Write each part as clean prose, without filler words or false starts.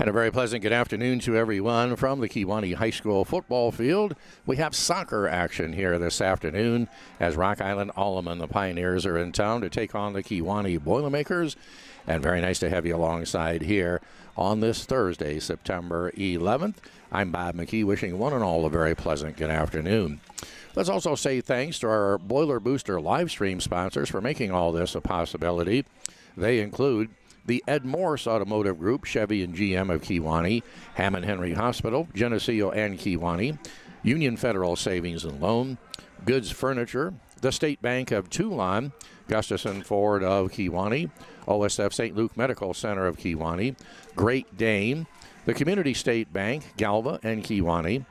And a very pleasant good afternoon to everyone from the Kewanee High School football field. We have soccer action here this afternoon as Rock Island Alleman, the Pioneers, are in town to take on the Kewanee Boilermakers. And very nice to have you alongside here on this Thursday, September 11th. I'm Bob McKee, wishing one and all a very pleasant good afternoon. Let's also say thanks to our Boiler Booster live stream sponsors for making all this a possibility. They include the Ed Morse Automotive Group, Chevy and GM of Kewanee, Hammond Henry Hospital, Geneseo and Kewanee, Union Federal Savings and Loan, Goods Furniture, the State Bank of Toulon, Gustafson Ford of Kewanee, OSF St. Luke Medical Center of Kewanee, Great Dane, the Community State Bank, Galva and Kewanee,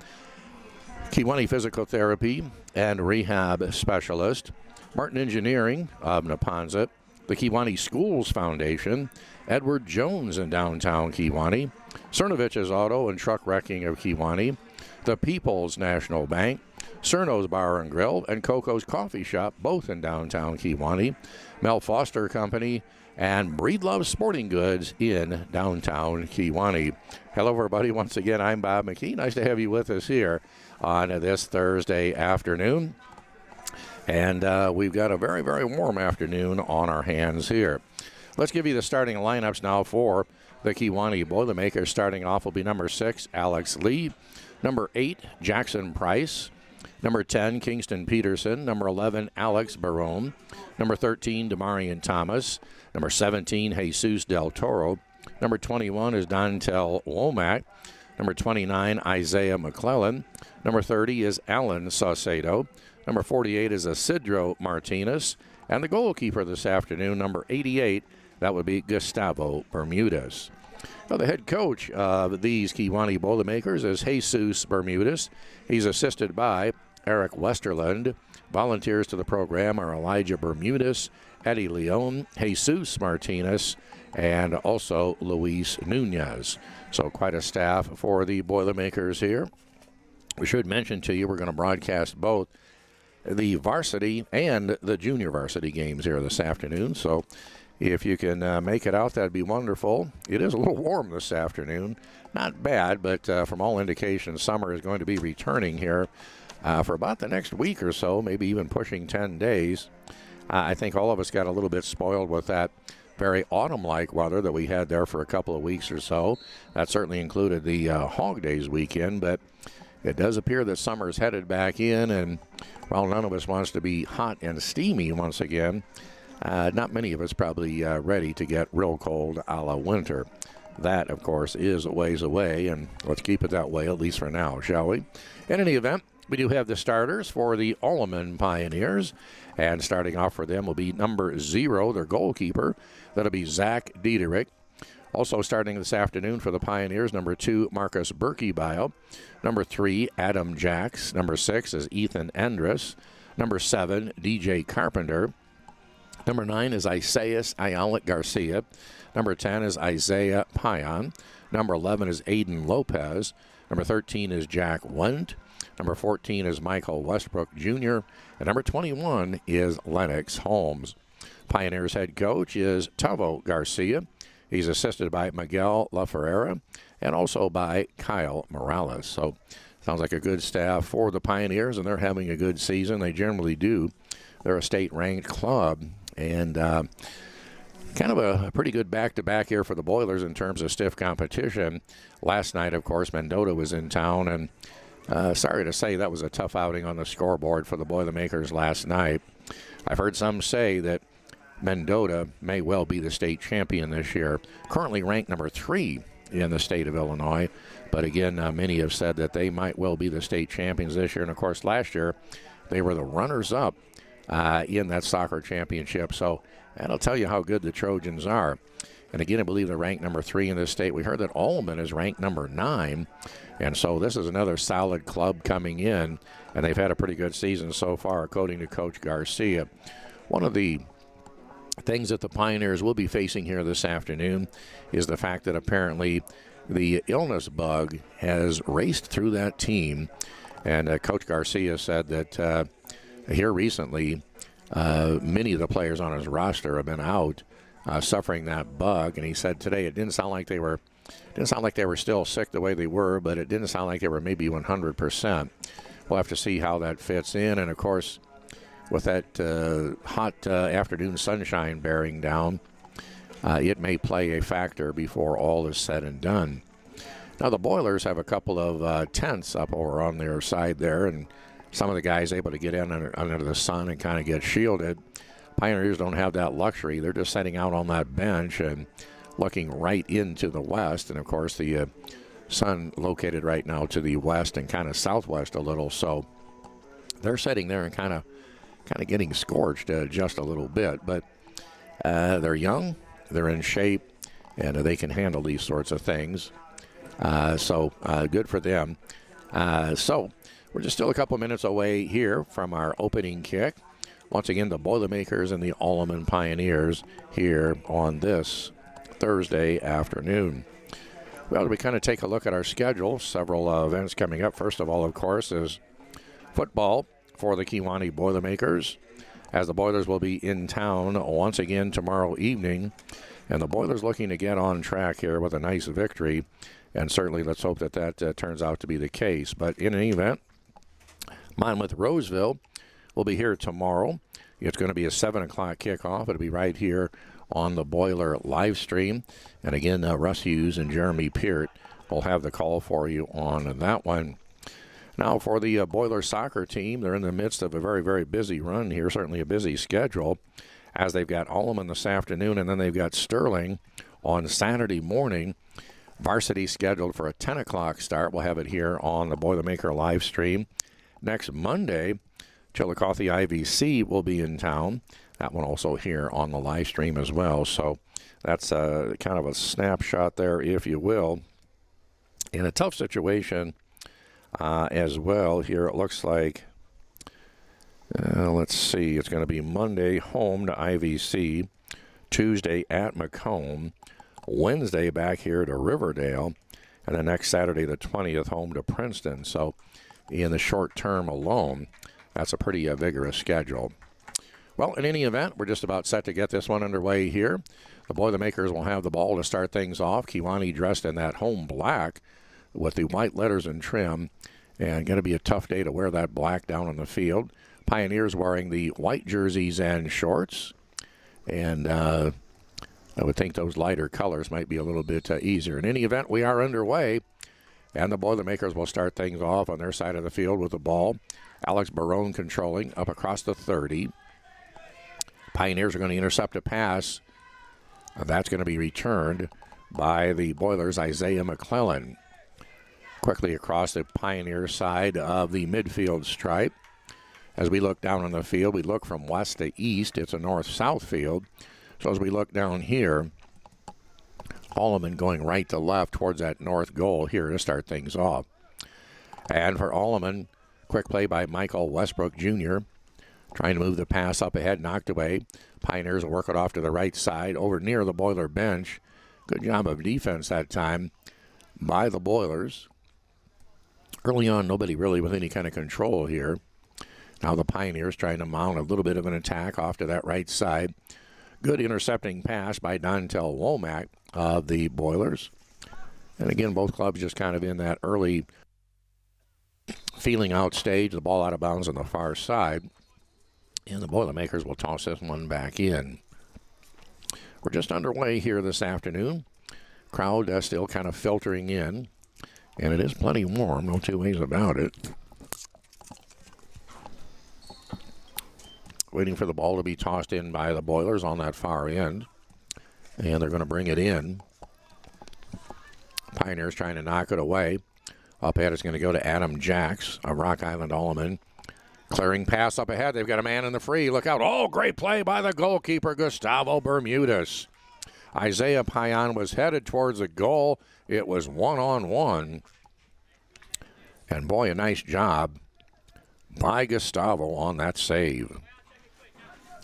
Kewanee Physical Therapy and Rehab Specialist, Martin Engineering of Neponset, the Kewanee Schools Foundation, Edward Jones in downtown Kewanee, Cernovich's Auto and Truck Wrecking of Kewanee, the People's National Bank, Cerno's Bar and Grill, and Coco's Coffee Shop, both in downtown Kewanee, Mel Foster Company, and Breedlove Sporting Goods in downtown Kewanee. Hello, everybody. Once again, I'm Bob McKee. Nice to have you with us here on this Thursday afternoon. And we've got a very, very warm afternoon on our hands here. Let's give you the starting lineups now for the Kewanee Boilermakers. Starting off will be number 6, Alex Lee. Number 8, Jackson Price. Number 10, Kingston Peterson. Number 11, Alex Barone. Number 13, Demarion Thomas. Number 17, Jesus Del Toro. Number 21 is Dontel Womack. Number 29, Isaiah McClellan. Number 30 is Alan Saucedo. Number 48 is Isidro Martinez. And the goalkeeper this afternoon, number 88, that would be Gustavo Bermudez. Now, the head coach of these Kewanee Boilermakers is Jesus Bermudez. He's assisted by Eric Westerland. Volunteers to the program are Elijah Bermudez, Eddie Leon, Jesus Martinez, and also Luis Nunez. So quite a staff for the Boilermakers here. We should mention to you we're going to broadcast both the varsity and the junior varsity games here this afternoon. So if you can make it out, that'd be wonderful. It is a little warm this afternoon. Not bad, but from all indications, summer is going to be returning here for about the next week or so, maybe even pushing 10 days. I think all of us got a little bit spoiled with that very autumn-like weather that we had there for a couple of weeks or so. That certainly included the Hog Days weekend, but it does appear that summer is headed back in, and while none of us wants to be hot and steamy once again, not many of us probably ready to get real cold a la winter. That, of course, is a ways away, and let's keep it that way, at least for now, shall we? In any event, we do have the starters for the Alleman Pioneers, and starting off for them will be number 0, their goalkeeper. That'll be Zach Diederich. Also starting this afternoon for the Pioneers, number 2, Marcus Berkebile. Number 3, Adam Jacks. Number 6 is Ethan Endress. Number 7, DJ Carpenter. Number 9 is Isaias Ayala Garcia. Number 10 is Isaiah Payan. Number 11 is Aiden Lopez. Number 13 is Jack Wendt. Number 14 is Michael Westbrook Jr. And number 21 is Lennox Holmes. Pioneers head coach is Tavo Garcia. He's assisted by Miguel LaFerrera and also by Kyle Morales. So sounds like a good staff for the Pioneers, and they're having a good season. They generally do. They're a state-ranked club, and kind of a pretty good back-to-back here for the Boilers in terms of stiff competition. Last night, of course, Mendota was in town, and sorry to say that was a tough outing on the scoreboard for the Boilermakers last night. I've heard some say that Mendota may well be the state champion this year, currently ranked number 3 in the state of Illinois. But again, many have said that they might well be the state champions this year. And of course, last year they were the runners-up in that soccer championship. So that'll tell you how good the Trojans are. And again, I believe they're ranked number 3 in this state. We heard that Alleman is ranked number 9. And so this is another solid club coming in. And they've had a pretty good season so far, according to Coach Garcia. One of the things that the Pioneers will be facing here this afternoon is the fact that apparently the illness bug has raced through that team. And Coach Garcia said that here recently, many of the players on his roster have been out suffering that bug. And he said today it didn't sound like they were Didn't sound like they were still sick the way they were, but it didn't sound like they were maybe 100%. We'll have to see how that fits in. And, of course, with that hot afternoon sunshine bearing down, it may play a factor before all is said and done. Now, the Boilers have a couple of tents up over on their side there, and some of the guys able to get in under the sun and kind of get shielded. Pioneers don't have that luxury. They're just sitting out on that bench and looking right into the west. And, of course, the sun located right now to the west and kind of southwest a little. So they're sitting there and kind of getting scorched just a little bit. But they're young, they're in shape, and they can handle these sorts of things. So good for them. So we're just still a couple minutes away here from our opening kick. Once again, the Boilermakers and the Alleman Pioneers here on this Thursday afternoon. Well, we kind of take a look at our schedule. Several events coming up. First of all, of course, is football for the Kewanee Boilermakers, as the Boilers will be in town once again tomorrow evening. And the Boilers looking to get on track here with a nice victory. And certainly let's hope that that turns out to be the case. But in any event, Monmouth Roseville will be here tomorrow. It's going to be a 7 o'clock kickoff. It'll be right here on the Boiler live stream. And again, Russ Hughes and Jeremy Peart will have the call for you on that one. Now for the Boiler soccer team, they're in the midst of a very, very busy run here, certainly a busy schedule, as they've got Alleman this afternoon, and then they've got Sterling on Saturday morning. Varsity scheduled for a 10 o'clock start. We'll have it here on the Boilermaker live stream. Next Monday, Chillicothe IVC will be in town. That one also here on the live stream as well. So that's kind of a snapshot there, if you will. In a tough situation as well here, it looks like, let's see, it's going to be Monday home to IVC, Tuesday at Macomb, Wednesday back here to Riverdale, and then next Saturday the 20th home to Princeton. So in the short term alone, that's a pretty vigorous schedule. Well, in any event, we're just about set to get this one underway here. The Boilermakers will have the ball to start things off. Kewanee dressed in that home black with the white letters and trim, and going to be a tough day to wear that black down on the field. Pioneers wearing the white jerseys and shorts, and I would think those lighter colors might be a little bit easier. In any event, we are underway, and the Boilermakers will start things off on their side of the field with the ball. Alex Barone controlling up across the 30. Pioneers are going to intercept a pass. That's going to be returned by the Boilers' Isaiah McClellan. Quickly across the Pioneer side of the midfield stripe. As we look down on the field, we look from west to east. It's a north-south field. So as we look down here, Alleman going right to left towards that north goal here to start things off. And for Alleman, quick play by Michael Westbrook Jr. Trying to move the pass up ahead, knocked away. Pioneers will work it off to the right side over near the Boiler bench. Good job of defense that time by the Boilers. Early on, nobody really with any kind of control here. Now the Pioneers trying to mount a little bit of an attack off to that right side. Good intercepting pass by Dontel Womack of the Boilers. And again, both clubs just kind of in that early feeling out stage. The ball out of bounds on the far side. And the Boilermakers will toss this one back in. We're just underway here this afternoon. Crowd still kind of filtering in. And it is plenty warm, no two ways about it. Waiting for the ball to be tossed in by the Boilers on that far end. And they're going to bring it in. Pioneers trying to knock it away. Up ahead is going to go to Adam Jacks of Rock Island Alleman. Clearing pass up ahead. They've got a man in the free. Look out. Oh, great play by the goalkeeper, Gustavo Bermudez. Isaiah Payan was headed towards the goal. It was one-on-one. And boy, a nice job by Gustavo on that save.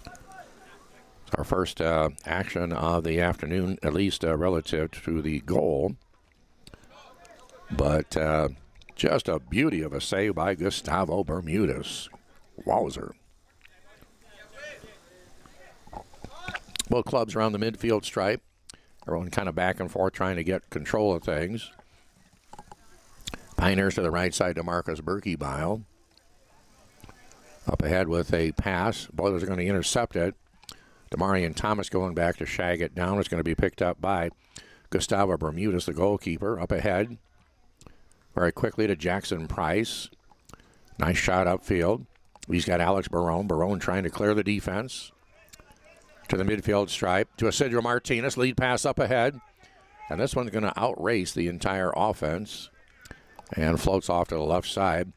It's our first action of the afternoon, at least relative to the goal. But just a beauty of a save by Gustavo Bermudez. Wowzer. Both clubs around the midfield stripe. Everyone kind of back and forth trying to get control of things. Pioneers to the right side to Marcus Berkebile. Up ahead with a pass. Boilers are going to intercept it. Demarion Thomas going back to shag it down. It's going to be picked up by Gustavo Bermudez, the goalkeeper. Up ahead very quickly to Jackson Price. Nice shot upfield. He's got Alex Barone. Barone trying to clear the defense. To the midfield stripe. To Isidro Martinez. Lead pass up ahead. And this one's going to outrace the entire offense. And floats off to the left side.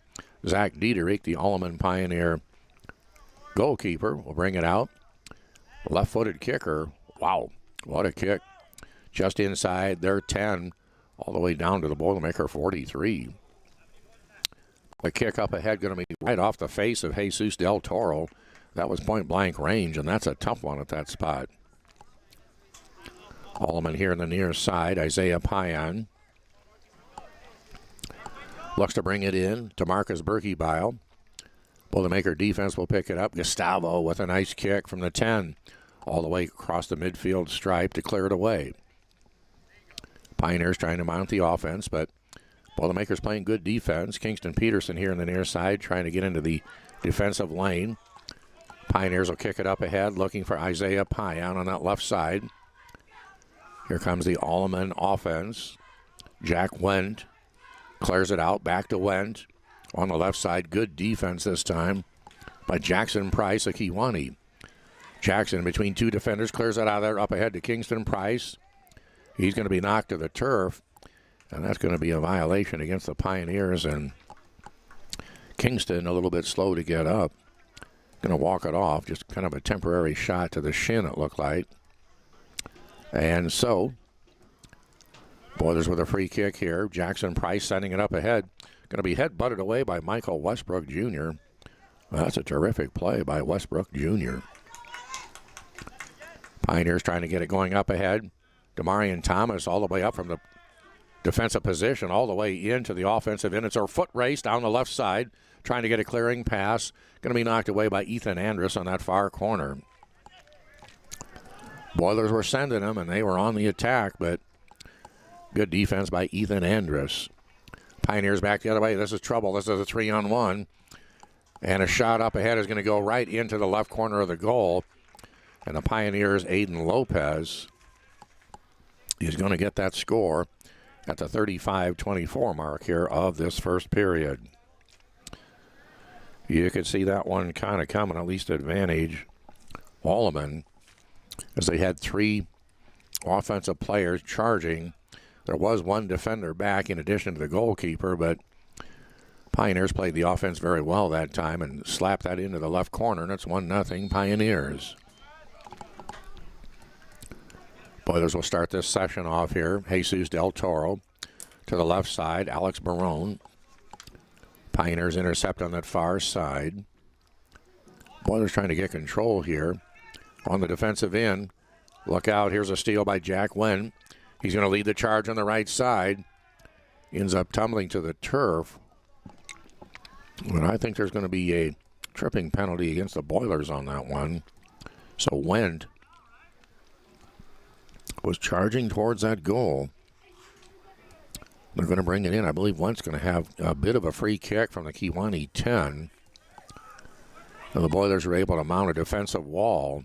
Zach Diederich, the Alleman Pioneer goalkeeper, will bring it out. Left-footed kicker. Wow, what a kick. Just inside their 10, all the way down to the Boilermaker 43. The kick up ahead going to be right off the face of Jesus Del Toro. That was point-blank range, and that's a tough one at that spot. Alleman here on the near side. Isaiah Payan looks to bring it in to Marcus Berkebile. Boilermaker defense will pick it up. Gustavo with a nice kick from the 10 all the way across the midfield stripe to clear it away. Pioneers trying to mount the offense, but Boilermakers playing good defense. Kingston Peterson here on the near side trying to get into the defensive lane. Pioneers will kick it up ahead, looking for Isaiah Payan on that left side. Here comes the Alleman offense. Jack Wendt clears it out, back to Wendt. On the left side, good defense this time by Jackson Price of Kewanee. Jackson between two defenders, clears it out of there, up ahead to Kingston Price. He's going to be knocked to the turf, and that's going to be a violation against the Pioneers. And Kingston a little bit slow to get up. Going to walk it off, just kind of a temporary shot to the shin, it looked like. And so, Boilers with a free kick here. Jackson Price sending it up ahead. Going to be head-butted away by Michael Westbrook Jr. Well, that's a terrific play by Westbrook Jr. Pioneers trying to get it going up ahead. Demarion Thomas all the way up from the defensive position all the way into the offensive end. It's a foot race down the left side, trying to get a clearing pass. Going to be knocked away by Ethan Andrus on that far corner. Boilers were sending them, and they were on the attack, but good defense by Ethan Andrus. Pioneers back the other way. This is trouble. This is a 3-on-1. And a shot up ahead is going to go right into the left corner of the goal. And the Pioneers' Aiden Lopez is going to get that score at the 35-24 mark here of this first period. You could see that one kind of coming, at least advantage Alleman, as they had three offensive players charging. There was one defender back in addition to the goalkeeper, but Pioneers played the offense very well that time and slapped that into the left corner, and it's 1-0 Pioneers. Boilers will start this session off here. Jesus Del Toro to the left side. Alex Barone. Pioneers intercept on that far side. Boilers trying to get control here on the defensive end. Look out. Here's a steal by Jack Wendt. He's going to lead the charge on the right side. Ends up tumbling to the turf. And I think there's going to be a tripping penalty against the Boilers on that one. So Wendt was charging towards that goal. They're going to bring it in. I believe Wendt's going to have a bit of a free kick from the Kewanee 10. And the Boilers are able to mount a defensive wall.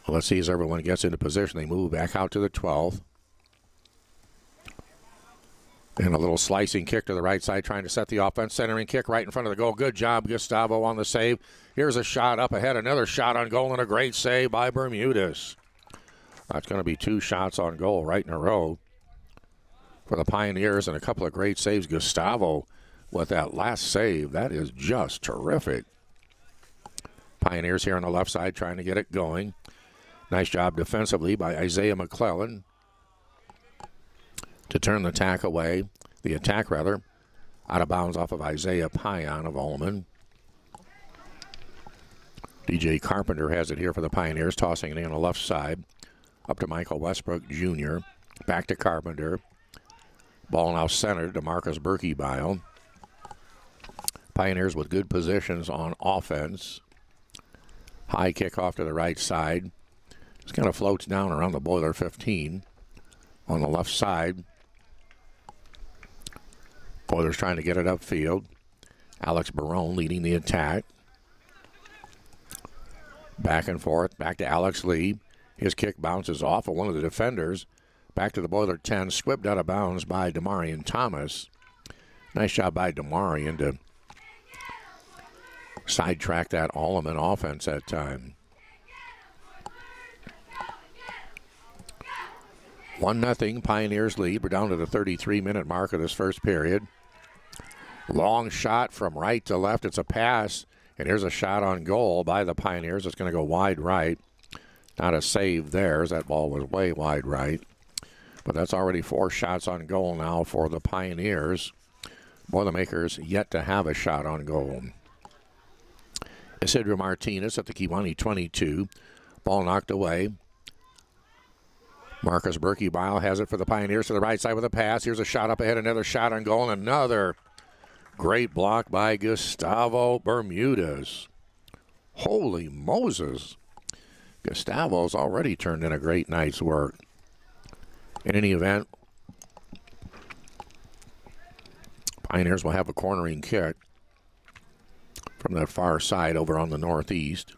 Let's see as everyone gets into position. They move back out to the 12th. And a little slicing kick to the right side, trying to set the offense. Centering kick right in front of the goal. Good job, Gustavo, on the save. Here's a shot up ahead. Another shot on goal and a great save by Bermudez. That's going to be two shots on goal right in a row for the Pioneers and a couple of great saves. Gustavo with that last save. That is just terrific. Pioneers here on the left side trying to get it going. Nice job defensively by Isaiah McClellan to turn the attack away. The attack, rather, out of bounds off of Isaiah Payan of Alleman. DJ Carpenter has it here for the Pioneers, tossing it in on the left side. Up to Michael Westbrook Jr. Back to Carpenter. Ball now centered to Marcus Berkebile. Pioneers with good positions on offense. High kick off to the right side. This kind of floats down around the Boiler 15 on the left side. Boilers trying to get it upfield. Alex Barone leading the attack. Back and forth, back to Alex Lee. His kick bounces off of one of the defenders. Back to the Boiler 10, squibbed out of bounds by Demarion Thomas. Nice job by Demarion to sidetrack that Alleman offense that time. 1-0 Pioneers lead. We're down to the 33-minute mark of this first period. Long shot from right to left. It's a pass, and here's a shot on goal by the Pioneers. It's going to go wide right. Not a save there, as that ball was way wide right. But that's already 4 shots on goal now for the Pioneers. Boilermakers yet to have a shot on goal. Isidro Martinez at the Kewanee 22. Ball knocked away. Marcus Berkey-Bile has it for the Pioneers to the right side with a pass. Here's a shot up ahead, another shot on goal, and another great block by Gustavo Bermudez. Holy Moses. Gustavo's already turned in a great night's work. In any event, Pioneers will have a cornering kick from that far side over on the northeast.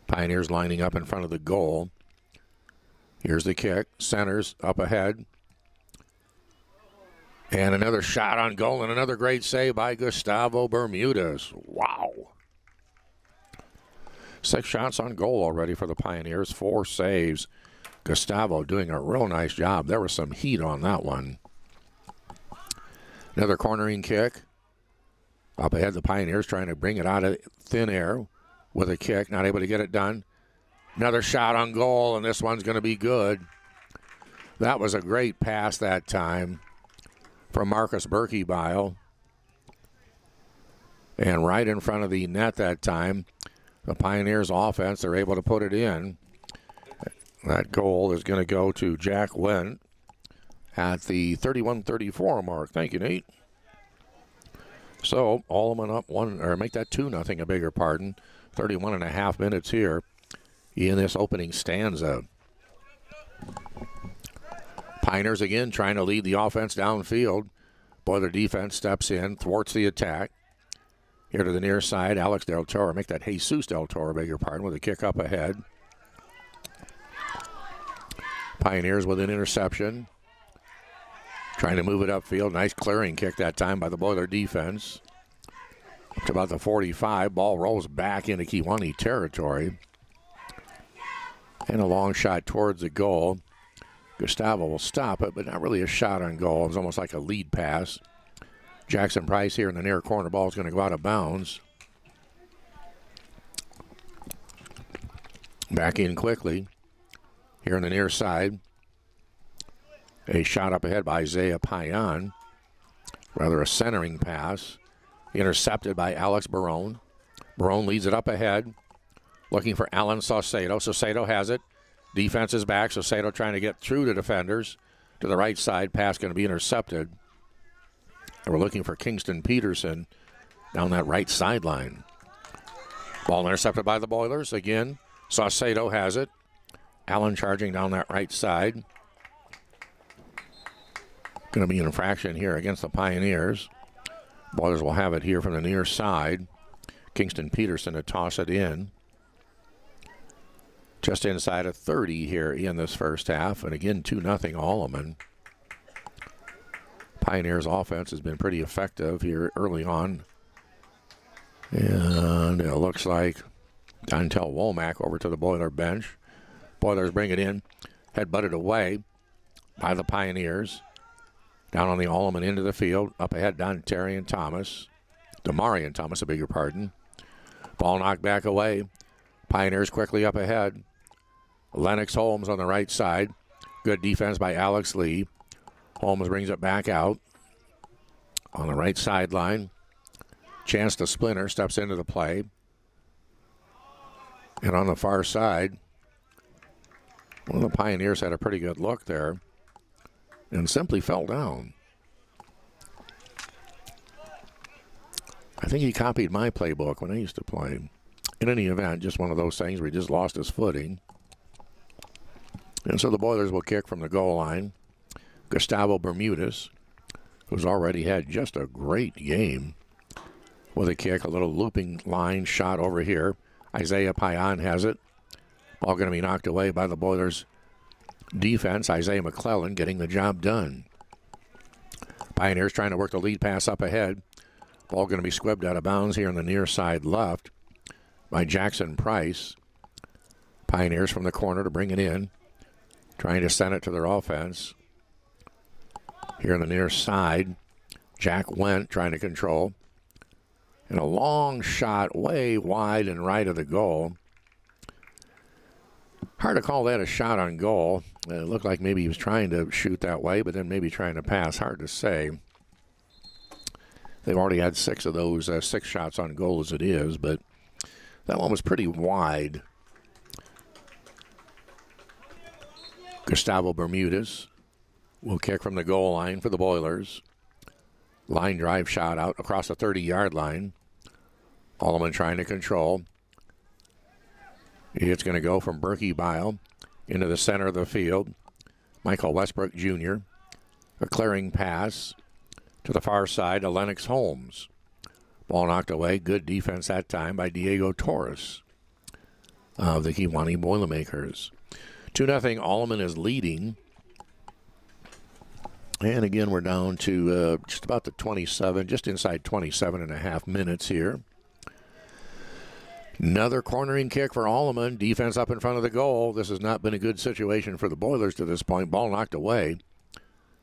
Pioneers lining up in front of the goal. Here's the kick. Centers up ahead. And another shot on goal and another great save by Gustavo Bermudez. Wow. 6 shots on goal already for the Pioneers. 4 saves. Gustavo doing a real nice job. There was some heat on that one. Another cornering kick. Up ahead, the Pioneers trying to bring it out of thin air with a kick. Not able to get it done. Another shot on goal, and this one's going to be good. That was a great pass that time from Marcus Berkey-Bile. And right in front of the net that time, the Pioneers offense, they're able to put it in. That goal is going to go to Jack Wendt at the 31-34 mark. Thank you, Nate. So, Alleman up 1, or make that 2-0, a bigger pardon. 31.5 minutes here in this opening stanza. Pioneers again trying to lead the offense downfield. Boiler defense steps in, thwarts the attack. Here to the near side, Alex Del Toro, make that Jesus Del Toro, beg your pardon, with a kick up ahead. Pioneers with an interception. Trying to move it upfield. Nice clearing kick that time by the Boiler defense. Up to about the 45. Ball rolls back into Kewanee territory. And a long shot towards the goal. Gustavo will stop it, but not really a shot on goal. It was almost like a lead pass. Jackson Price here in the near corner. Ball is going to go out of bounds. Back in quickly. Here on the near side. A shot up ahead by Isaiah Payan. Rather a centering pass. Intercepted by Alex Barone. Barone leads it up ahead. Looking for Alan Saucedo. Saucedo has it. Defense is back. Saucedo trying to get through the defenders. To the right side. Pass going to be intercepted. And we're looking for Kingston Peterson down that right sideline. Ball intercepted by the Boilers. Again, Saucedo has it. Allen charging down that right side. Going to be an infraction here against the Pioneers. Boilers will have it here from the near side. Kingston Peterson to toss it in. Just inside of 30 here in this first half. And again, 2-0 Alleman. Pioneers offense has been pretty effective here early on. And it looks like Dontel Womack over to the Boiler bench. Boilers bring it in. Head butted away by the Pioneers. Down on the Alleman end of the field. Up ahead, Demarion Thomas, a bigger pardon. Ball knocked back away. Pioneers quickly up ahead. Lennox Holmes on the right side. Good defense by Alex Lee. Holmes brings it back out. On the right sideline. Chance to Splinter steps into the play. And on the far side, one of the Pioneers had a pretty good look there and simply fell down. I think he copied my playbook when I used to play. in any event, just one of those things where he just lost his footing. And so the Boilers will kick from the goal line. Gustavo Bermudez, who's already had just a great game with a kick, a little looping line shot over here. Isaiah Payan has it. Ball going to be knocked away by the Boilers' defense. Isaiah McClellan getting the job done. Pioneers trying to work the lead pass up ahead. Ball going to be squibbed out of bounds here on the near side left by Jackson Price. Pioneers from the corner to bring it in. Trying to send it to their offense. Here on the near side, Jack Wendt trying to control. And a long shot way wide and right of the goal. Hard to call that a shot on goal. It looked like maybe he was trying to shoot that way, but then maybe trying to pass. Hard to say. They've already had 6 of those, 6 shots on goal as it is, but that one was pretty wide. Gustavo Bermudez will kick from the goal line for the Boilers. Line drive shot out across the 30-yard line. Alleman trying to control. It's going to go from Berkey Bile into the center of the field. Michael Westbrook Jr. A clearing pass to the far side to Lennox Holmes. Ball knocked away. Good defense that time by Diego Torres of the Kewanee Boilermakers. 2-0. Alleman is leading. And again, we're down to just about the 27, just inside 27 and a half minutes here. Another cornering kick for Alleman. Defense up in front of the goal. This has not been a good situation for the Boilers to this point. Ball knocked away.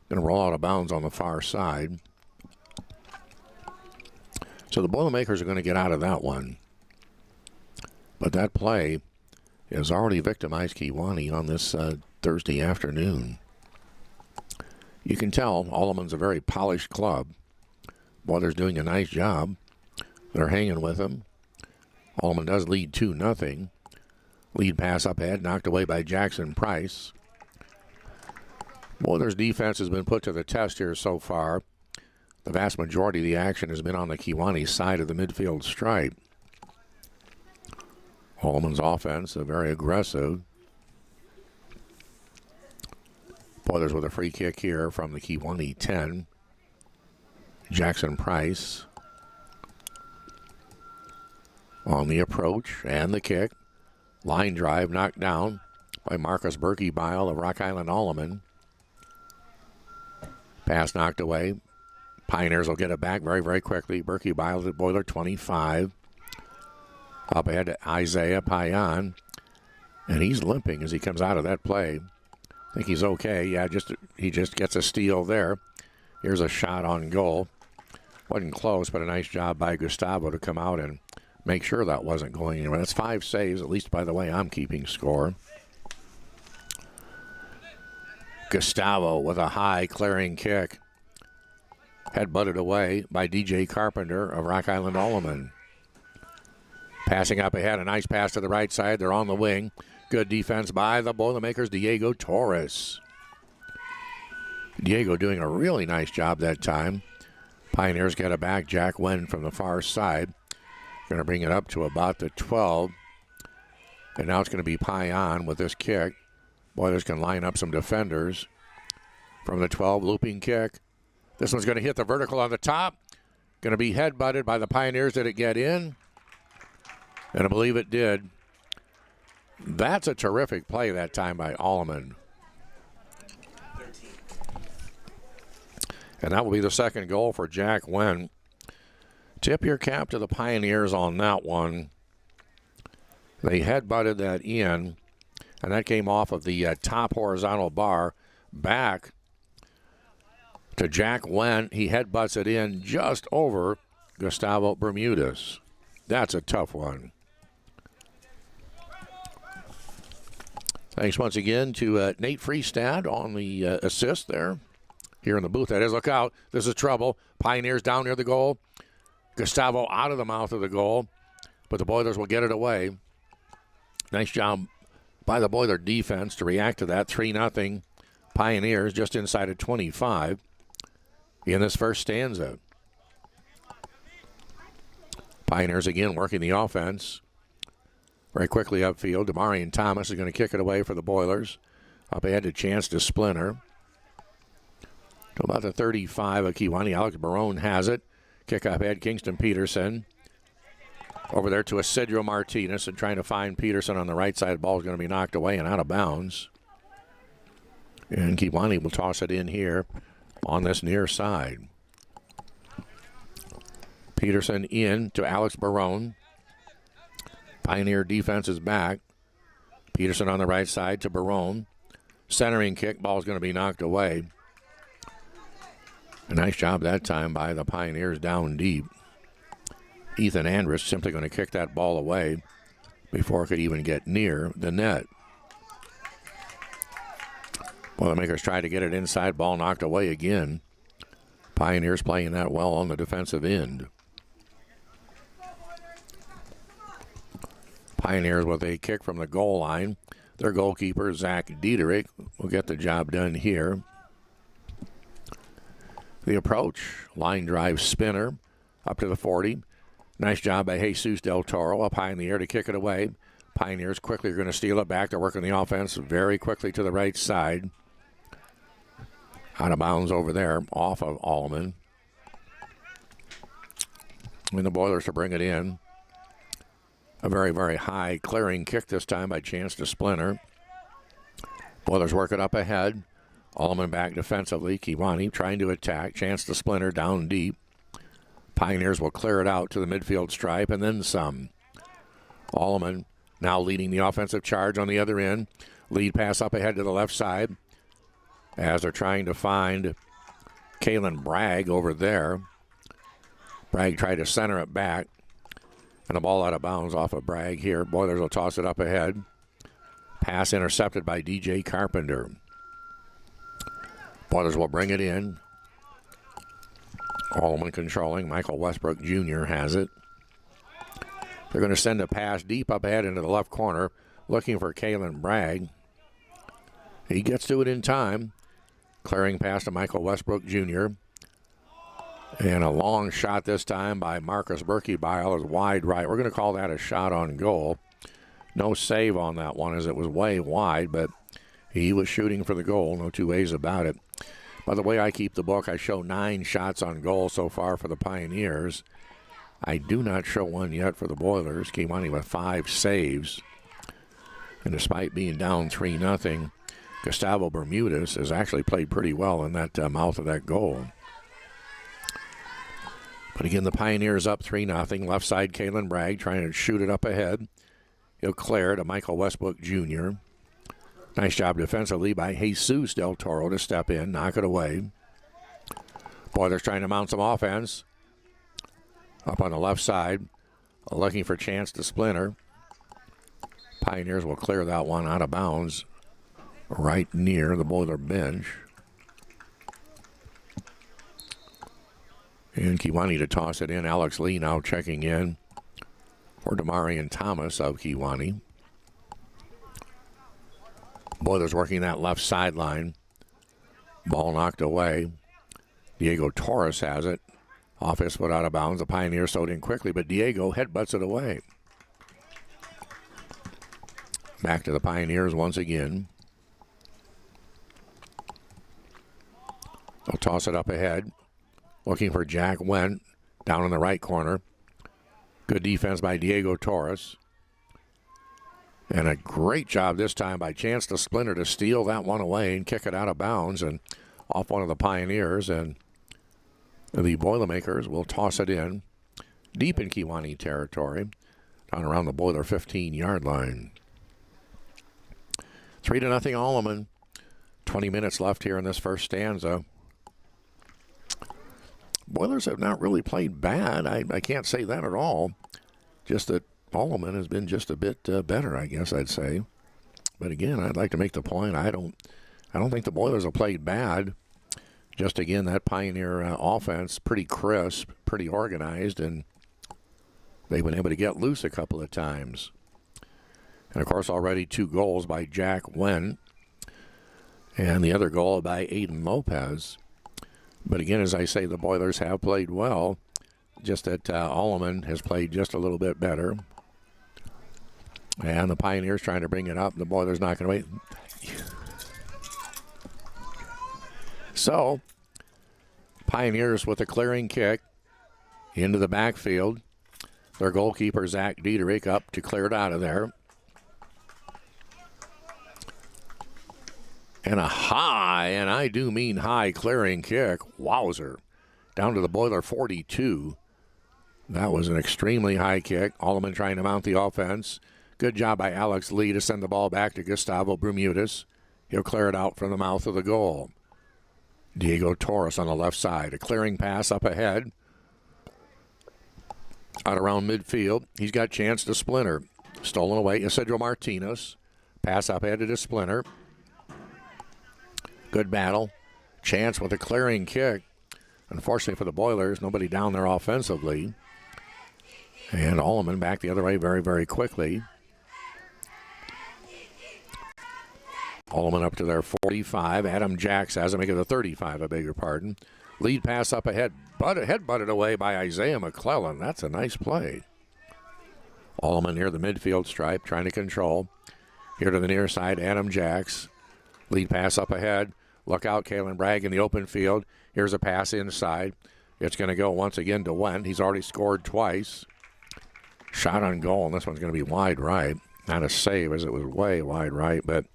Going to roll out of bounds on the far side. So the Boilermakers are going to get out of that one. But that play has already victimized Kewanee on this Thursday afternoon. You can tell Alleman's a very polished club. Boilers doing a nice job. They're hanging with him. Alleman does lead 2-0. Lead pass up ahead, knocked away by Jackson Price. Boilers' defense has been put to the test here so far. The vast majority of the action has been on the Kewanee side of the midfield stripe. Alleman's offense, very aggressive. Boilers with a free kick here from the Kewanee 10. Jackson Price on the approach and the kick. Line drive knocked down by Marcus Berkey Bile of Rock Island Alleman. Pass knocked away. Pioneers will get it back very, very quickly. Berkey Bile to Boiler 25. Up ahead to Isaiah Payan. And he's limping as he comes out of that play. I think he's okay. Yeah, he just gets a steal there. Here's a shot on goal. Wasn't close, but a nice job by Gustavo to come out and make sure that wasn't going anywhere. That's 5 saves, at least by the way I'm keeping score. Gustavo with a high clearing kick. Head butted away by DJ Carpenter of Rock Island Alleman. Passing up ahead, a nice pass to the right side. They're on the wing. Good defense by the Boilermakers, Diego Torres. Diego doing a really nice job that time. Pioneers get it back. Jack Wendt from the far side. Going to bring it up to about the 12. And now it's going to be Payan with this kick. Boilers can line up some defenders. From the 12, looping kick. This one's going to hit the vertical on the top. Going to be head-butted by the Pioneers. Did it get in? And I believe it did. That's a terrific play that time by Alleman. And that will be the second goal for Jack Wendt. Tip your cap to the Pioneers on that one. They head-butted that in, and that came off of the top horizontal bar back to Jack Wendt. He headbutts it in just over Gustavo Bermudez. That's a tough one. Thanks once again to Nate Freestad on the assist there. Here in the booth, that is. Look out. This is trouble. Pioneers down near the goal. Gustavo out of the mouth of the goal. But the Boilers will get it away. Nice job by the Boiler defense to react to that. 3-0 Pioneers just inside of 25 in this first stanza. Pioneers again working the offense. Very quickly upfield, Demarion Thomas is going to kick it away for the Boilers. Up ahead to Chance to Splinter. To about the 35 of Kewanee. Alex Barone has it. Kick up ahead, Kingston Peterson. Over there to Isidro Martinez and trying to find Peterson on the right side. The ball is going to be knocked away and out of bounds. And Kewanee will toss it in here on this near side. Peterson in to Alex Barone. Pioneer defense is back. Peterson on the right side to Barone. Centering kick. Ball's going to be knocked away. A nice job that time by the Pioneers down deep. Ethan Andrus simply going to kick that ball away before it could even get near the net. Boilermakers try to get it inside. Ball knocked away again. Pioneers playing that well on the defensive end. Pioneers with a kick from the goal line. Their goalkeeper, Zach Diederich, will get the job done here. The approach, line drive spinner up to the 40. Nice job by Jesus Del Toro up high in the air to kick it away. Pioneers quickly are going to steal it back. They're working the offense very quickly to the right side. Out of bounds over there, off of Alleman. And the Boilers to bring it in. A very, very high clearing kick this time by Chance to Splinter. Boilers work it up ahead. Alleman back defensively. Kewanee trying to attack. Chance to Splinter down deep. Pioneers will clear it out to the midfield stripe and then some. Alleman now leading the offensive charge on the other end. Lead pass up ahead to the left side as they're trying to find Kalen Bragg over there. Bragg tried to center it back. And a ball out of bounds off of Bragg here. Boilers will toss it up ahead. Pass intercepted by DJ Carpenter. Boilers will bring it in. Alleman controlling. Michael Westbrook Jr. has it. They're going to send a pass deep up ahead into the left corner, looking for Kalen Bragg. He gets to it in time. Clearing pass to Michael Westbrook Jr. And a long shot this time by Marcus Berkebile is wide right. We're going to call that a shot on goal. No save on that one as it was way wide, but he was shooting for the goal. No two ways about it. By the way I keep the book, I show 9 shots on goal so far for the Pioneers. I do not show one yet for the Boilers. Kewanee with 5 saves. And despite being down 3-0, Gustavo Bermudez has actually played pretty well in that mouth of that goal. But again, the Pioneers up 3-0. Left side, Kalen Bragg trying to shoot it up ahead. He'll clear to Michael Westbrook Jr. Nice job defensively by Jesus Del Toro to step in, knock it away. Boilers trying to mount some offense. Up on the left side, looking for Chance to Splinter. Pioneers will clear that one out of bounds right near the Boiler bench. And Kewanee to toss it in. Alex Lee now checking in for Demarion Thomas of Kewanee. Boilers working that left sideline. Ball knocked away. Diego Torres has it. Off his foot out of bounds. The Pioneers sewed in quickly, but Diego headbutts it away. Back to the Pioneers once again. They'll toss it up ahead. Looking for Jack Wendt down in the right corner. Good defense by Diego Torres. And a great job this time by Chance to Splinter to steal that one away and kick it out of bounds and off one of the Pioneers. And the Boilermakers will toss it in deep in Kewanee territory down around the Boiler 15-yard line. 3-0 Alleman. 20 minutes left here in this first stanza. Boilers have not really played bad. I can't say that at all. Just that Alleman has been just a bit better, I guess I'd say. But again, I'd like to make the point I don't think the Boilers have played bad. Just again, that Pioneer offense pretty crisp, pretty organized, and they've been able to get loose a couple of times. And of course, already 2 goals by Jack Wendt, and the other goal by Aiden Lopez. But again, as I say, the Boilers have played well. Just that Alleman has played just a little bit better. And the Pioneers trying to bring it up. The Boilers not going to wait. So, Pioneers with a clearing kick into the backfield. Their goalkeeper, Zach Diederich, up to clear it out of there. And a high, and I do mean high, clearing kick. Wowzer. Down to the Boiler 42. That was an extremely high kick. Alleman trying to mount the offense. Good job by Alex Lee to send the ball back to Gustavo Bermudez. He'll clear it out from the mouth of the goal. Diego Torres on the left side. A clearing pass up ahead. Out around midfield. He's got chance to Splinter. Stolen away. Isidro Martinez. Pass up ahead to Splinter. Good battle. Chance with a clearing kick. Unfortunately for the Boilers, nobody down there offensively. And Alleman back the other way very, very quickly. Alleman up to their 45. Adam Jacks has it, make it a 35, I beg your pardon. Lead pass up ahead. Head-butted away by Isaiah McClellan. That's a nice play. Alleman near the midfield stripe, trying to control. Here to the near side, Adam Jacks. Lead pass up ahead. Look out, Kalen Bragg in the open field. Here's a pass inside. It's going to go once again to Wendt. He's already scored twice. Shot on goal, and this one's going to be wide right. Not a save, as it was way wide right, but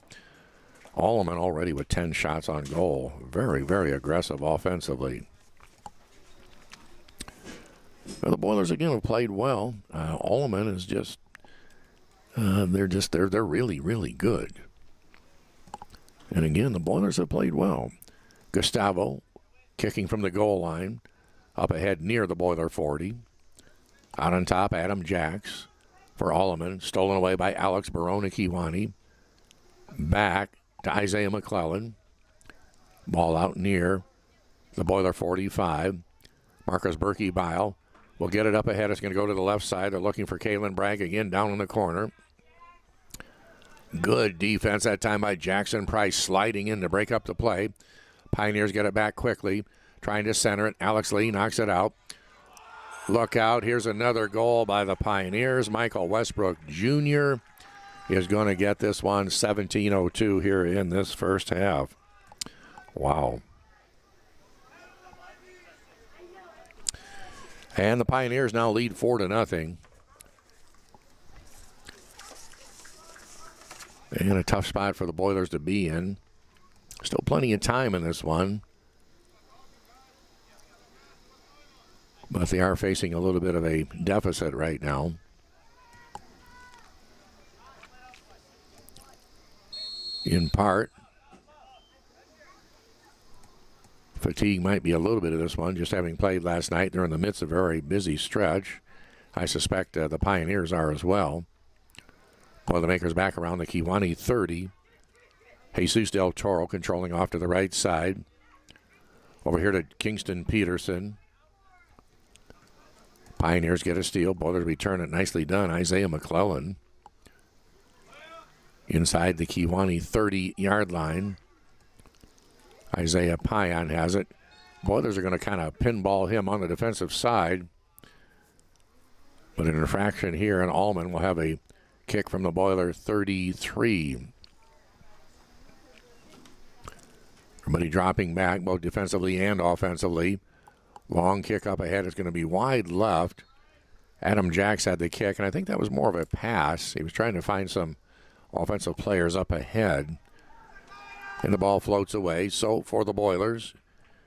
Alleman already with 10 shots on goal. Very, very aggressive offensively. Well, the Boilers again have played well. Alleman is just, they're really, really good. And again, the Boilers have played well. Gustavo kicking from the goal line, up ahead near the Boiler 40. Out on top, Adam Jacks for Alleman, stolen away by Alex Barona-Kiwani. Back to Isaiah McClellan. Ball out near the Boiler 45. Marcus Berkey-Bile will get it up ahead. It's going to go to the left side. They're looking for Kalen Bragg again down in the corner. Good defense that time by Jackson Price, sliding in to break up the play. Pioneers get it back quickly, trying to center it. Alex Lee knocks it out. Look out, here's another goal by the Pioneers. Michael Westbrook Jr. is going to get this one, 17:02 here in this first half. Wow. And the Pioneers now lead 4-0. And a tough spot for the Boilers to be in. Still plenty of time in this one. But they are facing a little bit of a deficit right now. In part, fatigue might be a little bit of this one, just having played last night. They're in the midst of a very busy stretch. I suspect the Pioneers are as well. Boilermakers back around the Kiwani 30. Jesus Del Toro controlling off to the right side. Over here to Kingston Peterson. Pioneers get a steal. Boilers return it. Nicely done. Isaiah McClellan. Inside the Kiwani 30-yard line. Isaiah Payan has it. Boilers are going to kind of pinball him on the defensive side. But an infraction here, and Alleman will have a kick from the Boiler 33. Everybody dropping back, both defensively and offensively. Long kick up ahead is going to be wide left. Adam Jacks had the kick, and I think that was more of a pass. He was trying to find some offensive players up ahead. And the ball floats away. So for the Boilers,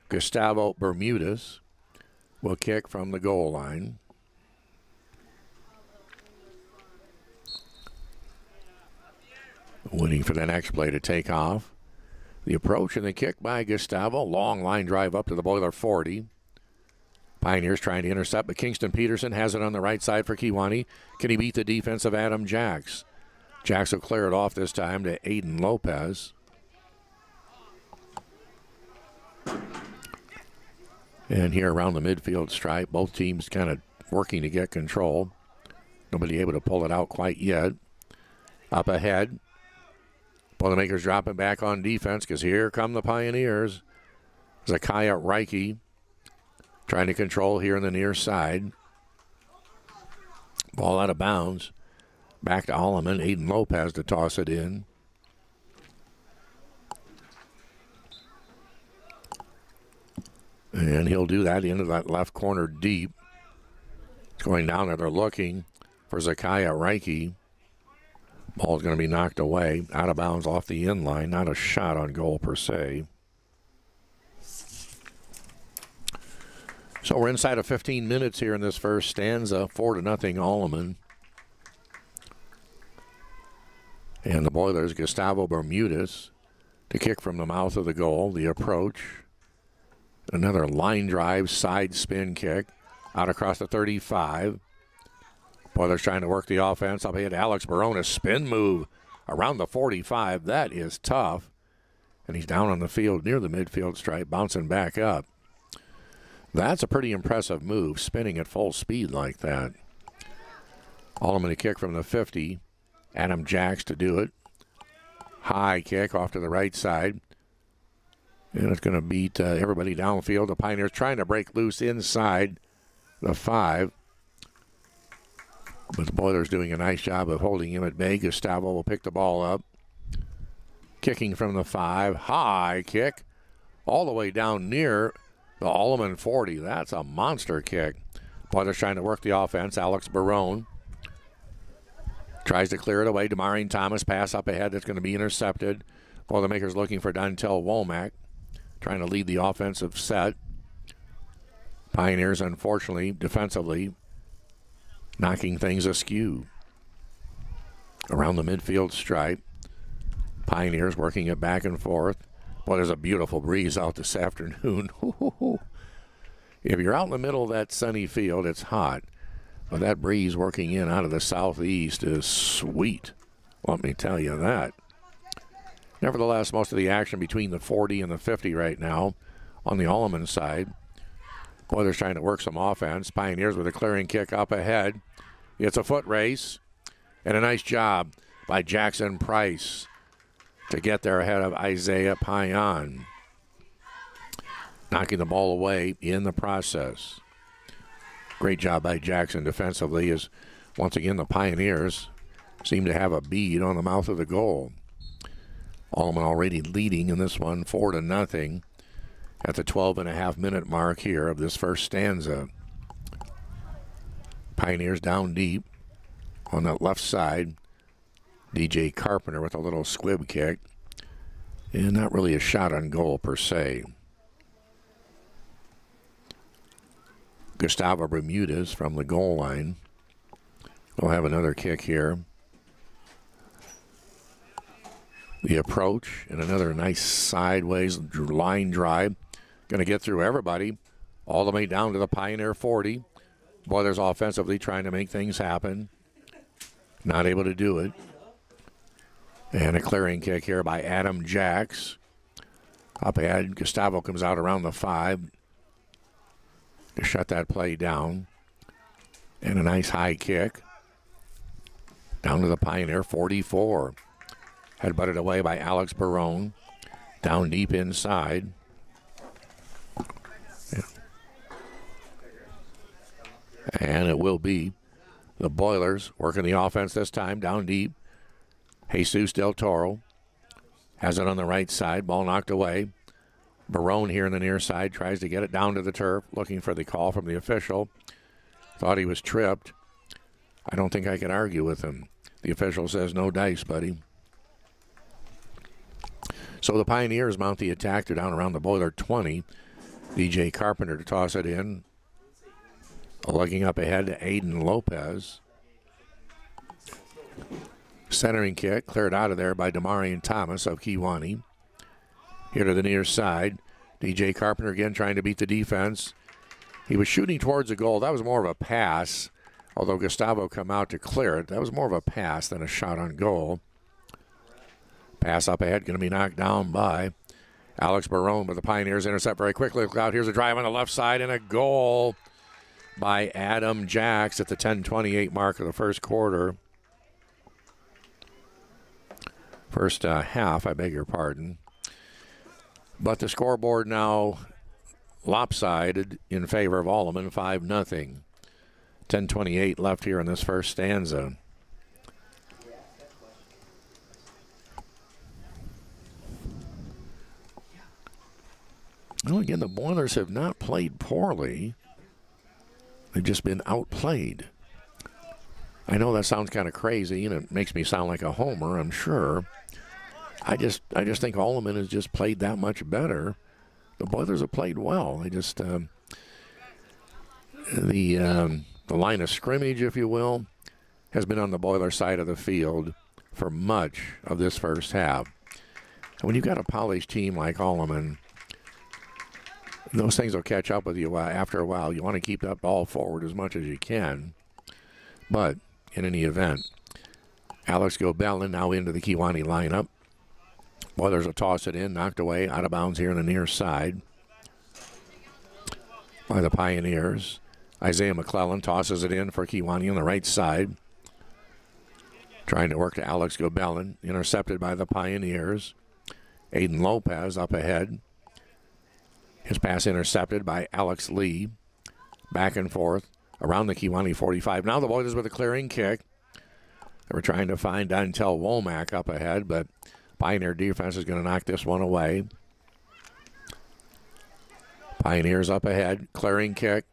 Gustavo Bermudez will kick from the goal line. Waiting for the next play to take off. The approach and the kick by Gustavo. Long line drive up to the Boiler 40. Pioneers trying to intercept, but Kingston Peterson has it on the right side for Kiwani. Can he beat the defense of Adam Jacks? Jacks will clear it off this time to Aiden Lopez. And here around the midfield stripe, both teams kind of working to get control. Nobody able to pull it out quite yet. Up ahead. Boilermakers dropping back on defense because here come the Pioneers. Zakiah Reike trying to control here in the near side. Ball out of bounds. Back to Alleman. Aiden Lopez to toss it in. And he'll do that into that left corner deep. It's going down there. They're looking for Zakiah Reike. Ball's going to be knocked away. Out of bounds off the in line. Not a shot on goal per se. So we're inside of 15 minutes here in this first stanza. 4-0 Alleman. And the Boilers, Gustavo Bermudez to kick from the mouth of the goal. The approach. Another line drive, side spin kick. Out across the 35. Boilers trying to work the offense. Up ahead, Alex Barone, a spin move around the 45. That is tough. And he's down on the field near the midfield stripe, bouncing back up. That's a pretty impressive move, spinning at full speed like that. Alleman to kick from the 50. Adam Jacks to do it. High kick off to the right side. And it's going to beat everybody downfield. The Pioneers trying to break loose inside the 5. But the Boilers doing a nice job of holding him at bay. Gustavo will pick the ball up. Kicking from the 5. High kick. All the way down near the Alleman 40. That's a monster kick. Boilers trying to work the offense. Alex Barone tries to clear it away. Damarian Thomas pass up ahead. That's going to be intercepted. Boilermakers looking for Dontel Womack. Trying to lead the offensive set. Pioneers, unfortunately, defensively, knocking things askew. Around the midfield stripe. Pioneers working it back and forth. Boy, there's a beautiful breeze out this afternoon. If you're out in the middle of that sunny field, it's hot. But that breeze working in out of the southeast is sweet. Let me tell you that. Nevertheless, most of the action between the 40 and the 50 right now on the Alleman side. Boilers trying to work some offense. Pioneers with a clearing kick up ahead. It's a foot race. And a nice job by Jackson Price to get there ahead of Isaiah Payan. Knocking the ball away in the process. Great job by Jackson defensively as, once again, the Pioneers seem to have a bead on the mouth of the goal. Alleman already leading in this one 4-0 at the 12.5-minute mark here of this first stanza. Pioneers down deep on that left side. DJ Carpenter with a little squib kick. And not really a shot on goal per se. Gustavo Bermudez from the goal line. We'll have another kick here. The approach and another nice sideways line drive. Going to get through everybody all the way down to the Pioneer 40. Boilers offensively trying to make things happen. Not able to do it. And a clearing kick here by Adam Jacks. Up ahead, Gustavo comes out around the 5 to shut that play down. And a nice high kick down to the Pioneer 44. Headbutted away by Alex Barone. Down deep inside. Yeah. And it will be the Boilers working the offense this time. Down deep. Jesus Del Toro has it on the right side. Ball knocked away. Barone here in the near side tries to get it down to the turf. Looking for the call from the official. Thought he was tripped. I don't think I can argue with him. The official says no dice, buddy. So the Pioneers mount the attack. They're down around the Boiler 20. DJ Carpenter to toss it in. Lugging up ahead to Aiden Lopez. Centering kick cleared out of there by Damarian Thomas of Kewanee. Here to the near side. DJ Carpenter again trying to beat the defense. He was shooting towards the goal. That was more of a pass. Although Gustavo come out to clear it. That was more of a pass than a shot on goal. Pass up ahead, going to be knocked down by Alex Barone, but the Pioneers intercept very quickly. Look out, here's a drive on the left side and a goal by Adam Jacks at the 10:28 mark of the first quarter. First half, I beg your pardon. But the scoreboard now lopsided in favor of Alleman, 5-0. 10:28 left here in this first stanza. Well, again, the Boilers have not played poorly. They've just been outplayed. I know that sounds kind of crazy, and it makes me sound like a homer, I'm sure. I just think Alleman has just played that much better. The Boilers have played well. They just the line of scrimmage, if you will, has been on the Boiler side of the field for much of this first half. And when you've got a polished team like Alleman, those things will catch up with you after a while. You want to keep that ball forward as much as you can. But in any event, Alex Gobelin now into the Kewanee lineup. Boilers will toss it in, knocked away, out of bounds here on the near side by the Pioneers. Isaiah McClellan tosses it in for Kewanee on the right side. Trying to work to Alex Gobelin, intercepted by the Pioneers. Aiden Lopez up ahead. His pass intercepted by Alex Lee. Back and forth around the Kewanee 45. Now the Boilers with a clearing kick. They were trying to find Dontel Womack up ahead, but Pioneer defense is going to knock this one away. Pioneers up ahead. Clearing kick.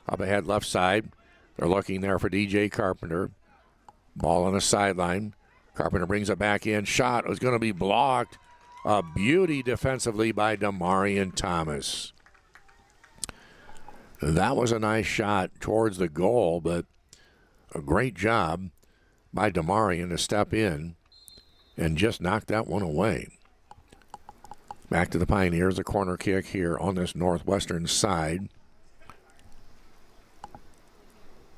Up ahead left side. They're looking there for DJ Carpenter. Ball on the sideline. Carpenter brings it back in. Shot was going to be blocked. A beauty defensively by Damarian Thomas. That was a nice shot towards the goal, but a great job by Damarian to step in and just knock that one away. Back to the Pioneers, a corner kick here on this northwestern side.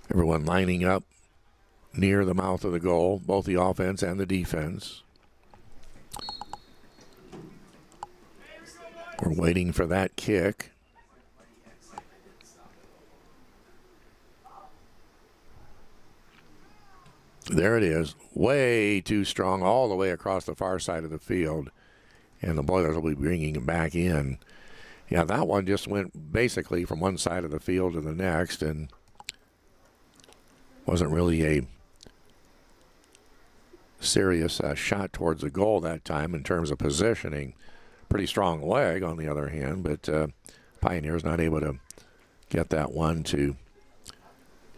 Everyone lining up near the mouth of the goal, both the offense and the defense. We're waiting for that kick. There it is. Way too strong all the way across the far side of the field. And the Boilers will be bringing it back in. Yeah, that one just went basically from one side of the field to the next and wasn't really a serious shot towards the goal that time in terms of positioning. Pretty strong leg on the other hand, but Pioneers not able to get that one to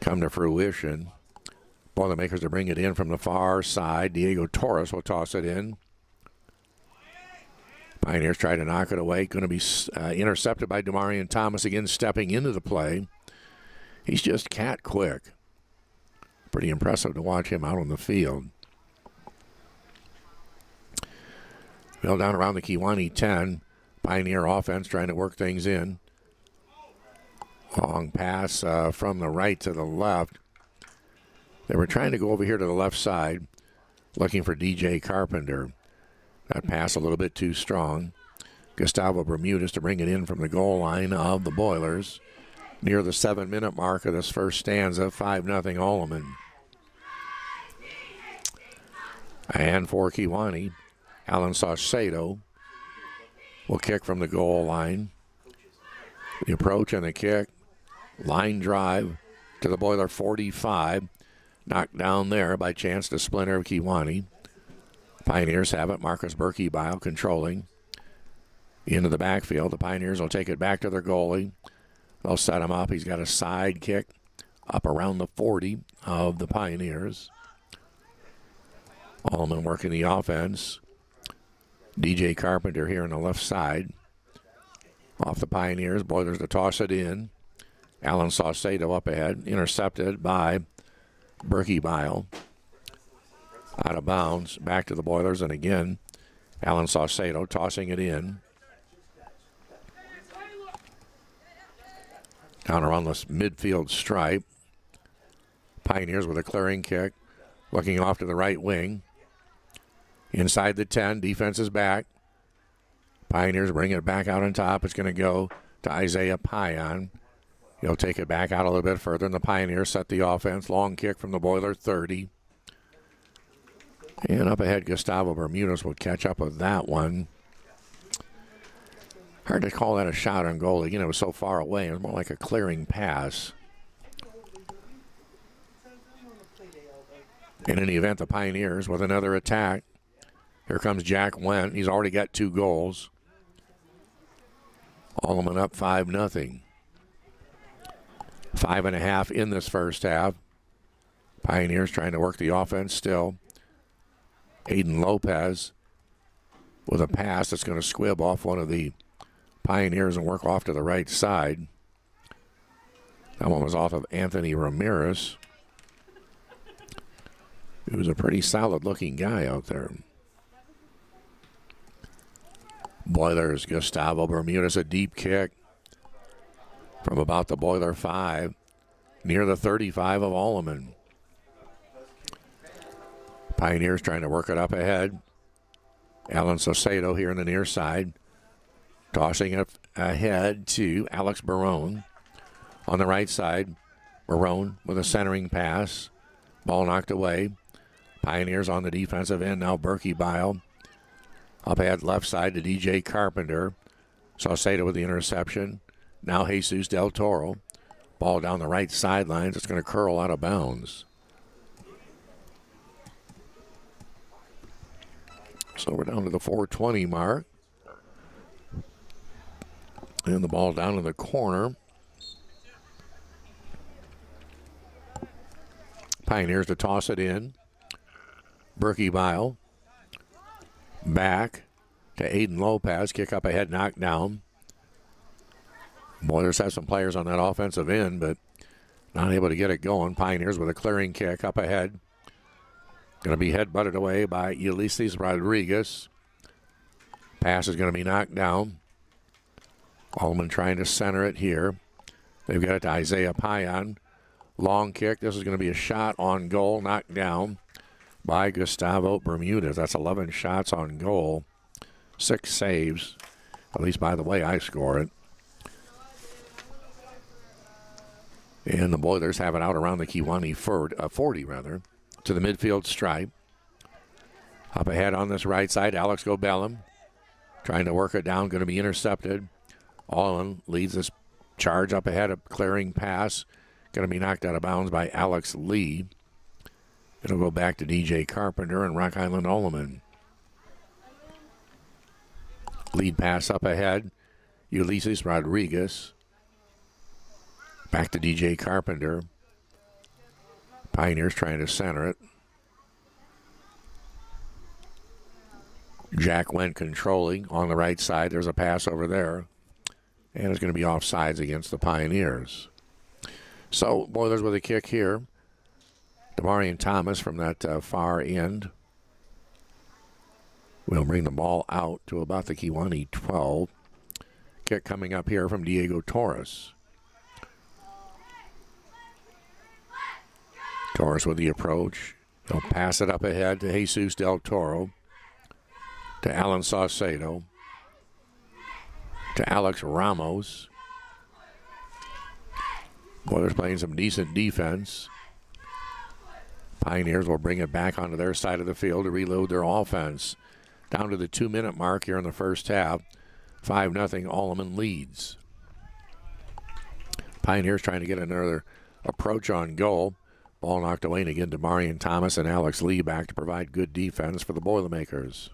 come to fruition. Boilermakers to bring it in from the far side. Diego Torres will toss it in. Pioneers try to knock it away. Going to be intercepted by Damarian Thomas again, stepping into the play. He's just cat quick. Pretty impressive to watch him out on the field. Well, down around the Kewanee 10. Pioneer offense trying to work things in. Long pass from the right to the left. They were trying to go over here to the left side, looking for DJ Carpenter. That pass a little bit too strong. Gustavo Bermudez to bring it in from the goal line of the Boilers. Near the 7-minute mark of this first stanza, 5-0 Alleman. And for Kewanee, Alan Saucedo will kick from the goal line. The approach and the kick. Line drive to the Boiler 45. Knocked down there by Chance to Splinter of Kewanee. Pioneers have it. Marcus Berkebile controlling. Into the backfield. The Pioneers will take it back to their goalie. They'll set him up. He's got a side kick up around the 40 of the Pioneers. Alleman working the offense. DJ Carpenter here on the left side. Off the Pioneers. Boilers to toss it in. Alan Saucedo up ahead. Intercepted by Berkebile. Out of bounds. Back to the Boilers. And again, Alan Saucedo tossing it in. Down around this midfield stripe. Pioneers with a clearing kick. Looking off to the right wing. Inside the 10. Defense is back. Pioneers bring it back out on top. It's going to go to Isaiah Payan. He'll take it back out a little bit further, and the Pioneers set the offense. Long kick from the Boiler 30. And up ahead, Gustavo Bermudez will catch up with that one. Hard to call that a shot on goal. Again, it was so far away. It was more like a clearing pass. In any event, the Pioneers with another attack. Here comes Jack Wendt. He's already got 2 goals. Alleman up 5-0. 5.5 in this first half. Pioneers trying to work the offense still. Aiden Lopez with a pass that's going to squib off one of the Pioneers and work off to the right side. That one was off of Anthony Ramirez, who was a pretty solid-looking guy out there. Boilers, Gustavo Bermudez, a deep kick from about the Boiler 5, near the 35 of Alleman. Pioneers trying to work it up ahead. Alan Saucedo here in the near side, tossing it ahead to Alex Barone. On the right side, Barone with a centering pass. Ball knocked away. Pioneers on the defensive end now. Berkey Bile up ahead left side to DJ Carpenter. Saucedo with the interception. Now Jesus Del Toro. Ball down the right sidelines. It's going to curl out of bounds. So we're down to the 4:20 mark. And the ball down in the corner. Pioneers to toss it in. Berkey Bile. Back to Aiden Lopez. Kick up ahead, knocked down. Boilers have some players on that offensive end, but not able to get it going. Pioneers with a clearing kick up ahead. Going to be head-butted away by Ulysses Rodriguez. Pass is going to be knocked down. Alleman trying to center it here. They've got it to Isaiah Payan. Long kick. This is going to be a shot on goal, knocked down by Gustavo Bermudez. That's 11 shots on goal, 6 saves, at least by the way I score it. And the Boilers have it out around the Kewanee 40, to the midfield stripe. Up ahead on this right side, Alex Gobellum trying to work it down, going to be intercepted. Alleman leads this charge up ahead, a clearing pass, going to be knocked out of bounds by Alex Lee. It'll go back to DJ Carpenter and Rock Island Alleman. Lead pass up ahead, Ulysses Rodriguez. Back to DJ Carpenter. Pioneers trying to center it. Jack Wendt controlling on the right side. There's a pass over there. And it's going to be offsides against the Pioneers. So, Boilers with a kick here. Demarion Thomas from that far end will bring the ball out to about the Kewanee 12. Kick coming up here from Diego Torres. Torres with the approach. He'll pass it up ahead to Jesus Del Toro. To Alan Saucedo. To Alex Ramos. Boilers playing some decent defense. Pioneers will bring it back onto their side of the field to reload their offense. Down to the 2-minute mark here in the first half. 5-0 Alleman leads. Pioneers trying to get another approach on goal. Ball knocked away, and again Demarion Thomas and Alex Lee back to provide good defense for the Boilermakers.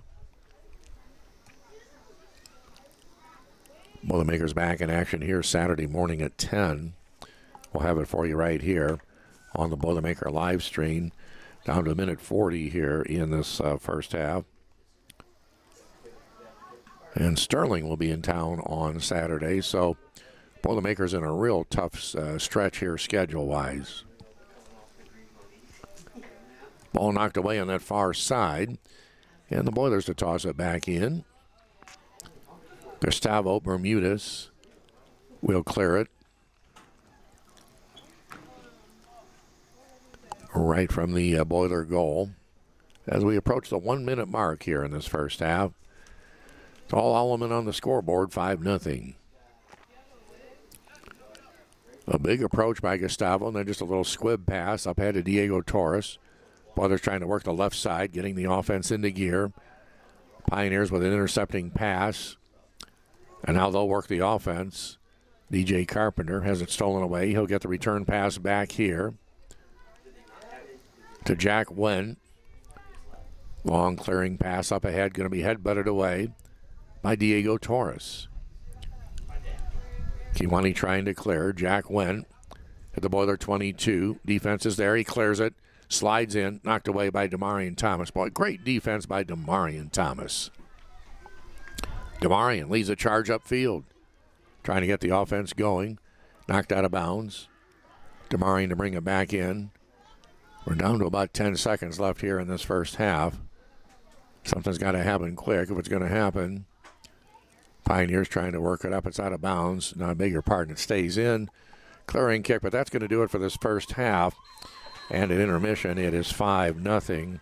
Boilermakers back in action here Saturday morning at 10. We'll have it for you right here on the Boilermaker live stream. Down to a minute 40 here in this first half. And Sterling will be in town on Saturday, so Boilermakers in a real tough stretch here schedule-wise. Ball knocked away on that far side. And the Boilers to toss it back in. Gustavo Bermudez will clear it. Right from the Boiler goal. As we approach the 1-minute mark here in this first half. It's all Alleman on the scoreboard, 5-0. A big approach by Gustavo, and then just a little squib pass up ahead to Diego Torres. Boilers trying to work the left side, getting the offense into gear. Pioneers with an intercepting pass. And now they'll work the offense. DJ Carpenter has it stolen away. He'll get the return pass back here to Jack Wendt. Long clearing pass up ahead, going to be head-butted away by Diego Torres. Kewanee trying to clear. Jack went at the Boiler 22. Defense is there. He clears it. Slides in. Knocked away by Demarion Thomas. Boy, great defense by Demarion Thomas. Demarion leads a charge upfield. Trying to get the offense going. Knocked out of bounds. Demarion to bring it back in. We're down to about 10 seconds left here in this first half. Something's got to happen quick if it's going to happen. Pioneers trying to work it up. It's out of bounds. Now, I beg your pardon, it stays in. Clearing kick, but that's going to do it for this first half. And at intermission, it is 5-0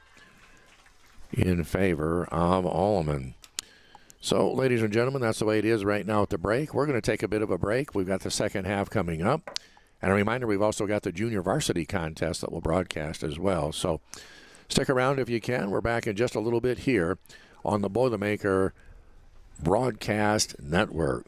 in favor of Alleman. So, ladies and gentlemen, that's the way it is right now at the break. We're going to take a bit of a break. We've got the second half coming up. And a reminder, we've also got the junior varsity contest that we'll broadcast as well. So stick around if you can. We're back in just a little bit here on the Boilermaker Broadcast Network.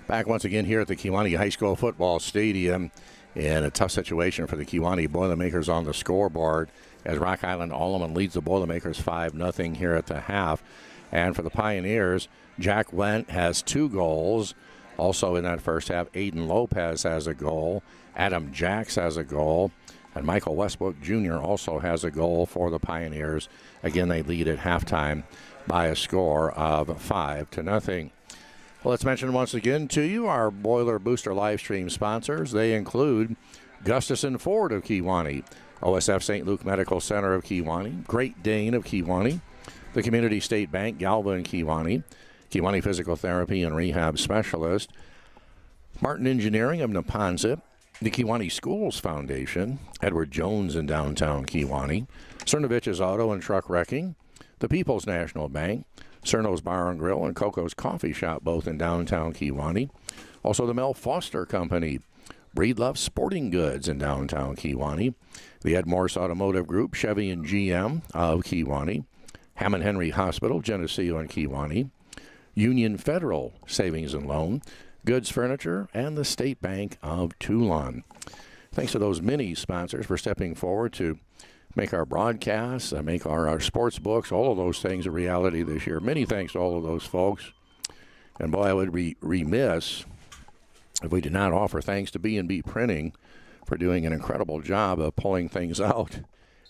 Back once again here at the Kewanee High School Football Stadium, in a tough situation for the Kewanee Boilermakers on the scoreboard as Rock Island Alleman leads the Boilermakers 5-0 here at the half. And for the Pioneers, Jack Wendt has 2 goals. Also in that first half, Aiden Lopez has a goal. Adam Jacks has a goal. And Michael Westbrook Jr. also has a goal for the Pioneers. Again, they lead at halftime by a score of 5-0. Well, let's mention once again to you our Boiler Booster live stream sponsors. They include Gustafson Ford of Kewanee, OSF St. Luke Medical Center of Kewanee, Great Dane of Kewanee, the Community State Bank, Galva and Kewanee, Kewanee Physical Therapy and Rehab Specialist, Martin Engineering of Neponset, the Kewanee Schools Foundation, Edward Jones in downtown Kewanee, Cernovich's Auto and Truck Wrecking, the People's National Bank, Cerno's Bar and Grill and Coco's Coffee Shop, both in downtown Kewanee. Also the Mel Foster Company, Breedlove Sporting Goods in downtown Kewanee, the Ed Morse Automotive Group, Chevy and GM of Kewanee, Hammond Henry Hospital, Geneseo and Kewanee, Union Federal Savings and Loan, Goods Furniture, and the State Bank of Toulon. Thanks to those many sponsors for stepping forward to make our broadcasts, make our sports books, all of those things a reality this year. Many thanks to all of those folks. And boy, I would be remiss if we did not offer thanks to B&B Printing for doing an incredible job of pulling things out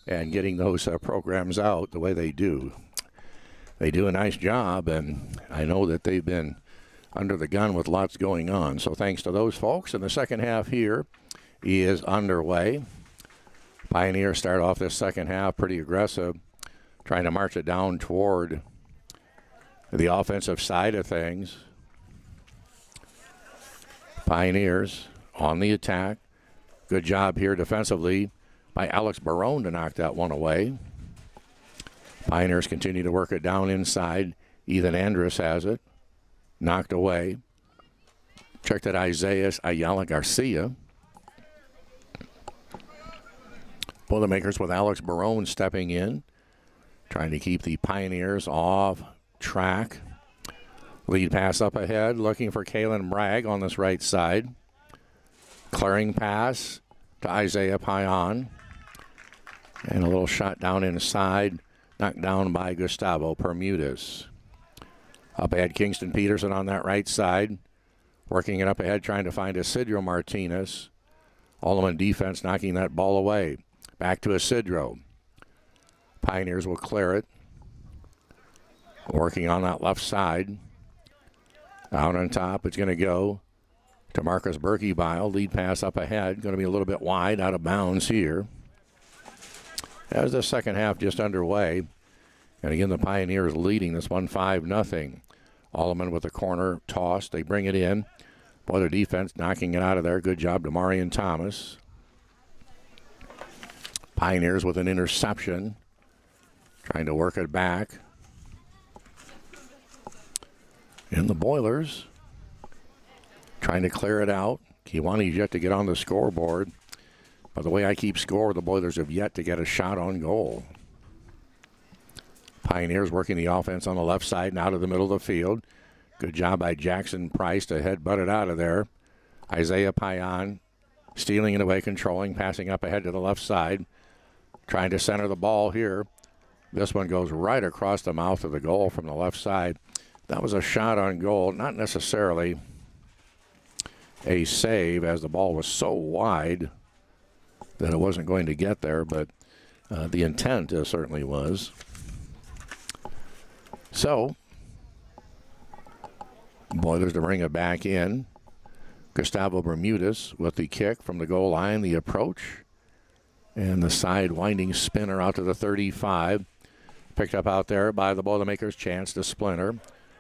and getting those programs out the way they do. They do a nice job, and I know that they've been under the gun with lots going on. So thanks to those folks. And the second half here is underway. Pioneers start off this second half pretty aggressive, trying to march it down toward the offensive side of things. Pioneers on the attack. Good job here defensively by Alex Barone to knock that one away. Pioneers continue to work it down inside. Ethan Andrus has it. Knocked away. Check that Isaiah Ayala Garcia. Boilermakers with Alex Barone stepping in, trying to keep the Pioneers off track. Lead pass up ahead, looking for Kalen Bragg on this right side. Clearing pass to Isaiah Payan. And a little shot down inside, knocked down by Gustavo Bermudez. Up ahead, Kingston Peterson on that right side. Working it up ahead, trying to find Isidro Martinez. Alleman defense knocking that ball away. Back to Isidro. Pioneers will clear it. Working on that left side. Out on top, it's going to go to Marcus Berkebile. Lead pass up ahead. Going to be a little bit wide, out of bounds here. As the second half just underway. And again, the Pioneers leading this one 5-0. Alleman with the corner toss. They bring it in. Boiler defense knocking it out of there. Good job to Marion Thomas. Pioneers with an interception. Trying to work it back. And the Boilers trying to clear it out. Kewanee's yet to get on the scoreboard. By the way I keep score, the Boilers have yet to get a shot on goal. Pioneers working the offense on the left side and out of the middle of the field. Good job by Jackson Price to headbutt it out of there. Isaiah Payan stealing it away, controlling, passing up ahead to the left side. Trying to center the ball here. This one goes right across the mouth of the goal from the left side. That was a shot on goal, not necessarily a save as the ball was so wide that it wasn't going to get there, but the intent certainly was. So, Boilers to bring it back in. Gustavo Bermudez with the kick from the goal line, the approach, and the side winding spinner out to the 35. Picked up out there by the Boilermakers. Chance to Splinter.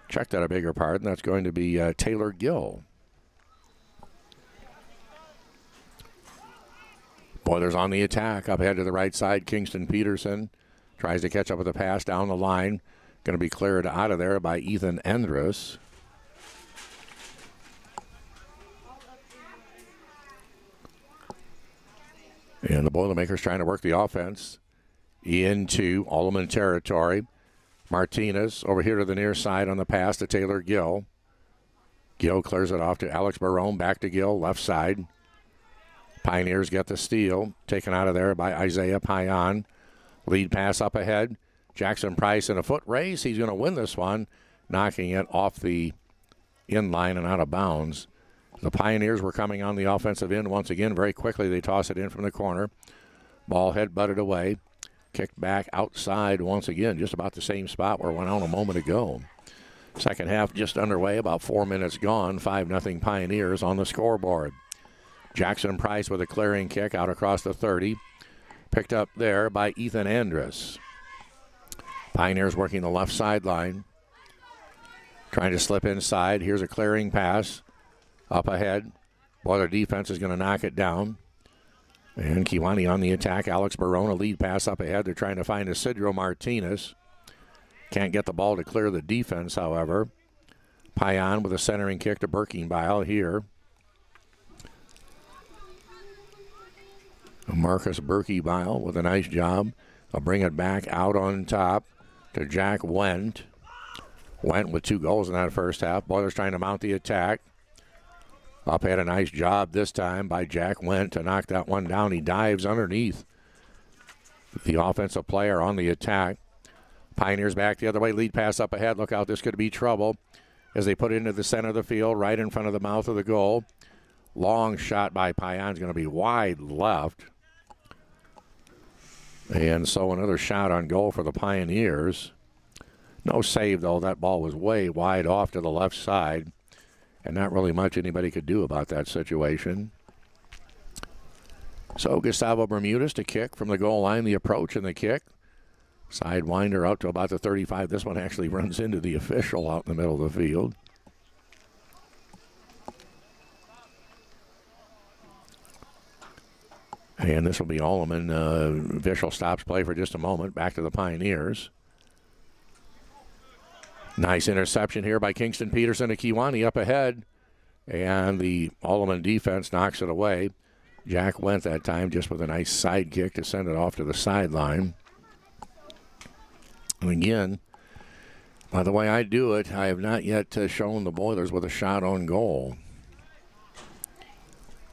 Check that, a bigger pardon. That's going to be Taylor Gill. Boilers on the attack. Up ahead to the right side, Kingston Peterson tries to catch up with the pass down the line. Going to be cleared out of there by Ethan Andrus. And the Boilermakers trying to work the offense into Alleman territory. Martinez over here to the near side on the pass to Taylor Gill. Gill clears it off to Alex Barone. Back to Gill, left side. Pioneers get the steal. Taken out of there by Isaiah Payan. Lead pass up ahead. Jackson Price in a foot race. He's going to win this one, knocking it off the in line and out of bounds. The Pioneers were coming on the offensive end once again. Very quickly, they toss it in from the corner. Ball head butted away. Kicked back outside once again, just about the same spot where it went on a moment ago. Second half just underway, about 4 minutes gone. 5-0 Pioneers on the scoreboard. Jackson Price with a clearing kick out across the 30. Picked up there by Ethan Andrus. Pioneers working the left sideline. Trying to slip inside. Here's a clearing pass. Up ahead. Boiler defense is going to knock it down. And Kewanee on the attack. Alex Barone, a lead pass up ahead. They're trying to find Isidro Martinez. Can't get the ball to clear the defense, however. Payan with a centering kick to Birkenbile here. Marcus Birkenbile with a nice job. They'll bring it back out on top to Jack Wendt. Wendt with 2 goals in that first half. Boilers trying to mount the attack. Up had a nice job this time by Jack Wendt to knock that one down. He dives underneath the offensive player on the attack. Pioneers back the other way. Lead pass up ahead. Look out, this could be trouble as they put it into the center of the field, right in front of the mouth of the goal. Long shot by Payan is going to be wide left. And so another shot on goal for the Pioneers. No save, though. That ball was way wide off to the left side. And not really much anybody could do about that situation. So Gustavo Bermudez to kick from the goal line. The approach and the kick. Sidewinder out to about the 35. This one actually runs into the official out in the middle of the field. And this will be Alleman. Vishal stops play for just a moment. Back to the Pioneers. Nice interception here by Kingston Peterson to Kewanee up ahead. And the Alleman defense knocks it away. Jack Wendt that time just with a nice side kick to send it off to the sideline. And again, by the way I do it, I have not yet shown the Boilers with a shot on goal.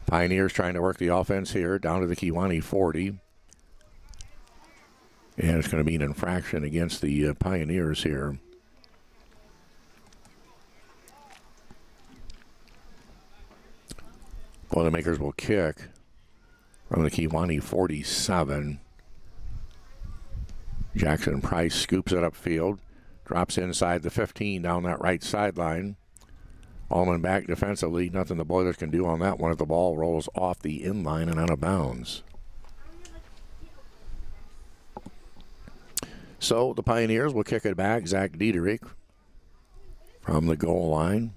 Pioneers trying to work the offense here down to the Kewanee 40. And it's going to be an infraction against the Pioneers here. Boilermakers will kick from the Kewanee 47. Jackson Price scoops it upfield. Drops inside the 15 down that right sideline. Alleman back defensively. Nothing the Boilers can do on that one if the ball rolls off the inline and out of bounds. So the Pioneers will kick it back. Zach Diederich from the goal line.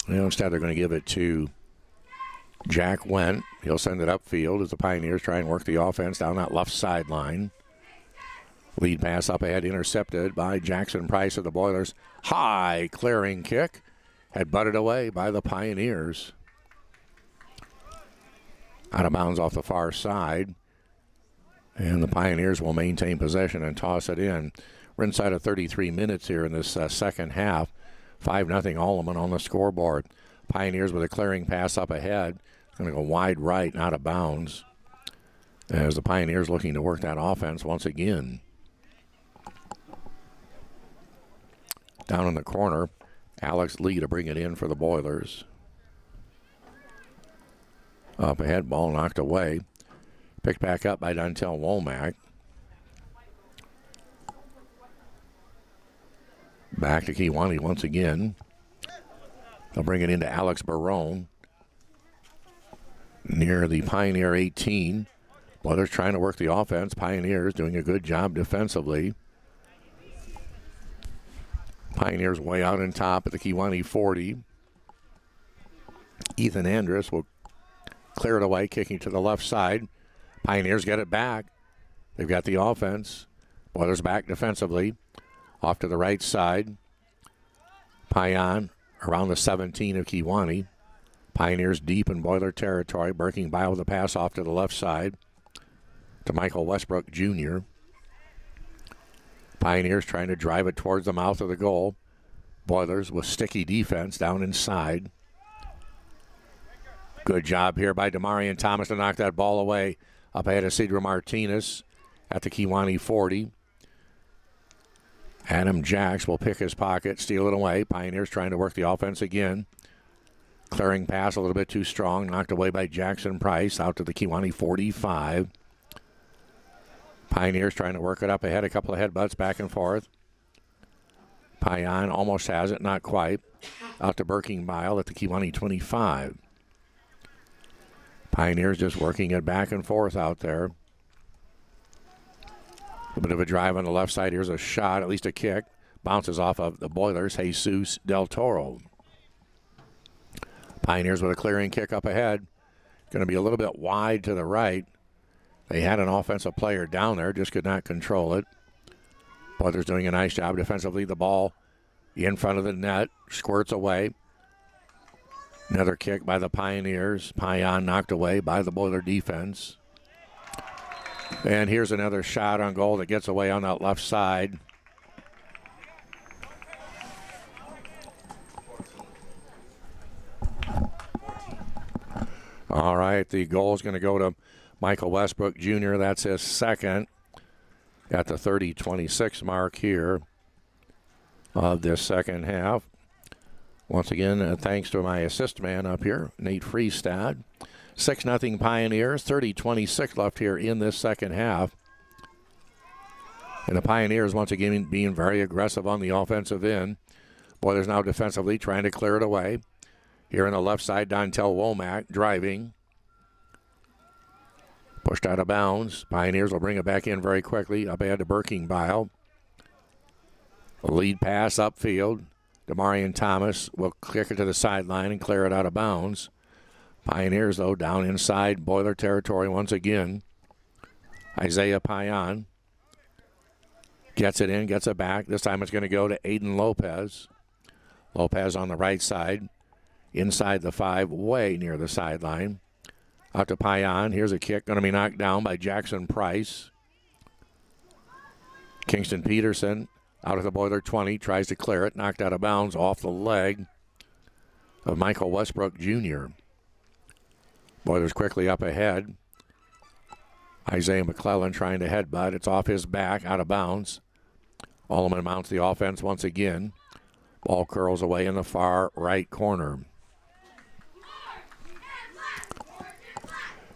Instead, they're going to give it to Jack Wendt. He'll send it upfield as the Pioneers try and work the offense down that left sideline. Lead pass up ahead, intercepted by Jackson Price of the Boilers. High clearing kick. Had butted away by the Pioneers. Out of bounds off the far side. And the Pioneers will maintain possession and toss it in. We're inside of 33 minutes here in this second half. 5-0 Alleman on the scoreboard. Pioneers with a clearing pass up ahead. Going to go wide right and out of bounds. As the Pioneers looking to work that offense once again. Down in the corner, Alex Lee to bring it in for the Boilers. Up ahead, ball knocked away. Picked back up by Dontel Womack. Back to Kewanee once again. They'll bring it into Alex Barone. Near the Pioneer 18. Boilers trying to work the offense. Pioneers doing a good job defensively. Pioneers way out on top at the Kewanee 40. Ethan Andrus will clear it away, kicking to the left side. Pioneers get it back. They've got the offense. Boilers back defensively. Off to the right side. Payan around the 17 of Kewanee. Pioneers deep in Boiler territory. Birkenbile with a pass off to the left side to Michael Westbrook Jr. Pioneers trying to drive it towards the mouth of the goal. Boilers with sticky defense down inside. Good job here by Demarion Thomas to knock that ball away. Up ahead of Cedro Martinez at the Kewanee 40. Adam Jacks will pick his pocket, steal it away. Pioneers trying to work the offense again. Clearing pass a little bit too strong. Knocked away by Jackson Price out to the Kewanee 45. Pioneers trying to work it up ahead. A couple of headbutts back and forth. Payan almost has it, not quite. Out to Birkenbile at the Kewanee 25. Pioneers just working it back and forth out there. A bit of a drive on the left side. Here's a shot, at least a kick. Bounces off of the Boilers, Jesus Del Toro. Pioneers with a clearing kick up ahead. Going to be a little bit wide to the right. They had an offensive player down there, just could not control it. Boilers doing a nice job defensively. The ball in front of the net, squirts away. Another kick by the Pioneers. Payan knocked away by the Boiler defense. And here's another shot on goal that gets away on that left side. All right, the goal is going to go to Michael Westbrook Jr. That's his second at the 30-26 mark here of this second half. Once again, thanks to my assist man up here, Nate Freestad. 6-0 Pioneers, 30-26 left here in this second half. And the Pioneers once again being very aggressive on the offensive end. Boilers now defensively trying to clear it away. Here on the left side, Dontel Womack driving. Pushed out of bounds. Pioneers will bring it back in very quickly. Up ahead to Birkenbile. A lead pass upfield. Demarion Thomas will kick it to the sideline and clear it out of bounds. Pioneers, though, down inside Boiler territory once again. Isaiah Payan gets it in, gets it back. This time it's going to go to Aiden Lopez. Lopez on the right side. Inside the 5, way near the sideline. Out to Payan. Here's a kick. Going to be knocked down by Jackson Price. Kingston Peterson out of the Boiler 20. Tries to clear it. Knocked out of bounds off the leg of Michael Westbrook Jr. Boilers quickly up ahead. Isaiah McClellan trying to headbutt. It's off his back. Out of bounds. Alleman mounts the offense once again. Ball curls away in the far right corner.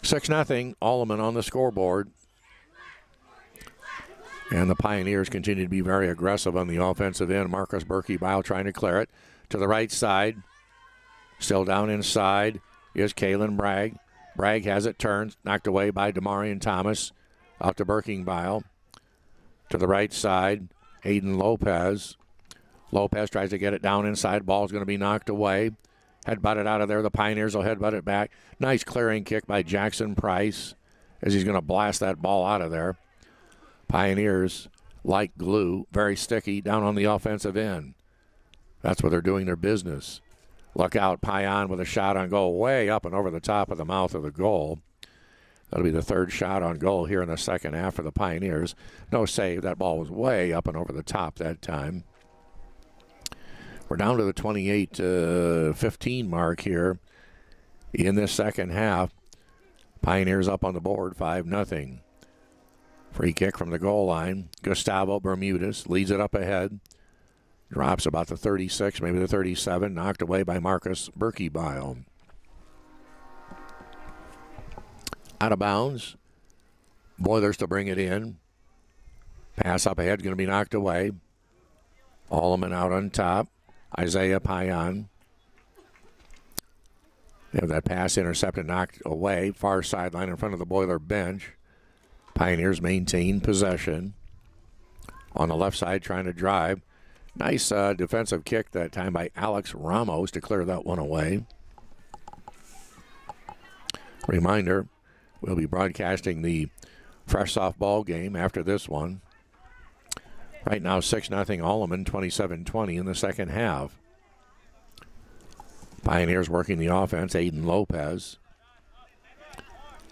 6-0, Alleman on the scoreboard. And the Pioneers continue to be very aggressive on the offensive end. Marcus Birkenbile trying to clear it to the right side. Still down inside is Kalen Bragg. Bragg has it turned, knocked away by Demarion Thomas. Out to Birkenbile. To the right side, Aiden Lopez. Lopez tries to get it down inside. Ball's going to be knocked away. Headbutt it out of there. The Pioneers will headbutt it back. Nice clearing kick by Jackson Price as he's going to blast that ball out of there. Pioneers, like glue, very sticky down on the offensive end. That's where they're doing their business. Look out, Payan with a shot on goal way up and over the top of the mouth of the goal. That'll be the third shot on goal here in the second half for the Pioneers. No save. That ball was way up and over the top that time. We're down to the 28-15 mark here in this second half. Pioneers up on the board, 5-0. Free kick from the goal line. Gustavo Bermudez leads it up ahead. Drops about the 36, maybe the 37. Knocked away by Marcus Birkenbile. Out of bounds. Boilers to bring it in. Pass up ahead, going to be knocked away. Alleman out on top. Isaiah Payan. They have that pass intercepted, knocked away. Far sideline in front of the Boiler bench. Pioneers maintain possession. On the left side, trying to drive. Nice defensive kick that time by Alex Ramos to clear that one away. Reminder, we'll be broadcasting the fresh softball game after this one. Right now, 6-0 Alleman, 27-20 in the second half. Pioneers working the offense. Aiden Lopez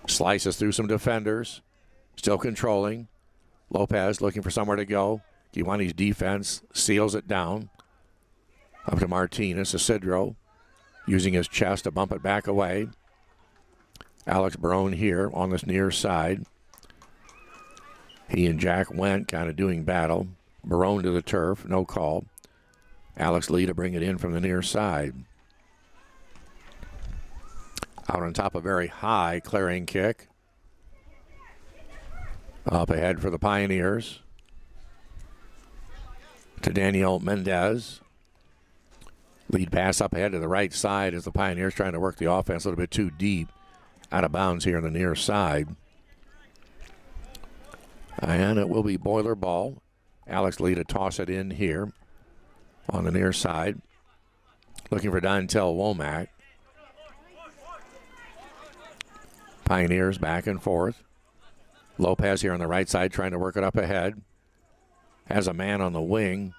slices through some defenders. Still controlling. Lopez looking for somewhere to go. Kiwani's defense seals it down. Up to Martinez. Isidro using his chest to bump it back away. Alex Barone here on this near side. He and Jack Went kind of doing battle. Barone to the turf, no call. Alex Lee to bring it in from the near side. Out on top, a very high clearing kick. Up ahead for the Pioneers. To Daniel Mendez. Lead pass up ahead to the right side as the Pioneers trying to work the offense a little bit too deep. Out of bounds here on the near side. And it will be Boiler ball. Alex Lee to toss it in here on the near side. Looking for Dontel Womack. Pioneers back and forth. Lopez here on the right side trying to work it up ahead. Has a man on the wing.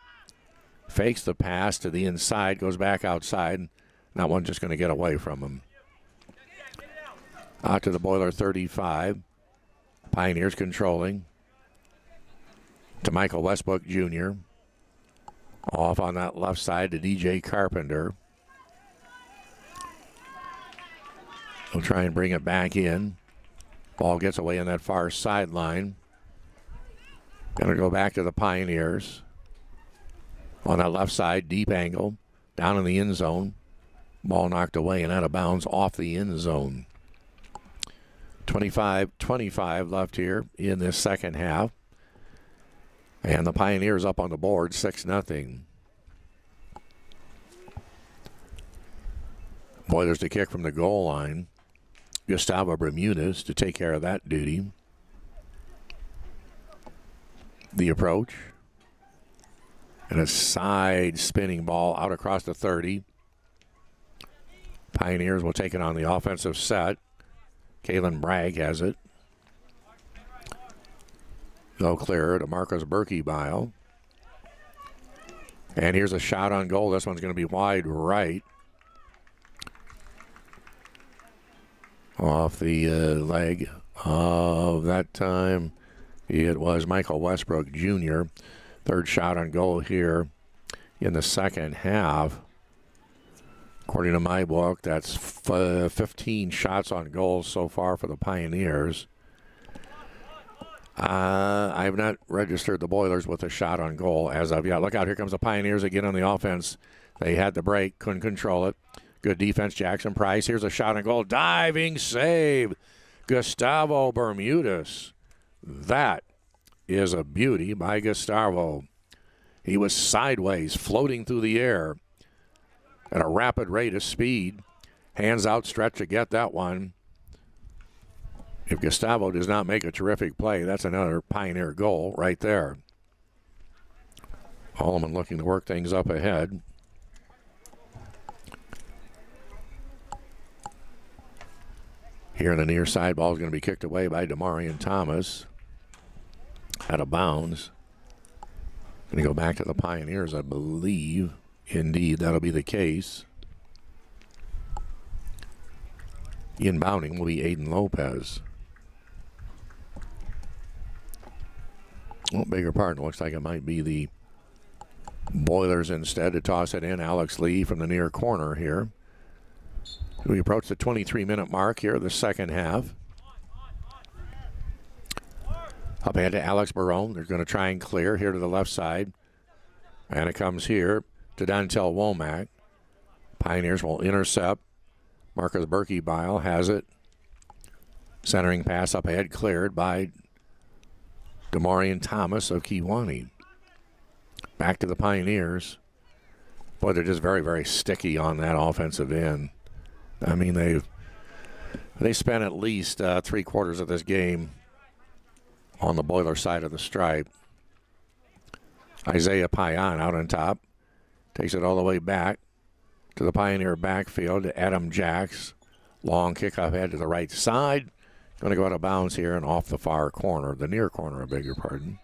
Fakes the pass to the inside. Goes back outside. Not one just going to get away from him. Out to the Boiler 35. Pioneers controlling. To Michael Westbrook Jr. Off on that left side to DJ Carpenter. He'll try and bring it back in. Ball gets away on that far sideline. Going to go back to the Pioneers. On that left side, deep angle. Down in the end zone. Ball knocked away and out of bounds off the end zone. 25-25 left here in this second half. And the Pioneers up on the board, 6-0. Boilers to kick from the goal line. Gustavo Bermudez to take care of that duty. The approach. And a side spinning ball out across the 30. Pioneers will take it on the offensive set. Kalen Bragg has it. No clear to Marcus Berkebile. And here's a shot on goal. This one's going to be wide right. Off the leg of that time. It was Michael Westbrook Jr. Third shot on goal here in the second half. According to my book, that's 15 shots on goal so far for the Pioneers. I have not registered the Boilers with a shot on goal as of yet. Look out, here comes the Pioneers again on the offense. They had the break, couldn't control it. Good defense, Jackson Price. Here's a shot on goal. Diving save, Gustavo Bermudez. That is a beauty by Gustavo. He was sideways, floating through the air at a rapid rate of speed. Hands outstretched to get that one. If Gustavo does not make a terrific play, that's another Pioneer goal right there. Alleman looking to work things up ahead. Here on the near side, ball is going to be kicked away by Demarion Thomas. Out of bounds. Going to go back to the Pioneers, I believe. Indeed, that'll be the case. Inbounding will be Aiden Lopez. Well, bigger pardon. Looks like it might be the Boilers instead to toss it in. Alex Lee from the near corner here. We approach the 23-minute mark here of the second half. Up ahead to Alex Barone. They're going to try and clear here to the left side. And it comes here to Dontel Womack. Pioneers will intercept. Marcus Berkebile has it. Centering pass up ahead cleared by Demarion Thomas of Kewanee. Back to the Pioneers. Boy, they're just very, very sticky on that offensive end. I mean, they spent at least 3/4 of this game on the Boiler side of the stripe. Isaiah Payan out on top. Takes it all the way back to the Pioneer backfield to Adam Jacks. Long kickoff head to the right side. Going to go out of bounds here and off the far corner, the near corner, I beg your pardon.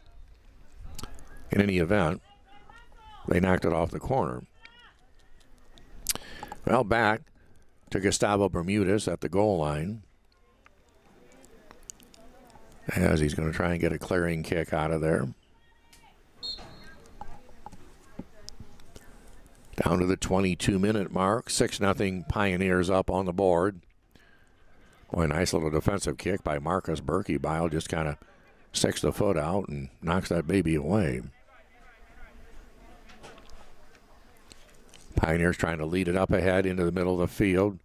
In any event, they knocked it off the corner. Well, back to Gustavo Bermudez at the goal line. As he's going to try and get a clearing kick out of there. Down to the 22-minute mark. 6-0 Pioneers up on the board. Boy, nice little defensive kick by Marcus Berkebile. Just kind of sticks the foot out and knocks that baby away. Pioneers trying to lead it up ahead into the middle of the field.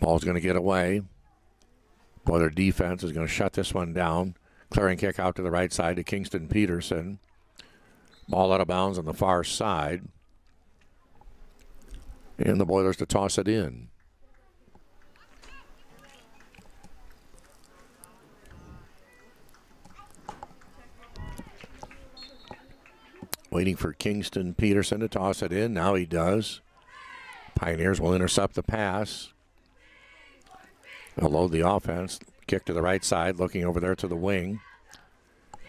Ball's going to get away. Boy, their defense is going to shut this one down. Clearing kick out to the right side to Kingston Peterson. Ball out of bounds on the far side. And the Boilers to toss it in. Waiting for Kingston Peterson to toss it in. Now he does. Pioneers will intercept the pass. They'll load the offense. Kick to the right side, looking over there to the wing.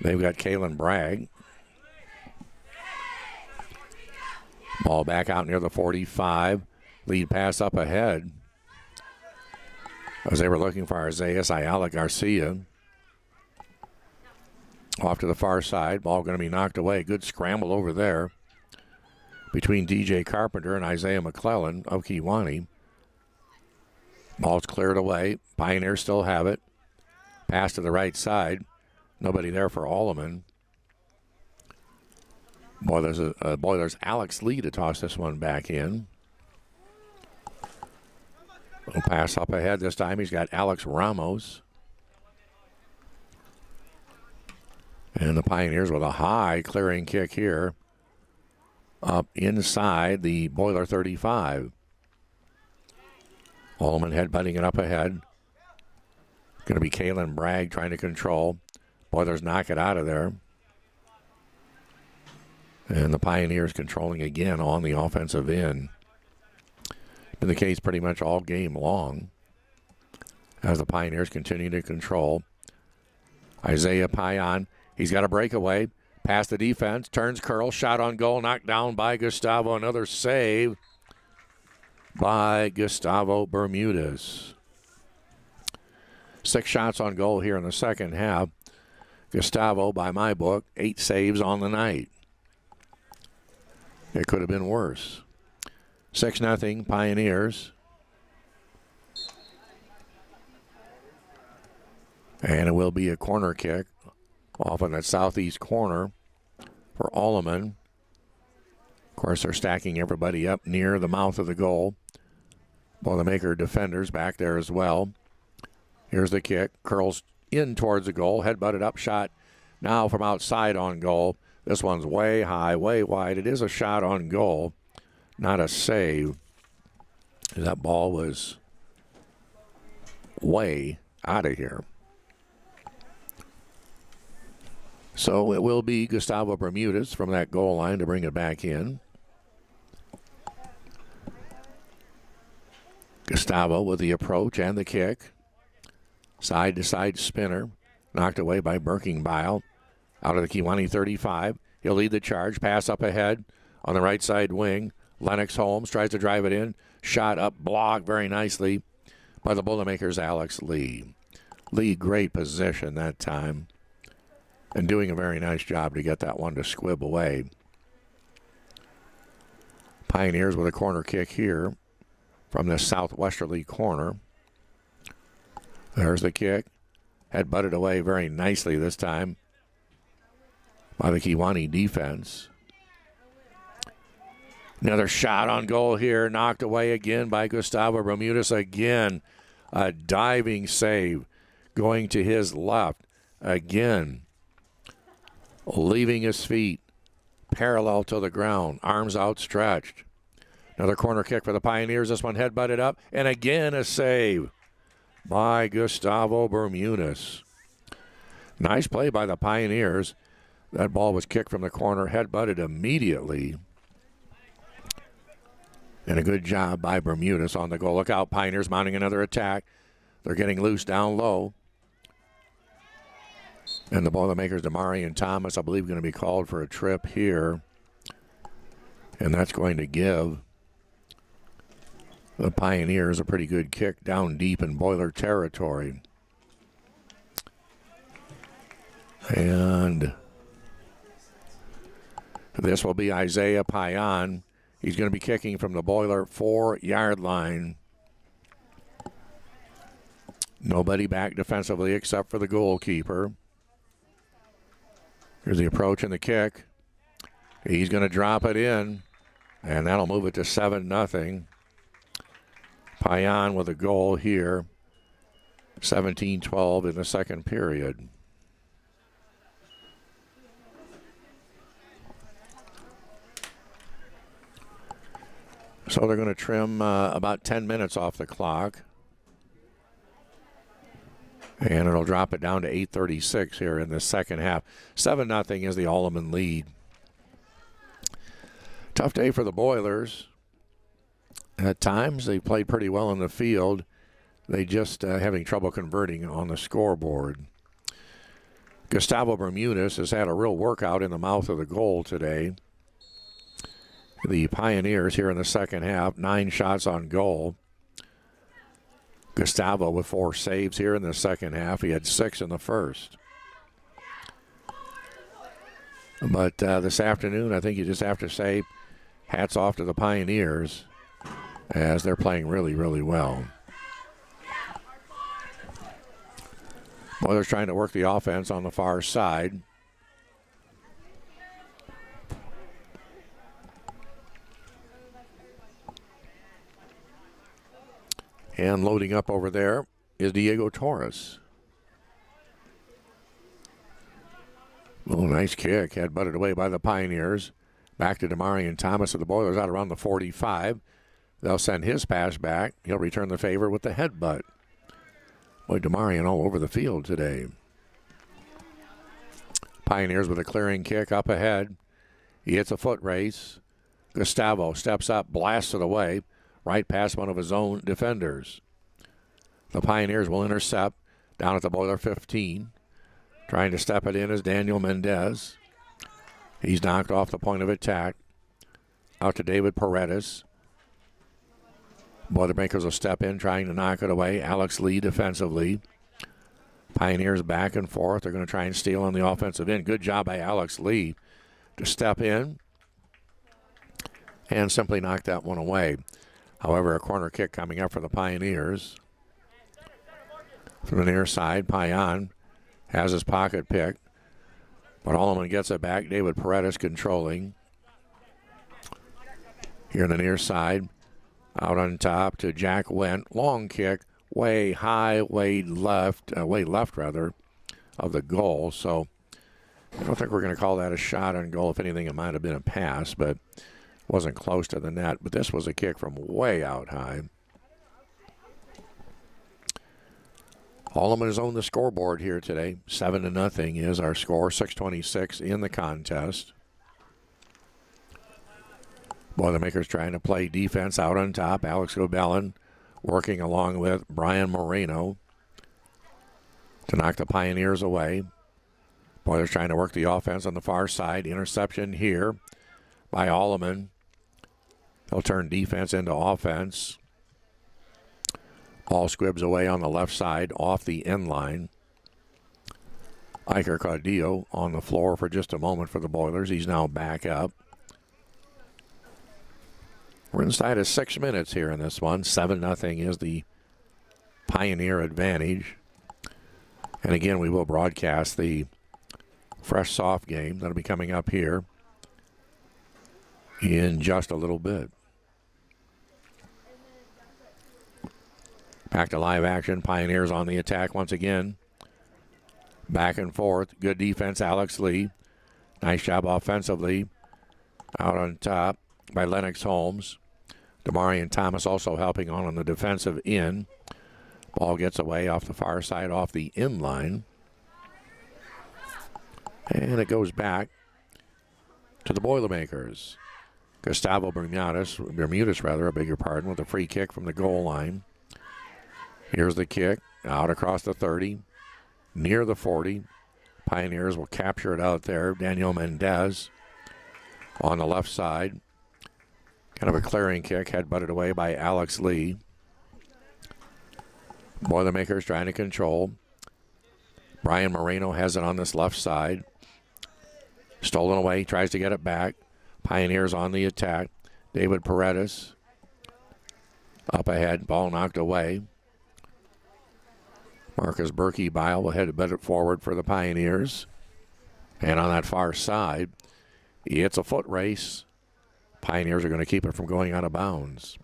They've got Kalen Bragg. Ball back out near the 45. Lead pass up ahead. As they were looking for Isaias Ayala Garcia. Off to the far side. Ball going to be knocked away. Good scramble over there between DJ Carpenter and Isaiah McClellan of Kewanee. Ball's cleared away. Pioneers still have it. Pass to the right side. Nobody there for Alleman. There's Alex Lee to toss this one back in. Little pass up ahead. This time he's got Alex Ramos. And the Pioneers with a high clearing kick here. Up inside the Boiler 35. Alleman headbutting it up ahead. Going to be Kalen Bragg trying to control. Boilers knock it out of there. And the Pioneers controlling again on the offensive end. Been the case pretty much all game long. As the Pioneers continue to control. Isaiah Payan. He's got a breakaway. Past the defense. Turns curl. Shot on goal. Knocked down by Gustavo. Another save by Gustavo Bermudez. 6 shots on goal here in the second half. Gustavo, by my book, 8 saves on the night. It could have been worse. 6-0 Pioneers. And it will be a corner kick off in that southeast corner for Alleman. Of course, they're stacking everybody up near the mouth of the goal. Boilermaker defenders back there as well. Here's the kick. Curls in towards the goal. Head-butted up shot now from outside on goal. This one's way high, way wide. It is a shot on goal, not a save. That ball was way out of here. So it will be Gustavo Bermudez from that goal line to bring it back in. Gustavo with the approach and the kick. Side-to-side spinner. Knocked away by Berkebile. Out of the Kewanee 35. He'll lead the charge. Pass up ahead on the right side wing. Lennox Holmes tries to drive it in. Shot up, blocked very nicely by the Boilermakers' Alex Lee. Lee, great position that time. And doing a very nice job to get that one to squib away. Pioneers with a corner kick here from the southwesterly corner. There's the kick. Head butted away very nicely this time by the Kewanee defense. Another shot on goal here. Knocked away again by Gustavo Bermudez. Again, a diving save going to his left. Again, leaving his feet parallel to the ground. Arms outstretched. Another corner kick for the Pioneers. This one head butted up. And again, a save by Gustavo Bermudez. Nice play by the Pioneers. That ball was kicked from the corner, head-butted immediately. And a good job by Bermudez on the goal. Look out, Pioneers mounting another attack. They're getting loose down low. And the Boilermakers, Damari and Thomas, I believe, going to be called for a trip here. And that's going to give the Pioneers a pretty good kick down deep in Boiler territory. This will be Isaiah Payan. He's going to be kicking from the Boiler 4-yard line. Nobody back defensively except for the goalkeeper. Here's the approach and the kick. He's going to drop it in, and that'll move it to 7-0. Payan with a goal here. 17-12 in the second period. So they're going to trim about 10 minutes off the clock. And it'll drop it down to 8:36 here in the second half. 7-0 is the Alleman lead. Tough day for the Boilers. At times, they played pretty well in the field. They just having trouble converting on the scoreboard. Gustavo Bermudez has had a real workout in the mouth of the goal today. The Pioneers here in the second half, 9 shots on goal. Gustavo with 4 saves here in the second half. He had 6 in the first. But this afternoon, I think you just have to say hats off to the Pioneers as they're playing really, really well. Boilers trying to work the offense on the far side. And loading up over there is Diego Torres. Oh, nice kick. Had butted away by the Pioneers. Back to Demarion Thomas of the Boilers out around the 45. They'll send his pass back. He'll return the favor with the headbutt. Boy, Demarion all over the field today. Pioneers with a clearing kick up ahead. He hits a foot race. Gustavo steps up, blasts it away. Right past one of his own defenders. The Pioneers will intercept down at the Boiler 15. Trying to step it in is Daniel Mendez. He's knocked off the point of attack. Out to David Paredes. Boilermakers will step in trying to knock it away. Alex Lee defensively. Pioneers back and forth. They're going to try and steal on the offensive end. Good job by Alex Lee to step in and simply knock that one away. However, a corner kick coming up for the Pioneers. From the near side, Payan has his pocket picked. But Alleman gets it back. David Paredes controlling. Here on the near side. Out on top to Jack Wendt. Long kick. Way high, way left of the goal. So I don't think we're going to call that a shot on goal. If anything, it might have been a pass, but wasn't close to the net, but this was a kick from way out high. Alleman has owned the scoreboard here today. 7-0 is our score. 6:26 in the contest. Boilermakers trying to play defense out on top. Alex Gobelin working along with Brian Moreno to knock the Pioneers away. Boilers trying to work the offense on the far side. Interception here by Alleman. He'll turn defense into offense. Ball squibs away on the left side off the end line. Iker Caudillo on the floor for just a moment for the Boilers. He's now back up. We're inside of 6 minutes here in this one. 7-0 is the Pioneer advantage. And again, we will broadcast the Fresh Soft game that'll be coming up here in just a little bit. Back to live action. Pioneers on the attack once again. Back and forth. Good defense, Alex Lee. Nice job offensively. Out on top by Lennox Holmes. Demarion Thomas also helping on the defensive end. Ball gets away off the far side, off the end line. And it goes back to the Boilermakers. Gustavo Bermudez, with a free kick from the goal line. Here's the kick, out across the 30, near the 40. Pioneers will capture it out there. Daniel Mendez on the left side. Kind of a clearing kick, head-butted away by Alex Lee. Boilermakers trying to control. Brian Moreno has it on this left side. Stolen away, tries to get it back. Pioneers on the attack. David Paredes up ahead. Ball knocked away. Marcus Berkey-Bile will head it forward for the Pioneers. And on that far side, it's a foot race. Pioneers are going to keep it from going out of bounds.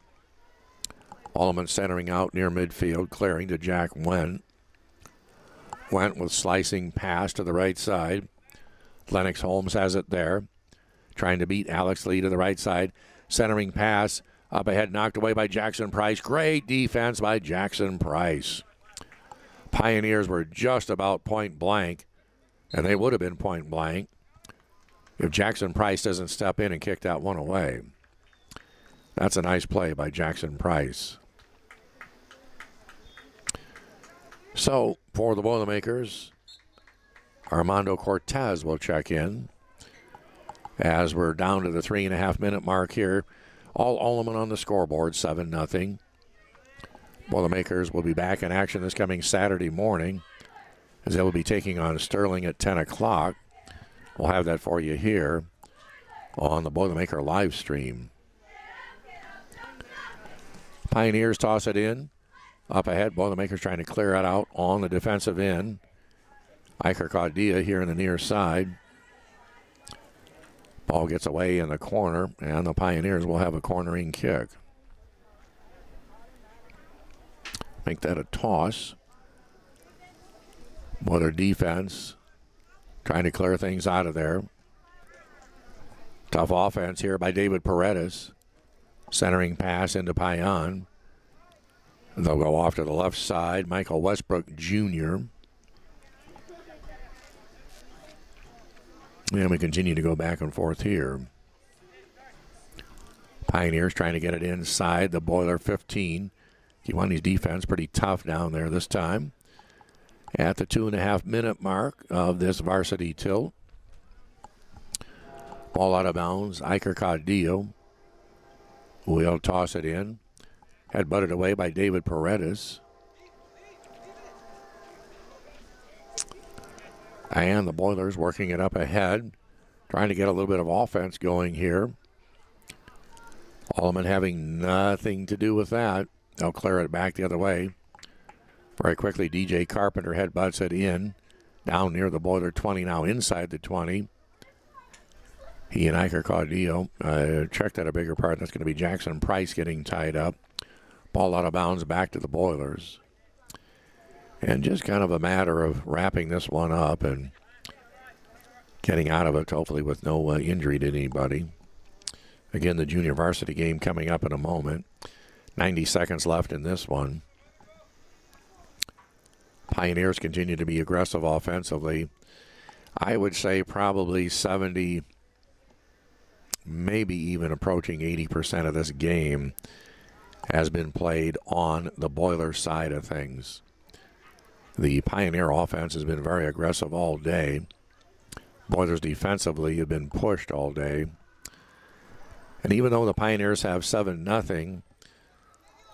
Alleman centering out near midfield, clearing to Jack Wendt. Wendt with slicing pass to the right side. Lennox Holmes has it there. Trying to beat Alex Lee to the right side. Centering pass up ahead, knocked away by Jackson Price. Great defense by Jackson Price. Pioneers were just about point blank, and they would have been point blank if Jackson Price doesn't step in and kick that one away. That's a nice play by Jackson Price. So, for the Boilermakers, Armando Cortez will check in as we're down to the 3.5-minute mark here. All Alleman on the scoreboard, 7-0. Boilermakers will be back in action this coming Saturday morning as they will be taking on Sterling at 10 o'clock. We'll have that for you here on the Boilermaker live stream. Pioneers toss it in. Up ahead, Boilermakers trying to clear it out on the defensive end. Iker Kaudia here in the near side. Ball gets away in the corner, and the Pioneers will have a cornering kick. Make that a toss. Boiler defense trying to clear things out of there. Tough offense here by David Paredes. Centering pass into Payan. They'll go off to the left side. Michael Westbrook Jr. And we continue to go back and forth here. Pioneers trying to get it inside the Boiler 15. Kiwani's defense pretty tough down there this time. At the 2.5-minute mark of this varsity tilt. Ball out of bounds. Iker Caudillo will toss it in. Head butted away by David Paredes. And the Boilers working it up ahead. Trying to get a little bit of offense going here. Alleman having nothing to do with that. They'll clear it back the other way. Very quickly, DJ Carpenter headbutts it in. Down near the Boiler 20, now inside the 20. He and Iker Caudillo checked out a bigger part. That's going to be Jackson Price getting tied up. Ball out of bounds back to the Boilers. And just kind of a matter of wrapping this one up and getting out of it, hopefully with no injury to anybody. Again, the junior varsity game coming up in a moment. 90 seconds left in this one. Pioneers continue to be aggressive offensively. I would say probably 70, maybe even approaching 80% of this game has been played on the Boiler side of things. The Pioneer offense has been very aggressive all day. Boilers defensively have been pushed all day. And even though the Pioneers have 7-0,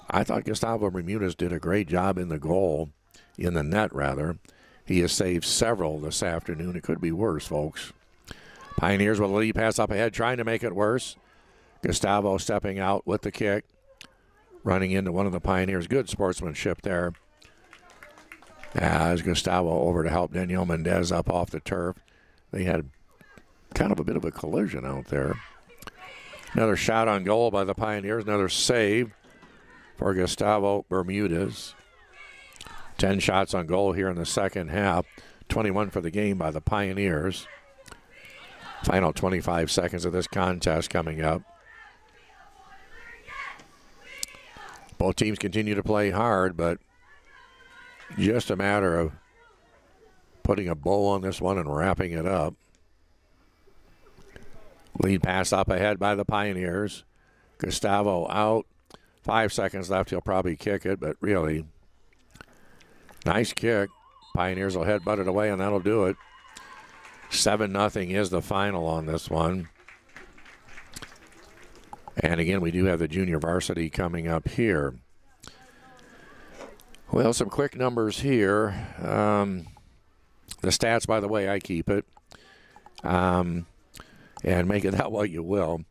I thought Gustavo Bermudez did a great job in the goal, in the net rather. He has saved several this afternoon. It could be worse, folks. Pioneers with a lead pass up ahead, trying to make it worse. Gustavo stepping out with the kick, running into one of the Pioneers. Good sportsmanship there. As Gustavo over to help Daniel Mendez up off the turf. They had kind of a bit of a collision out there. Another shot on goal by the Pioneers. Another save for Gustavo Bermudez. 10 shots on goal here in the second half. 21 for the game by the Pioneers. Final 25 seconds of this contest coming up. Both teams continue to play hard, but just a matter of putting a bow on this one and wrapping it up. Lead pass up ahead by the Pioneers. Gustavo out. 5 seconds left. He'll probably kick it, but really, nice kick. Pioneers will headbutt it away, and that'll do it. 7-0 is the final on this one. And again, we do have the junior varsity coming up here. Well, some quick numbers here. The stats, by the way, I keep it. and make it that what you will.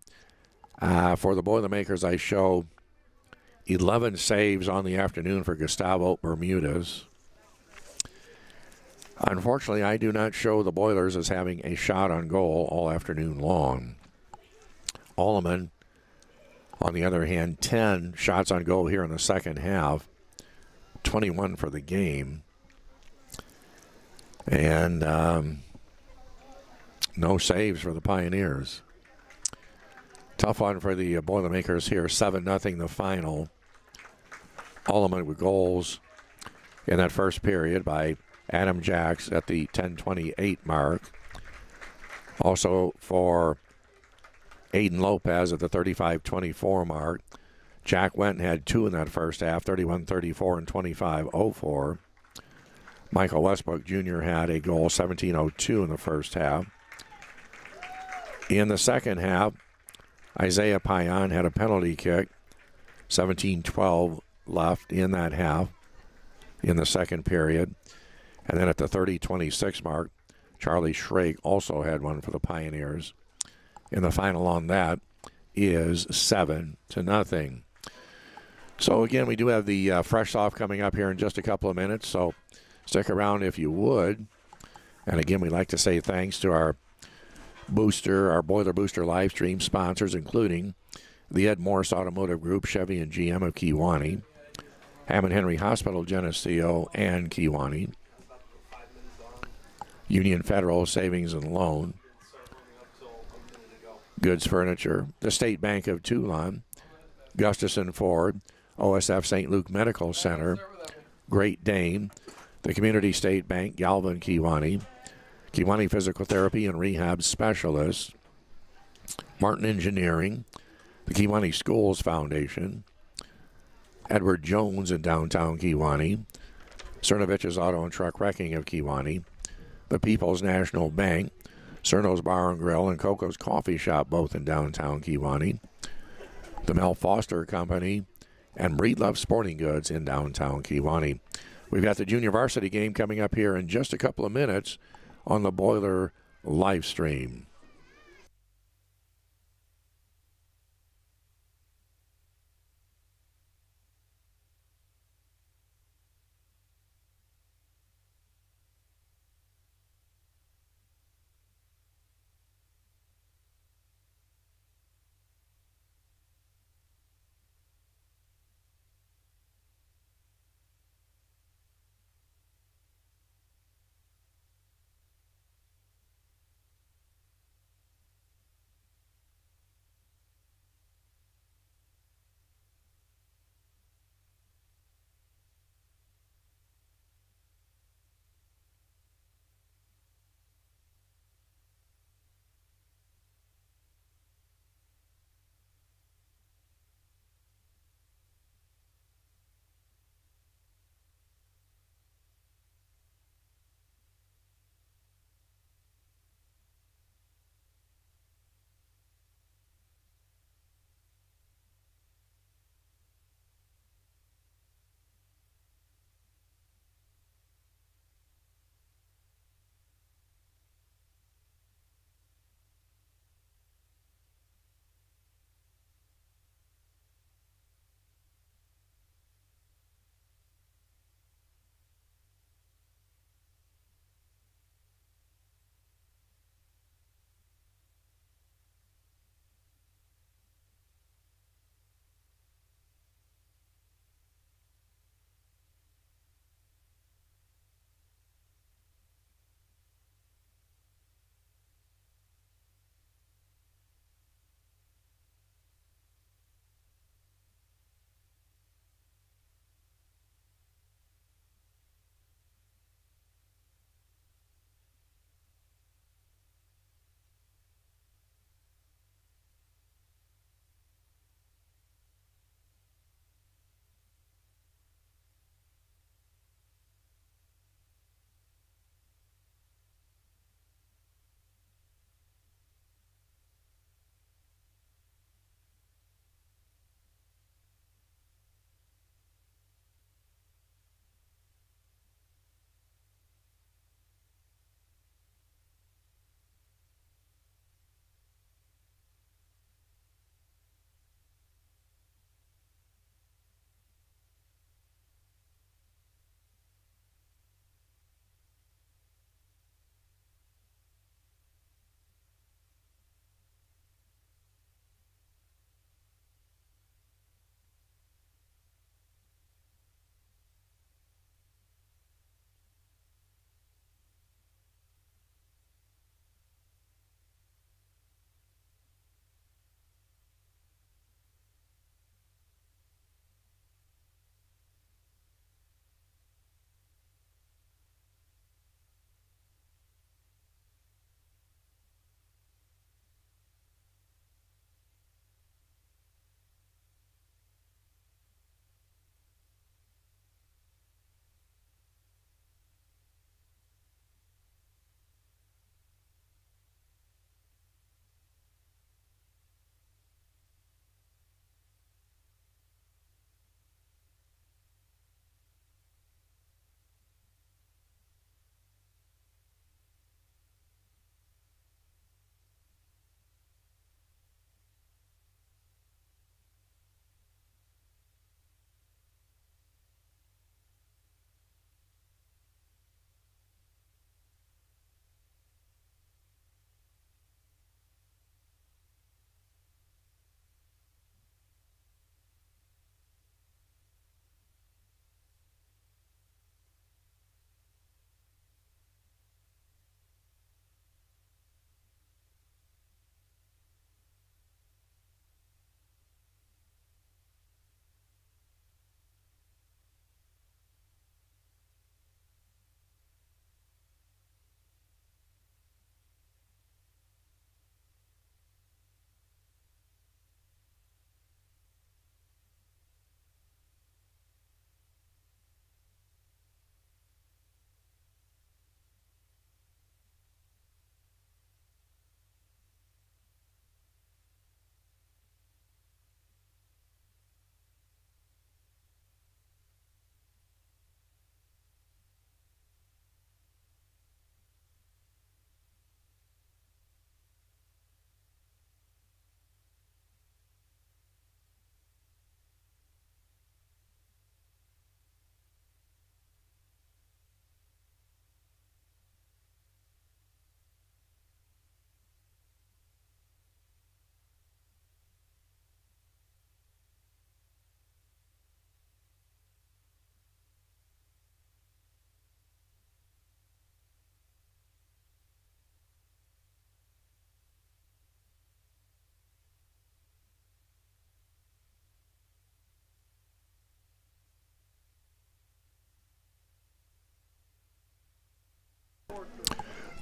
For the Boilermakers, I show 11 saves on the afternoon for Gustavo Bermudez. Unfortunately, I do not show the Boilers as having a shot on goal all afternoon long. Alleman, on the other hand, 10 shots on goal here in the second half, 21 for the game. And no saves for the Pioneers. Tough one for the Boilermakers here, 7-0 the final. Alleman with goals in that first period by Adam Jacks at the 10:28 mark. Also for Aiden Lopez at the 35:24 mark. Jack went and had 2 in that first half, 31-34 and 25-04. Michael Westbrook Jr. had a goal, 17:02 in the first half. In the second half, Isaiah Payan had a penalty kick, 17:12 left in that half in the second period. And then at the 30:26 mark, Charlie Schrake also had one for the Pioneers. And the final on that is 7-0. So again, we do have the Fresh Off coming up here in just a couple of minutes, so stick around if you would. And again, we'd like to say thanks to our Boiler Booster live stream sponsors, including the Ed Morse Automotive Group, Chevy and GM of Kewanee, Hammond Henry Hospital, Geneseo, and Kewanee, Union Federal Savings and Loan, Goods Furniture, the State Bank of Toulon, Gustafson Ford, OSF St. Luke Medical Center, Great Dane, the Community State Bank, Galvin, Kewanee, Kewanee Physical Therapy and Rehab Specialists, Martin Engineering, the Kewanee Schools Foundation, Edward Jones in downtown Kewanee, Cernovich's Auto and Truck Wrecking of Kewanee, the People's National Bank, Cerno's Bar and Grill, and Coco's Coffee Shop, both in downtown Kewanee, the Mel Foster Company, and Breedlove Sporting Goods in downtown Kewanee. We've got the junior varsity game coming up here in just a couple of minutes on the Boiler live stream.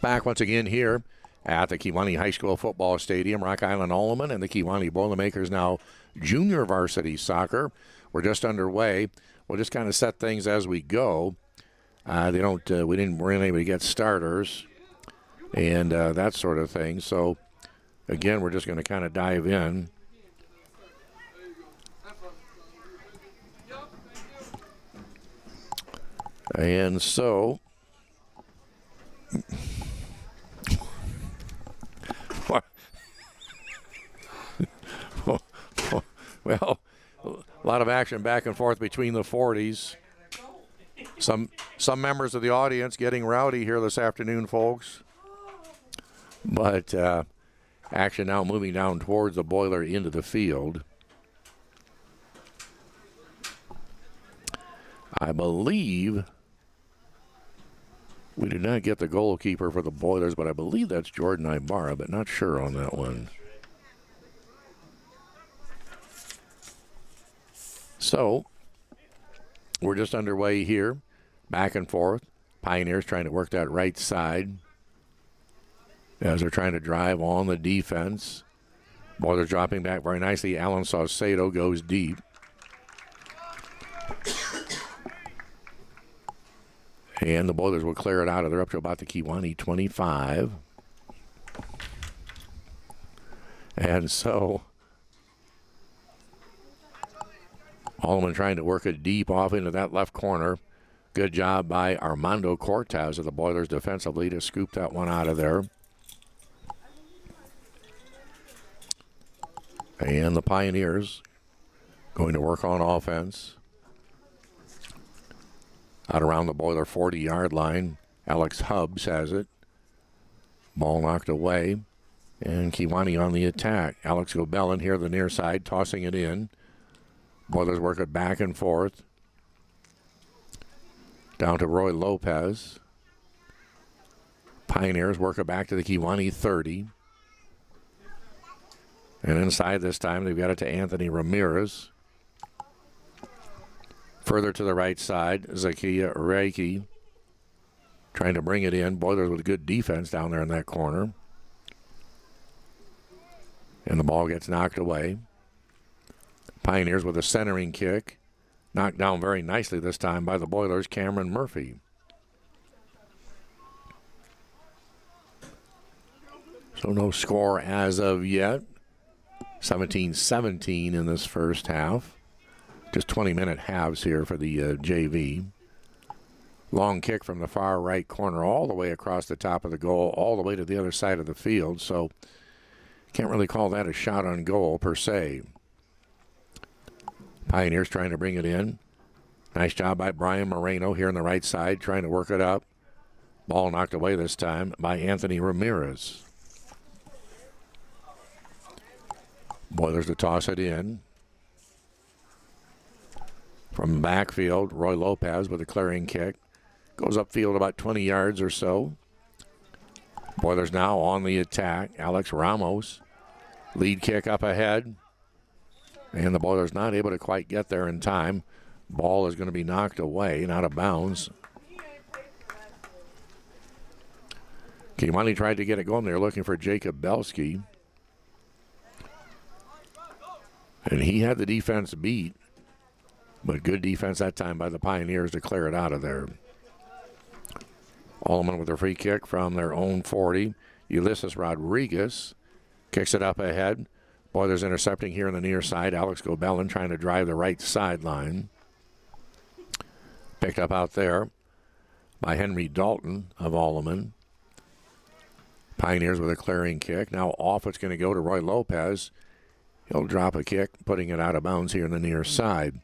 Back once again here at the Kewanee High School Football Stadium. Rock Island Alleman and the Kewanee Boilermakers now junior varsity soccer. We're just underway. We'll just kind of set things as we go. We weren't able to get starters and that sort of thing. So again, we're just going to kind of dive in. And so, well, a lot of action back and forth between the 40s. Some members of the audience getting rowdy here this afternoon, folks. But action now moving down towards the Boiler into the field. I believe we did not get the goalkeeper for the Boilers, but I believe that's Jordan Ibarra, but not sure on that one. So we're just underway here, back and forth. Pioneers trying to work that right side as they're trying to drive on the defense. Boilers dropping back very nicely. Alan Saucedo goes deep. And the Boilers will clear it out of there up to about the Kewanee 25. And so Alleman trying to work it deep off into that left corner. Good job by Armando Cortez of the Boilers defensively to scoop that one out of there. And the Pioneers going to work on offense. Out around the Boiler 40-yard line. Alex Hubbs has it. Ball knocked away. And Kewanee on the attack. Alex Gobelin here the near side, tossing it in. Boilers work it back and forth. Down to Roy Lopez. Pioneers work it back to the Kewanee 30. And inside this time, they've got it to Anthony Ramirez. Further to the right side, Zakia Reiki trying to bring it in. Boilers with good defense down there in that corner. And the ball gets knocked away. Pioneers with a centering kick. Knocked down very nicely this time by the Boilers, Cameron Murphy. So no score as of yet. 17-17 in this first half. Just 20-minute halves here for the JV. Long kick from the far right corner all the way across the top of the goal, all the way to the other side of the field. So can't really call that a shot on goal per se. Pioneers trying to bring it in. Nice job by Brian Moreno here on the right side, trying to work it up. Ball knocked away this time by Anthony Ramirez. Boilers to toss it in. From the backfield, Roy Lopez with a clearing kick. Goes upfield about 20 yards or so. Boilers now on the attack. Alex Ramos. Lead kick up ahead. And the Boilers not able to quite get there in time. Ball is going to be knocked away and out of bounds. Kewanee tried to get it going. They're looking for Jacob Belsky. And he had the defense beat. But good defense that time by the Pioneers to clear it out of there. Alleman with a free kick from their own 40. Ulysses Rodriguez kicks it up ahead. Boilers intercepting here on the near side. Alex Gobelin trying to drive the right sideline. Picked up out there by Henry Dalton of Alleman. Pioneers with a clearing kick. Now off it's going to go to Roy Lopez. He'll drop a kick, putting it out of bounds here on the near side.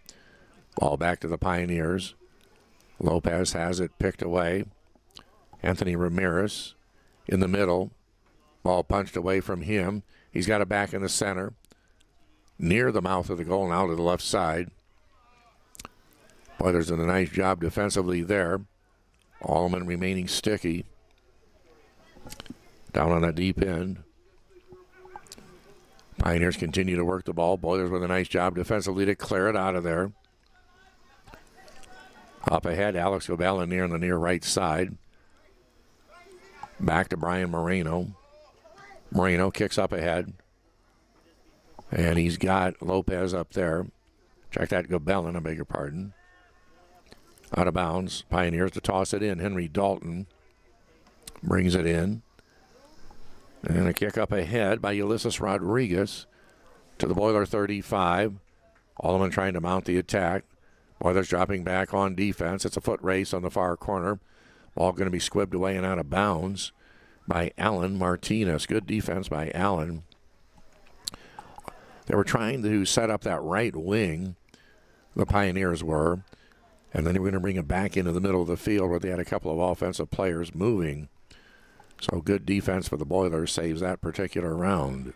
Ball back to the Pioneers. Lopez has it picked away. Anthony Ramirez in the middle. Ball punched away from him. He's got it back in the center. Near the mouth of the goal now to the left side. Boilers did a nice job defensively there. Alleman remaining sticky. Down on that deep end. Pioneers continue to work the ball. Boilers with a nice job defensively to clear it out of there. Up ahead, Alex Gobelin near on the near right side. Back to Brian Moreno. Moreno kicks up ahead. And he's got Lopez up there. Check that, Gobelin, I beg your pardon. Out of bounds. Pioneers to toss it in. Henry Dalton brings it in. And a kick up ahead by Ulysses Rodriguez to the Boiler 35. Alleman trying to mount the attack. Boilers dropping back on defense. It's a foot race on the far corner. Ball going to be squibbed away and out of bounds by Alan Martinez. Good defense by Alan. They were trying to set up that right wing, the Pioneers were, and then they were going to bring it back into the middle of the field where they had a couple of offensive players moving. So good defense for the Boilers saves that particular round.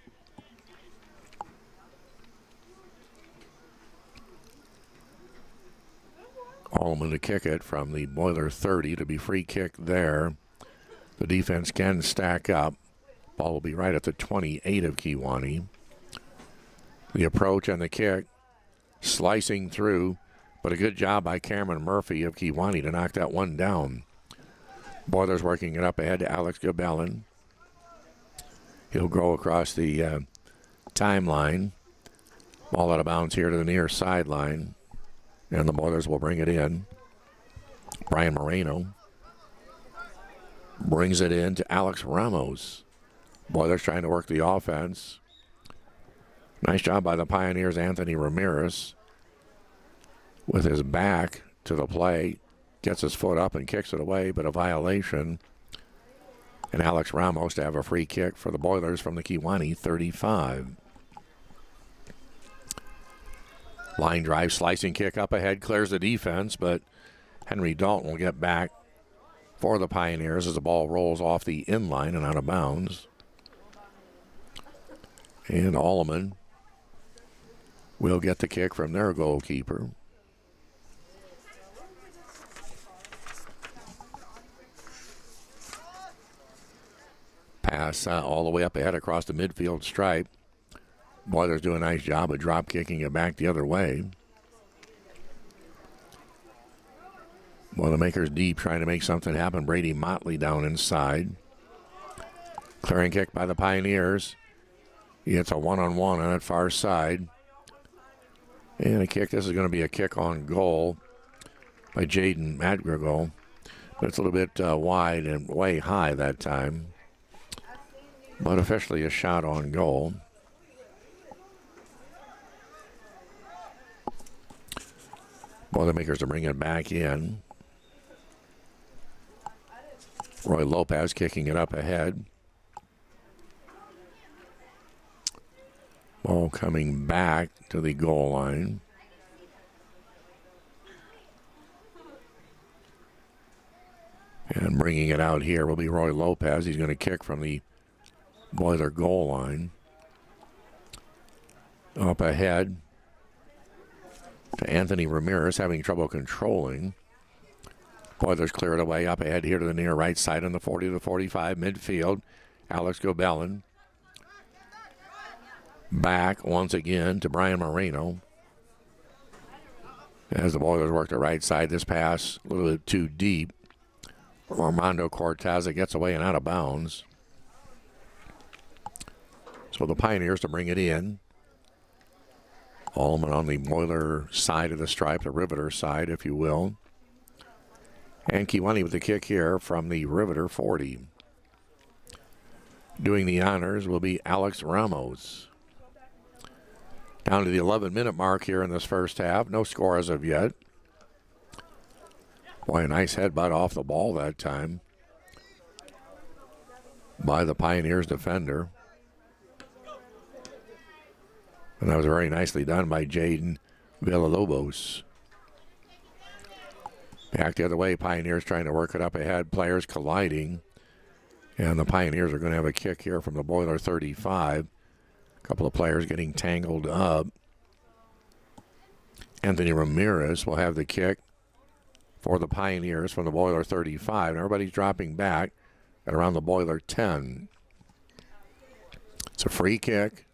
Alleman to kick it from the Boiler 30 to be free kick there. The defense can stack up. Ball will be right at the 28 of Kewanee. The approach and the kick slicing through, but a good job by Cameron Murphy of Kewanee to knock that one down. Boilers working it up ahead to Alex Gobelin. He'll go across the timeline. Ball out of bounds here to the near sideline. And the Boilers will bring it in. Brian Moreno brings it in to Alex Ramos. Boilers trying to work the offense. Nice job by the Pioneers, Anthony Ramirez. With his back to the play. Gets his foot up and kicks it away, but a violation. And Alex Ramos to have a free kick for the Boilers from the Kewanee 35. Line drive, slicing kick up ahead, clears the defense, but Henry Dalton will get back for the Pioneers as the ball rolls off the inline and out of bounds. And Alleman will get the kick from their goalkeeper. Pass all the way up ahead across the midfield stripe. Boilers do a nice job of drop kicking it back the other way. Boilermakers deep trying to make something happen. Brady Motley down inside. Clearing kick by the Pioneers. He hits a one-on-one on that far side. And a kick. This is going to be a kick on goal by Jaden Madrigal. But it's a little bit wide and way high that time. But officially a shot on goal. Boilermakers to bring it back in. Roy Lopez kicking it up ahead. Ball coming back to the goal line. And bringing it out here will be Roy Lopez. He's going to kick from the Boiler goal line. Up ahead to Anthony Ramirez, having trouble controlling. Boilers clear it away up ahead here to the near right side on the 40 to 45 midfield. Alex Gobelin. Back once again to Brian Moreno. As the Boilers work the right side, this pass a little bit too deep. Armando Cortez gets away and out of bounds. So the Pioneers to bring it in. Alleman on the Boiler side of the stripe, the Riveter side, if you will. And Kewanee with the kick here from the Riveter 40. Doing the honors will be Alex Ramos. Down to the 11-minute mark here in this first half. No score as of yet. Boy, a nice headbutt off the ball that time by the Pioneers defender. And that was very nicely done by Jaden Villalobos. Back the other way, Pioneers trying to work it up ahead. Players colliding. And the Pioneers are going to have a kick here from the Boiler 35. A couple of players getting tangled up. Anthony Ramirez will have the kick for the Pioneers from the Boiler 35. And everybody's dropping back at around the Boiler 10. It's a free kick.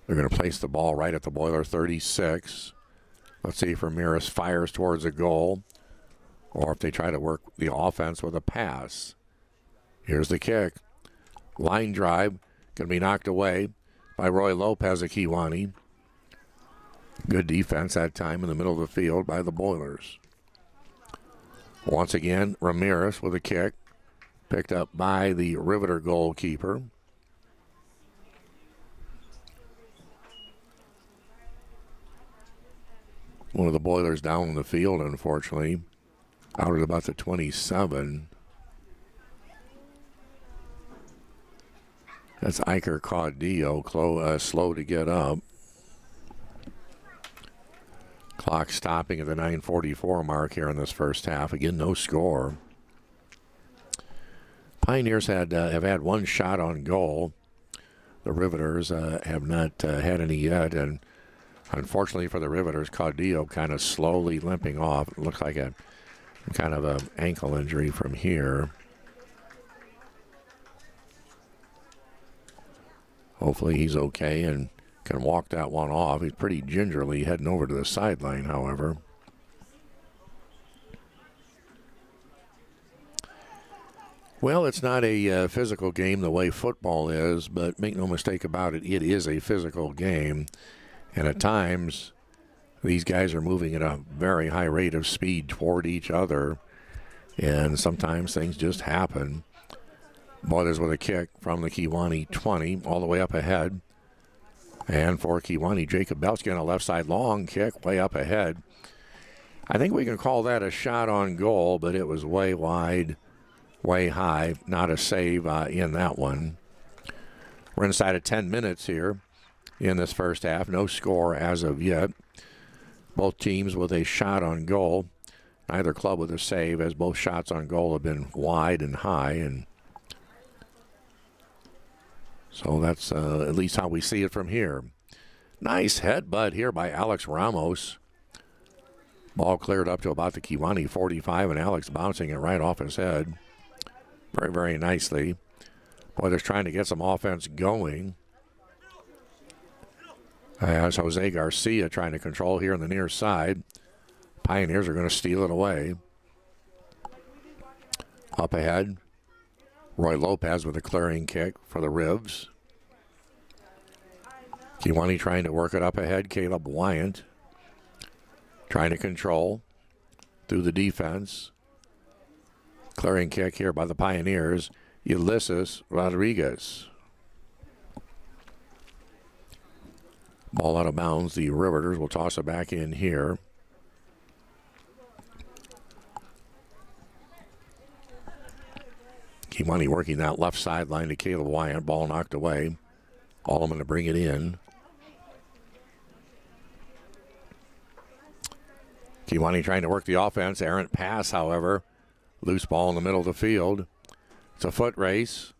They're going to place the ball right at the Boiler 36. Let's see if Ramirez fires towards the goal. or if they try to work the offense with a pass. Here's the kick. Line drive, going to be knocked away by Roy Lopez of Kewanee. Good defense that time in the middle of the field by the Boilers. Once again, Ramirez with a kick, picked up by the Riveter goalkeeper. One of the Boilers down in the field, unfortunately, out at about the 27. That's Iker Caudillo, slow to get up. Clock stopping at the 9:44 mark here in this first half. Again, no score. Pioneers have had one shot on goal. The Riveters have not had any yet, and unfortunately for the Riveters, Caudillo kind of slowly limping off. It looks like a kind of an ankle injury from here. Hopefully he's okay and can walk that one off. He's pretty gingerly heading over to the sideline, however. Well, it's not a physical game the way football is, but make no mistake about it, it is a physical game. And at times, these guys are moving at a very high rate of speed toward each other. And sometimes things just happen. Boilers with a kick from the Kewanee 20, all the way up ahead. And for Kewanee, Jacob Belski on a left side long kick way up ahead. I think we can call that a shot on goal, but it was way wide, way high. Not a save in that one. We're inside of 10 minutes here in this first half. No score as of yet. Both teams with a shot on goal. Neither club with a save, as both shots on goal have been wide and high. And so that's at least how we see it from here. Nice headbutt here by Alex Ramos. Ball cleared up to about the Kewanee 45, and Alex bouncing it right off his head. Very, very nicely. Boilers trying to get some offense going. As Jose Garcia trying to control here on the near side. Pioneers are going to steal it away. Up ahead, Roy Lopez with a clearing kick for the Rivs. Kewanee trying to work it up ahead. Caleb Wyant trying to control through the defense. Clearing kick here by the Pioneers. Ulysses Rodriguez. Ball out of bounds. The Riveters will toss it back in here. Kewanee working that left sideline to Caleb Wyant. Ball knocked away. Alleman to bring it in. Kewanee trying to work the offense. Errant pass, however. Loose ball in the middle of the field. It's a foot race.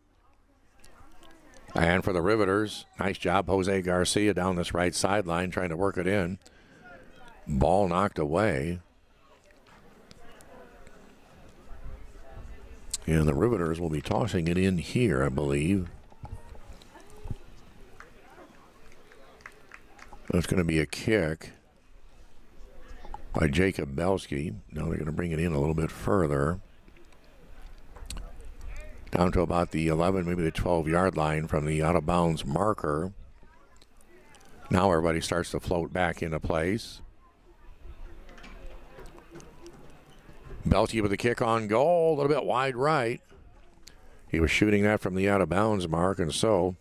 And for the Riveters, nice job, Jose Garcia down this right sideline trying to work it in. Ball knocked away. And the Riveters will be tossing it in here, I believe. That's going to be a kick by Jacob Belski. Now they're going to bring it in a little bit further. Down to about the 11, maybe the 12-yard line from the out-of-bounds marker. Now everybody starts to float back into place. Belski with a kick on goal, a little bit wide right. He was shooting that from the out-of-bounds mark, and so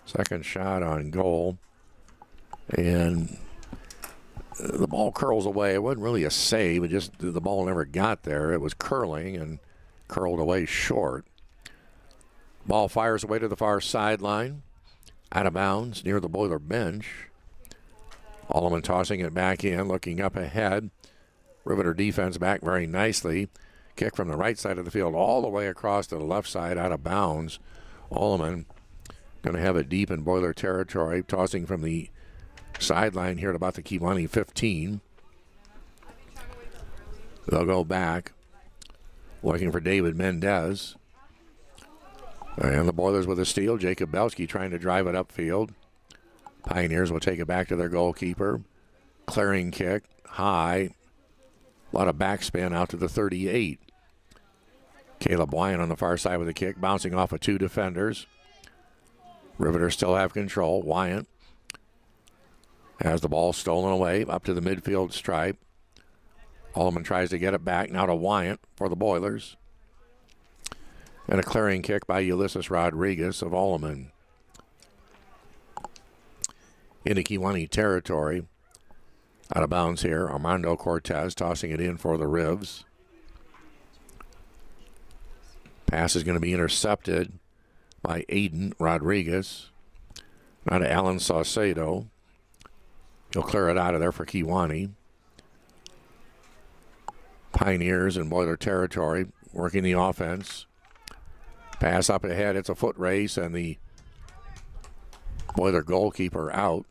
second shot on goal. And the ball curls away. It wasn't really a save. It just, the ball never got there. It was curling and curled away short. Ball fires away to the far sideline. Out of bounds near the Boiler bench. Alleman tossing it back in, looking up ahead. Riveter defense back very nicely. Kick from the right side of the field all the way across to the left side, out of bounds. Alleman going to have it deep in Boiler territory, tossing from the sideline here at about the Kewanee 15. They'll go back, looking for David Mendez. And the Boilers with a steal. Jacob Belski trying to drive it upfield. Pioneers will take it back to their goalkeeper. Clearing kick, high. A lot of backspin out to the 38. Caleb Wyatt on the far side with a kick, bouncing off of 2 defenders. Riveters still have control. Wyatt has the ball stolen away up to the midfield stripe. Alleman tries to get it back. Now to Wyatt for the Boilers. And a clearing kick by Ulysses Rodriguez of Alleman. Into Kewanee territory. Out of bounds here. Armando Cortez tossing it in for the Rivs. Pass is going to be intercepted by Aiden Rodriguez. Now to Alan Saucedo. He'll clear it out of there for Kewanee. Pioneers in Boiler territory working the offense. Pass up ahead. It's a foot race, and the Boiler goalkeeper out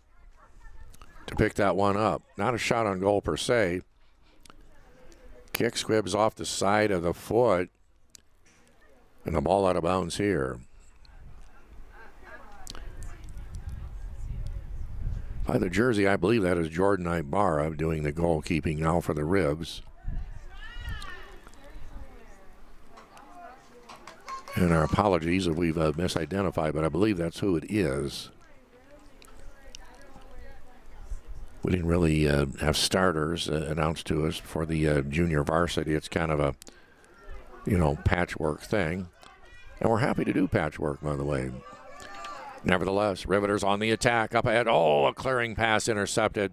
to pick that one up. Not a shot on goal per se. Kick squibs off the side of the foot, and the ball out of bounds here. By the jersey, I believe that is Jordan Ibarra doing the goalkeeping now for the Ribs. And our apologies if we've misidentified, but I believe that's who it is. We didn't really have starters announced to us for the junior varsity. It's kind of a, patchwork thing. And we're happy to do patchwork, by the way. Nevertheless, Riveters on the attack. Up ahead. Oh, a clearing pass intercepted.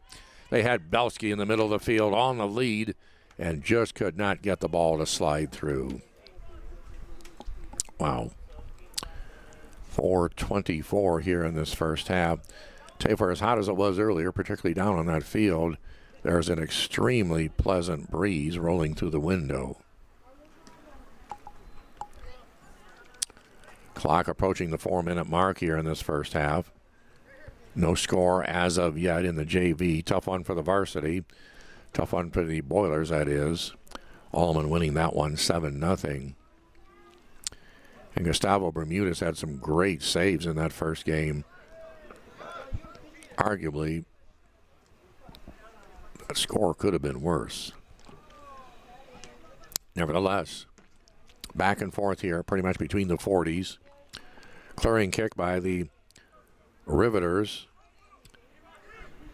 They had Belsky in the middle of the field on the lead and just could not get the ball to slide through. Wow. 4:24 here in this first half. Tell you, for as hot as it was earlier, particularly down on that field, there's an extremely pleasant breeze rolling through the window. Clock approaching the 4-minute mark here in this first half. No score as of yet in the JV. Tough one for the varsity. Tough one for the Boilers, that is. Alleman winning that one 7-0. And Gustavo Bermudez had some great saves in that first game. Arguably, that score could have been worse. Nevertheless, back and forth here, pretty much between the 40s. Clearing kick by the Riveters.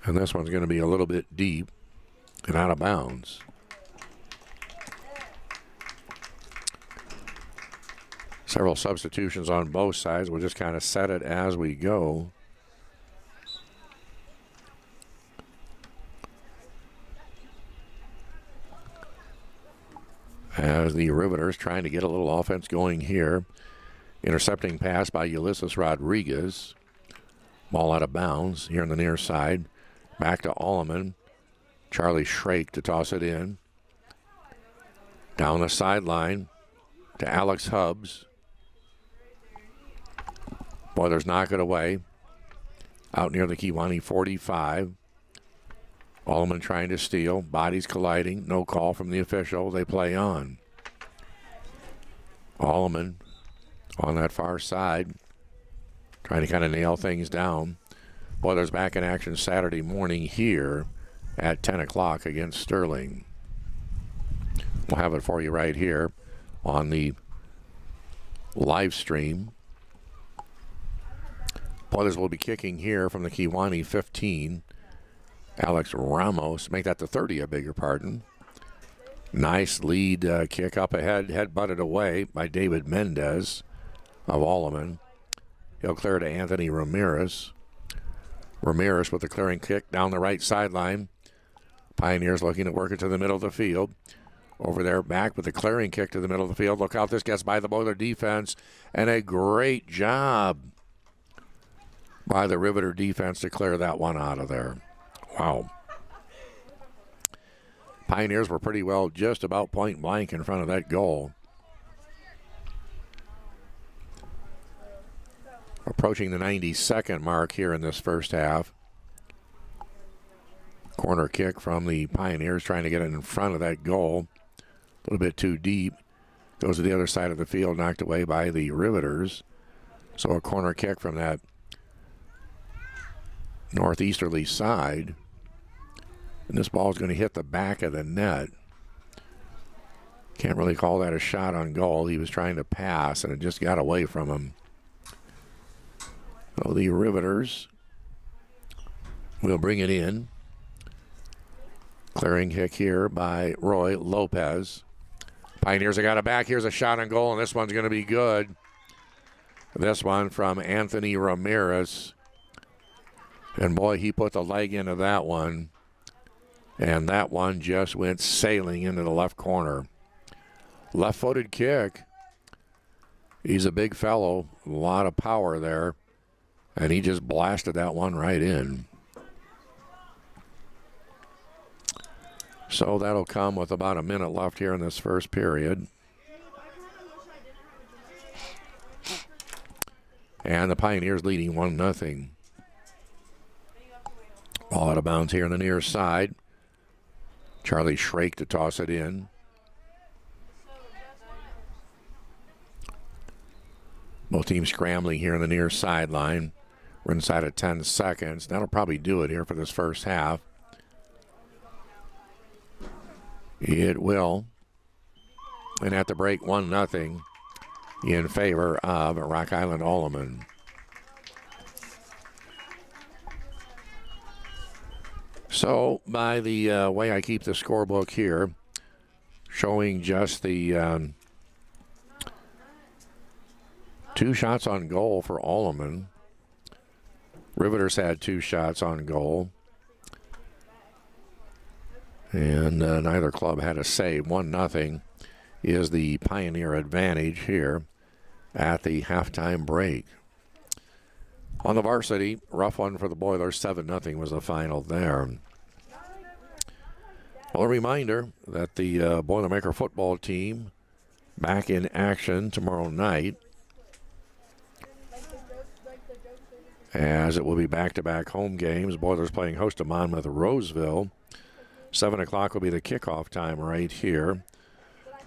And this one's going to be a little bit deep and out of bounds. Several substitutions on both sides. We'll just kind of set it as we go. As the Riveters trying to get a little offense going here. Intercepting pass by Ulysses Rodriguez. Ball out of bounds here on the near side. Back to Alleman. Charlie Schrake to toss it in. Down the sideline to Alex Hubbs. Boilers knock it away. Out near the Kewanee 45. Alleman trying to steal. Bodies colliding. No call from the official. They play on. Alleman on that far side. Trying to kind of nail things down. Boilers back in action Saturday morning here at 10 o'clock against Sterling. We'll have it for you right here on the live stream. Boilers will be kicking here from the Kewanee 15. Alex Ramos, make that the 30, I beg your pardon. Nice lead kick up ahead, head butted away by David Mendez of Alleman. He'll clear to Anthony Ramirez. Ramirez with the clearing kick down the right sideline. Pioneers looking to work it to the middle of the field. Over there, back with the clearing kick to the middle of the field. Look out, this gets by the Boiler defense. And a great job by the Riveter defense to clear that one out of there. Wow. Pioneers were pretty well just about point blank in front of that goal. Approaching the 92nd mark here in this first half. Corner kick from the Pioneers trying to get it in front of that goal. A little bit too deep. Goes to the other side of the field, knocked away by the Riveters. So a corner kick from that northeasterly side. And this ball is going to hit the back of the net. Can't really call that a shot on goal. He was trying to pass, and it just got away from him. So the Riveters will bring it in. Clearing kick here by Roy Lopez. Pioneers have got it back. Here's a shot on goal, and this one's going to be good. This one from Anthony Ramirez. And boy, he put the leg into that one. And that one just went sailing into the left corner. Left-footed kick. He's a big fellow, a lot of power there. And he just blasted that one right in. So that'll come with about a minute left here in this first period. And the Pioneers leading 1-0. Ball out of bounds here on the near side. Charlie Schrake to toss it in. Both teams scrambling here on the near sideline. We're inside of 10 seconds. That'll probably do it here for this first half. It will. And at the break, 1-0 in favor of Rock Island Alleman. So, by the way I keep the scorebook here, showing just the 2 shots on goal for Alleman. Riveters had 2 shots on goal. And neither club had a save. 1-0 is the Pioneer advantage here at the halftime break. On the Varsity, rough one for the Boilers. 7-0 was the final there. Well, a reminder that the Boilermaker football team back in action tomorrow night, as it will be back-to-back home games. Boilers playing host to Monmouth Roseville. 7 o'clock will be the kickoff time right here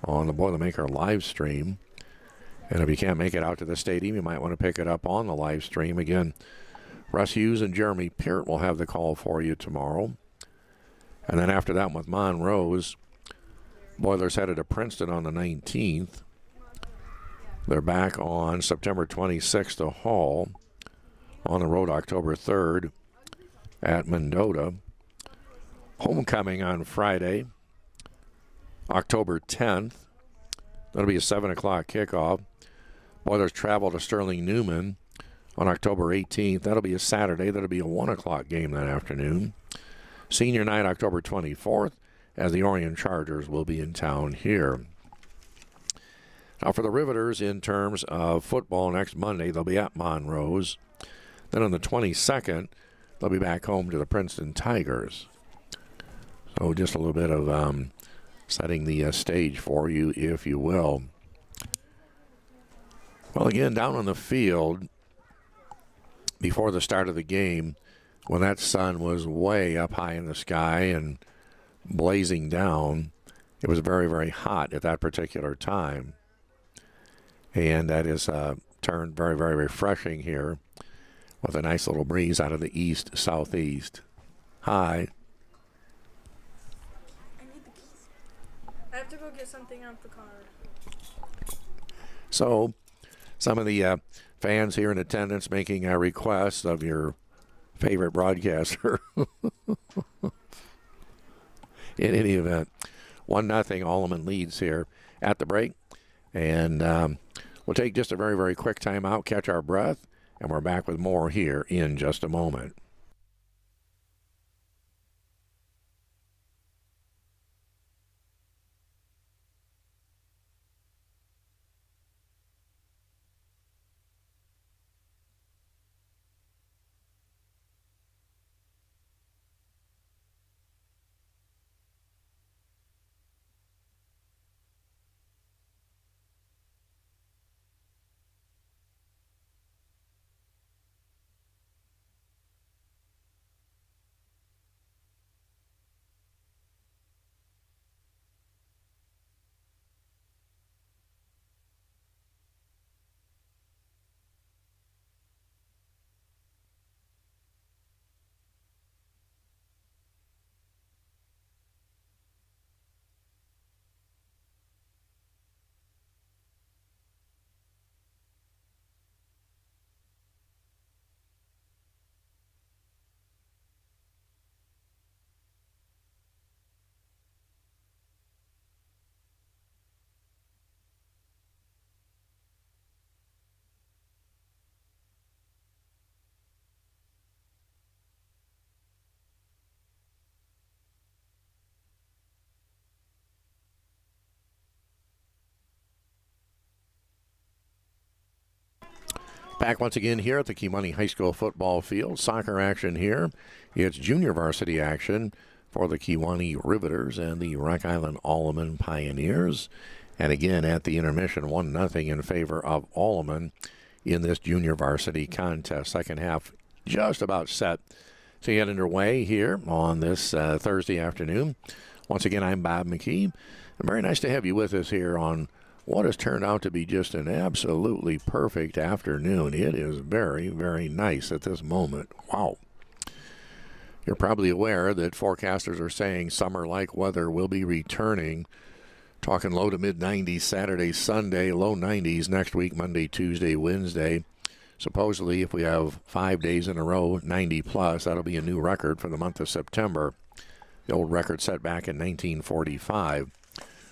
on the Boilermaker live stream. And if you can't make it out to the stadium, you might want to pick it up on the live stream. Again, Russ Hughes and Jeremy Peart will have the call for you tomorrow. And then after that, with Monrose, Boilers headed to Princeton on the 19th. They're back on September 26th to Hall. On the road October 3rd at Mendota. Homecoming on Friday, October 10th. That'll be a 7 o'clock kickoff. Boilers travel to Sterling Newman on October 18th. That'll be a Saturday. That'll be a 1 o'clock game that afternoon. Senior night, October 24th, as the Orion Chargers will be in town here. Now for the Riveters, in terms of football, next Monday, they'll be at Monrose. Then on the 22nd, they'll be back home to the Princeton Tigers. So just a little bit of setting the stage for you, if you will. Well, again, down on the field, before the start of the game, when that sun was way up high in the sky and blazing down, it was very, very hot at that particular time. And that is turned very, very refreshing here with a nice little breeze out of the east-southeast. Hi. I have to go get something out the car. So, some of the fans here in attendance making requests of your favorite broadcaster. In any event, 1-0 Alleman leads here at the break. And we'll take just a very, very quick time out, catch our breath, and we're back with more here in just a moment. Back once again here at the Kewanee High School football field. Soccer action here. It's junior varsity action for the Kewanee Riveters and the Rock Island Alleman Pioneers. And again, at the intermission, 1-0 in favor of Alleman in this junior varsity contest. Second half just about set to get underway here on this Thursday afternoon. Once again, I'm Bob McKee. Very nice to have you with us here on what has turned out to be just an absolutely perfect afternoon. It is very, very nice at this moment. Wow. You're probably aware that forecasters are saying summer-like weather will be returning. Talking low to mid-90s Saturday, Sunday, low 90s next week, Monday, Tuesday, Wednesday. Supposedly, if we have 5 days in a row, 90-plus, that'll be a new record for the month of September. The old record set back in 1945.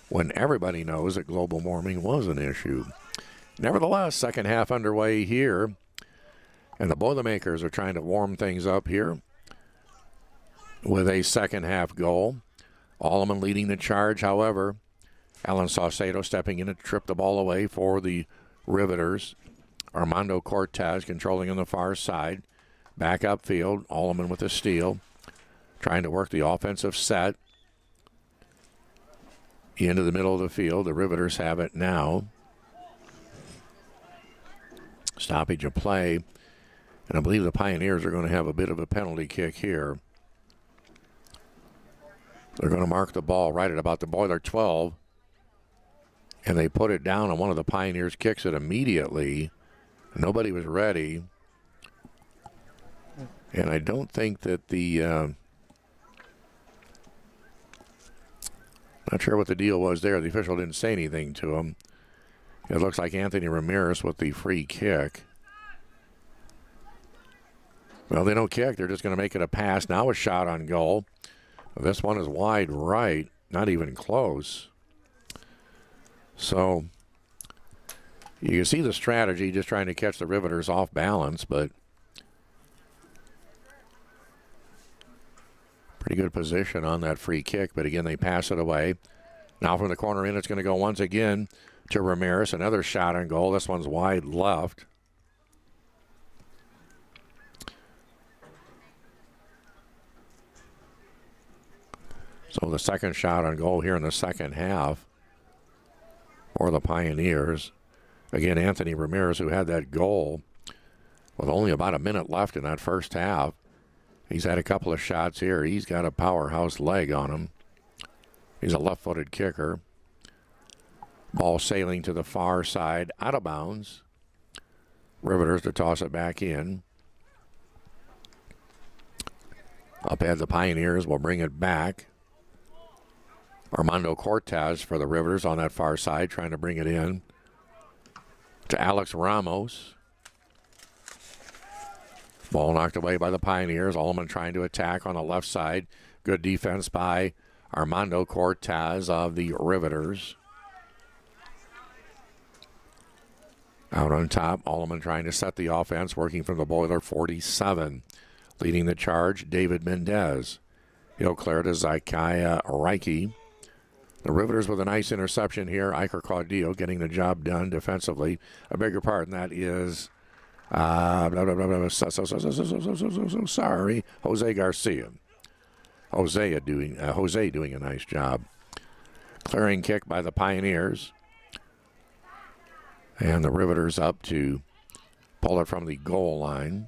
When everybody knows that global warming was an issue. Nevertheless, second half underway here, and the Boilermakers are trying to warm things up here with a second half goal. Alleman leading the charge, however. Alan Saucedo stepping in to trip the ball away for the Riveters. Armando Cortez controlling on the far side. Back upfield, Alleman with a steal. Trying to work the offensive set. Into the middle of the field. The Riveters have it now. Stoppage of play. And I believe the Pioneers are going to have a bit of a penalty kick here. They're going to mark the ball right at about the Boiler 12. And they put it down, and one of the Pioneers kicks it immediately. Nobody was ready. And I don't think that the... Not sure what the deal was there. The official didn't say anything to him. It looks like Anthony Ramirez with the free kick. Well, they don't kick. They're just going to make it a pass. Now a shot on goal. This one is wide right. Not even close. So you can see the strategy, just trying to catch the Riveters off balance, but pretty good position on that free kick, but again, they pass it away. Now from the corner in, it's going to go once again to Ramirez. Another shot on goal. This one's wide left. So the second shot on goal here in the second half for the Pioneers. Again, Anthony Ramirez, who had that goal with only about a minute left in that first half. He's had a couple of shots here. He's got a powerhouse leg on him. He's a left-footed kicker. Ball sailing to the far side, out of bounds. Riveters to toss it back in. Up ahead, the Pioneers will bring it back. Armando Cortez for the Riveters on that far side, trying to bring it in to Alex Ramos. Ball knocked away by the Pioneers. Alleman trying to attack on the left side. Good defense by Armando Cortez of the Riveters. Out on top, Alleman trying to set the offense, working from the Boiler 47. Leading the charge, David Mendez. He'll clear to Zachariah Reike. The Riveters with a nice interception here. Iker Caudillo getting the job done defensively. A bigger part, and that is... sorry, Jose Garcia. Jose doing a nice job. Clearing kick by the Pioneers. And the Riveters up to pull it from the goal line.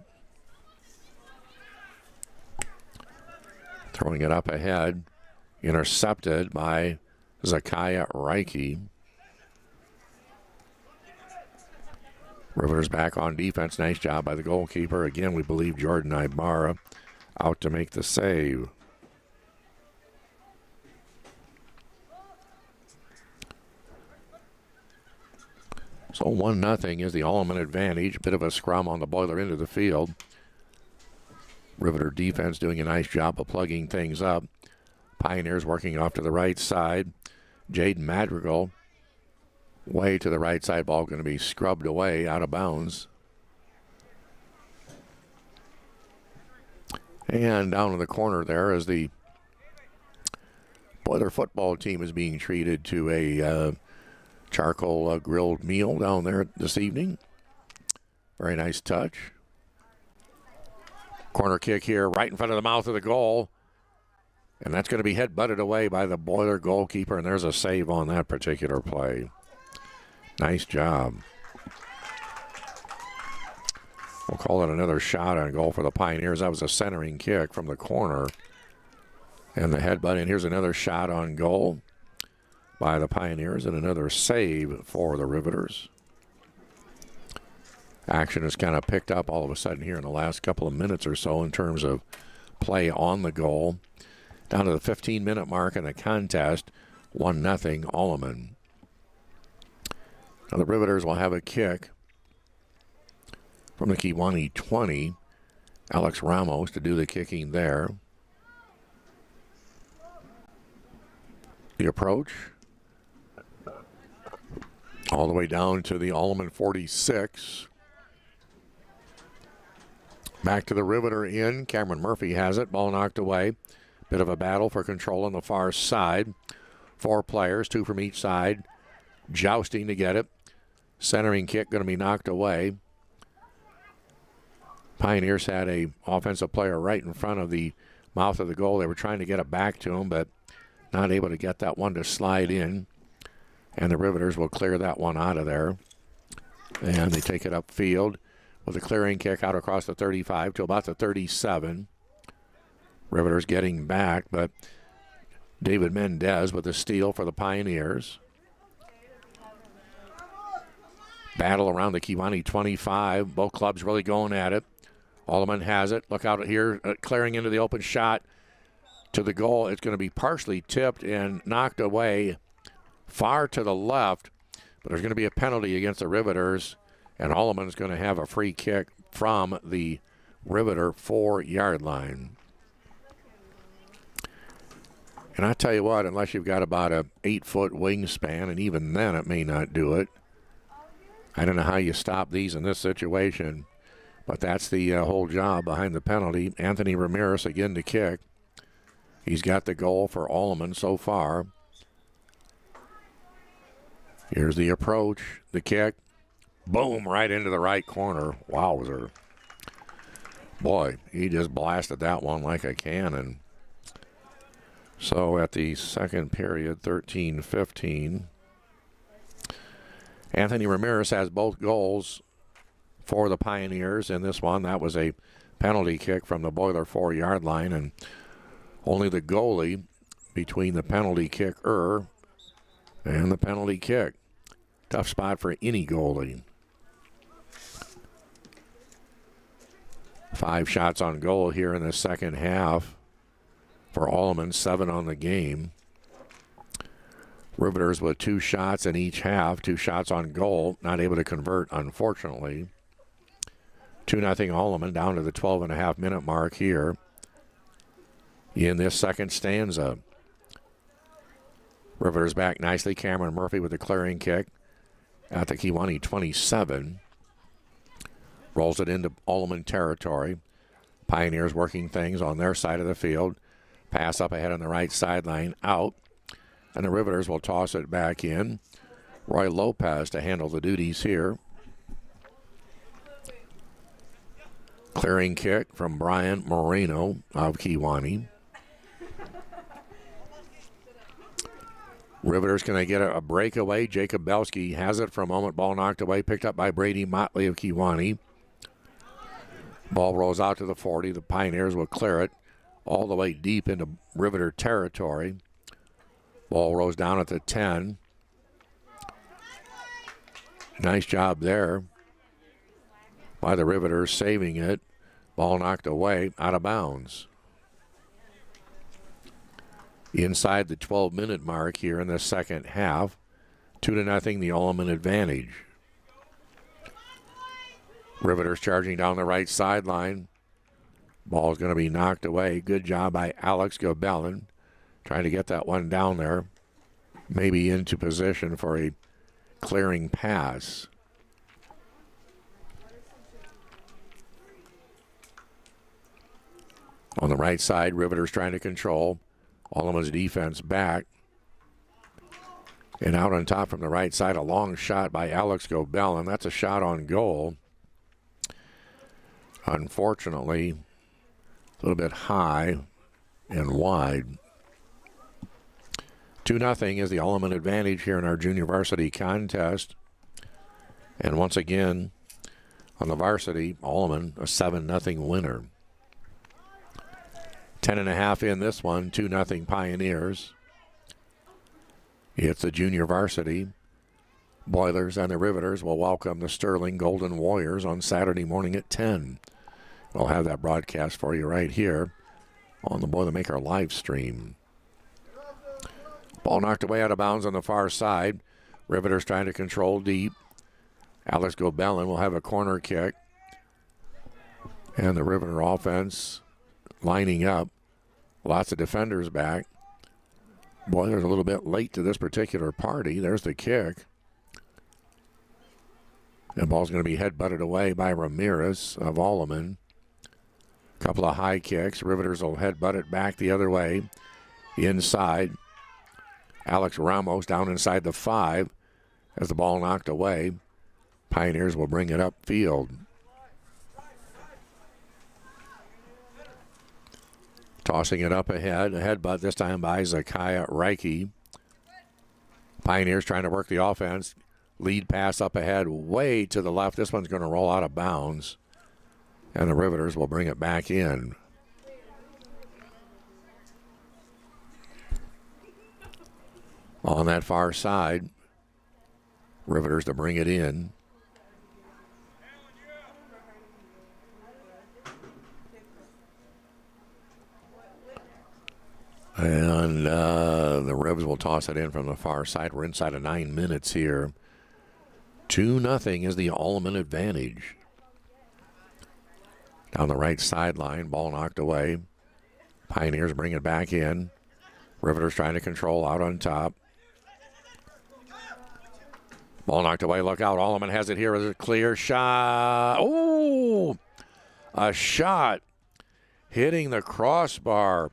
Throwing it up ahead. Intercepted by Zachariah Reike. Riveters back on defense. Nice job by the goalkeeper. Again, we believe Jordan Ibarra out to make the save. So 1-0 is the Alleman advantage. Bit of a scrum on the Boiler into the field. Riveter defense doing a nice job of plugging things up. Pioneers working off to the right side. Jaden Madrigal way to the right side. Ball going to be scrubbed away out of bounds. And down in the corner there as the Boiler football team is being treated to a charcoal grilled meal down there this evening. Very nice touch. Corner kick here right in front of the mouth of the goal. And that's going to be head-butted away by the Boiler goalkeeper, and there's a save on that particular play. Nice job. We'll call it another shot on goal for the Pioneers. That was a centering kick from the corner. And the headbutt, and here's another shot on goal by the Pioneers and another save for the Riveters. Action has kind of picked up all of a sudden here in the last couple of minutes or so in terms of play on the goal. Down to the 15-minute mark in the contest, 1-0 Alleman. Now the Riveters will have a kick from the Kewanee 20. Alex Ramos to do the kicking there. The approach all the way down to the Alleman 46. Back to the Riveter in. Cameron Murphy has it. Ball knocked away. Bit of a battle for control on the far side. 4 players, 2 from each side, jousting to get it. Centering kick going to be knocked away. Pioneers had a offensive player right in front of the mouth of the goal. They were trying to get it back to him, but not able to get that one to slide in. And the Riveters will clear that one out of there. And they take it upfield with a clearing kick out across the 35 to about the 37. Riveters getting back, but David Mendez with a steal for the Pioneers. Battle around the Kewanee 25. Both clubs really going at it. Alleman has it. Look out here, clearing into the open shot to the goal. It's going to be partially tipped and knocked away far to the left, but there's going to be a penalty against the Riveters, and Alleman's going to have a free kick from the Riveter 4-yard line. And I tell you what, unless you've got about a 8-foot wingspan, and even then it may not do it. I don't know how you stop these in this situation, but that's the whole job behind the penalty. Anthony Ramirez again to kick. He's got the goal for Alleman so far. Here's the approach, the kick. Boom, right into the right corner. Wowzer. Boy, he just blasted that one like a cannon. So at the second period, 13-15. Anthony Ramirez has both goals for the Pioneers in this one. That was a penalty kick from the Boiler 4-yard line, and only the goalie between the penalty kicker and the penalty kick. Tough spot for any goalie. 5 shots on goal here in the second half for Alleman, 7 on the game. Riveters with 2 shots in each half, 2 shots on goal, not able to convert, unfortunately. 2-0 Alleman down to the 12.5-minute mark here in this second stanza. Riveters back nicely. Cameron Murphy with the clearing kick at the Kewanee 27. Rolls it into Alleman territory. Pioneers working things on their side of the field. Pass up ahead on the right sideline, out. And the Riveters will toss it back in. Roy Lopez to handle the duties here. Clearing kick from Brian Moreno of Kewanee. Riveters going to get a breakaway. Jacob Belsky has it for a moment. Ball knocked away, picked up by Brady Motley of Kewanee. Ball rolls out to the 40. The Pioneers will clear it all the way deep into Riveter territory. Ball rolls down at the 10. Nice job there by the Riveters saving it. Ball knocked away, out of bounds. Inside the 12-minute mark here in the second half. 2-0 the Alleman advantage. Riveters charging down the right sideline. Ball is going to be knocked away. Good job by Alex Gobelin. Trying to get that one down there. Maybe into position for a clearing pass. On the right side, Riveters trying to control Alleman's defense back. And out on top from the right side, a long shot by Alex Gobelin. That's a shot on goal. Unfortunately, a little bit high and wide. 2-0 is the Alleman advantage here in our junior varsity contest. And once again, on the varsity, Alleman, a 7-0 winner. 10.5 in this one, 2-0 Pioneers. It's the junior varsity. Boilers and the Riveters will welcome the Sterling Golden Warriors on Saturday morning at 10. We'll have that broadcast for you right here on the Boilermaker live stream. Ball knocked away out of bounds on the far side. Riveters trying to control deep. Alex Gobelin will have a corner kick. And the Riveter offense lining up. Lots of defenders back. Boilers a little bit late to this particular party. There's the kick. The ball's going to be head-butted away by Ramirez of Alleman. Couple of high kicks. Riveters will headbutt it back the other way. Inside. Alex Ramos down inside the 5 as the ball knocked away. Pioneers will bring it upfield. Tossing it up ahead. A headbutt this time by Zakiah Reike. Pioneers trying to work the offense. Lead pass up ahead, way to the left. This one's going to roll out of bounds. And the Riveters will bring it back in. On that far side, Riveters to bring it in. And the Revs will toss it in from the far side. We're inside of 9 minutes here. 2-0 is the Alleman advantage. Down the right sideline, ball knocked away. Pioneers bring it back in. Riveters trying to control out on top. Ball knocked away. Look out. Alleman has it here as a clear shot. Oh! A shot hitting the crossbar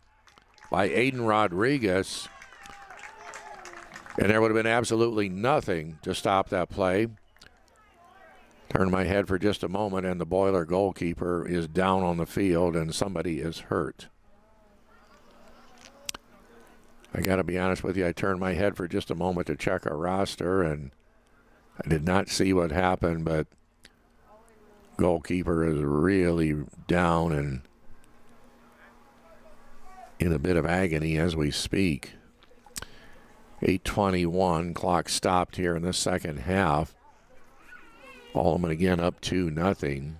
by Aiden Rodriguez. And there would have been absolutely nothing to stop that play. Turn my head for just a moment, and the Boiler goalkeeper is down on the field, and somebody is hurt. I got to be honest with you. I turned my head for just a moment to check our roster, and I did not see what happened, but goalkeeper is really down and in a bit of agony as we speak. 8:21, clock stopped here in the second half. Alleman again up 2-0.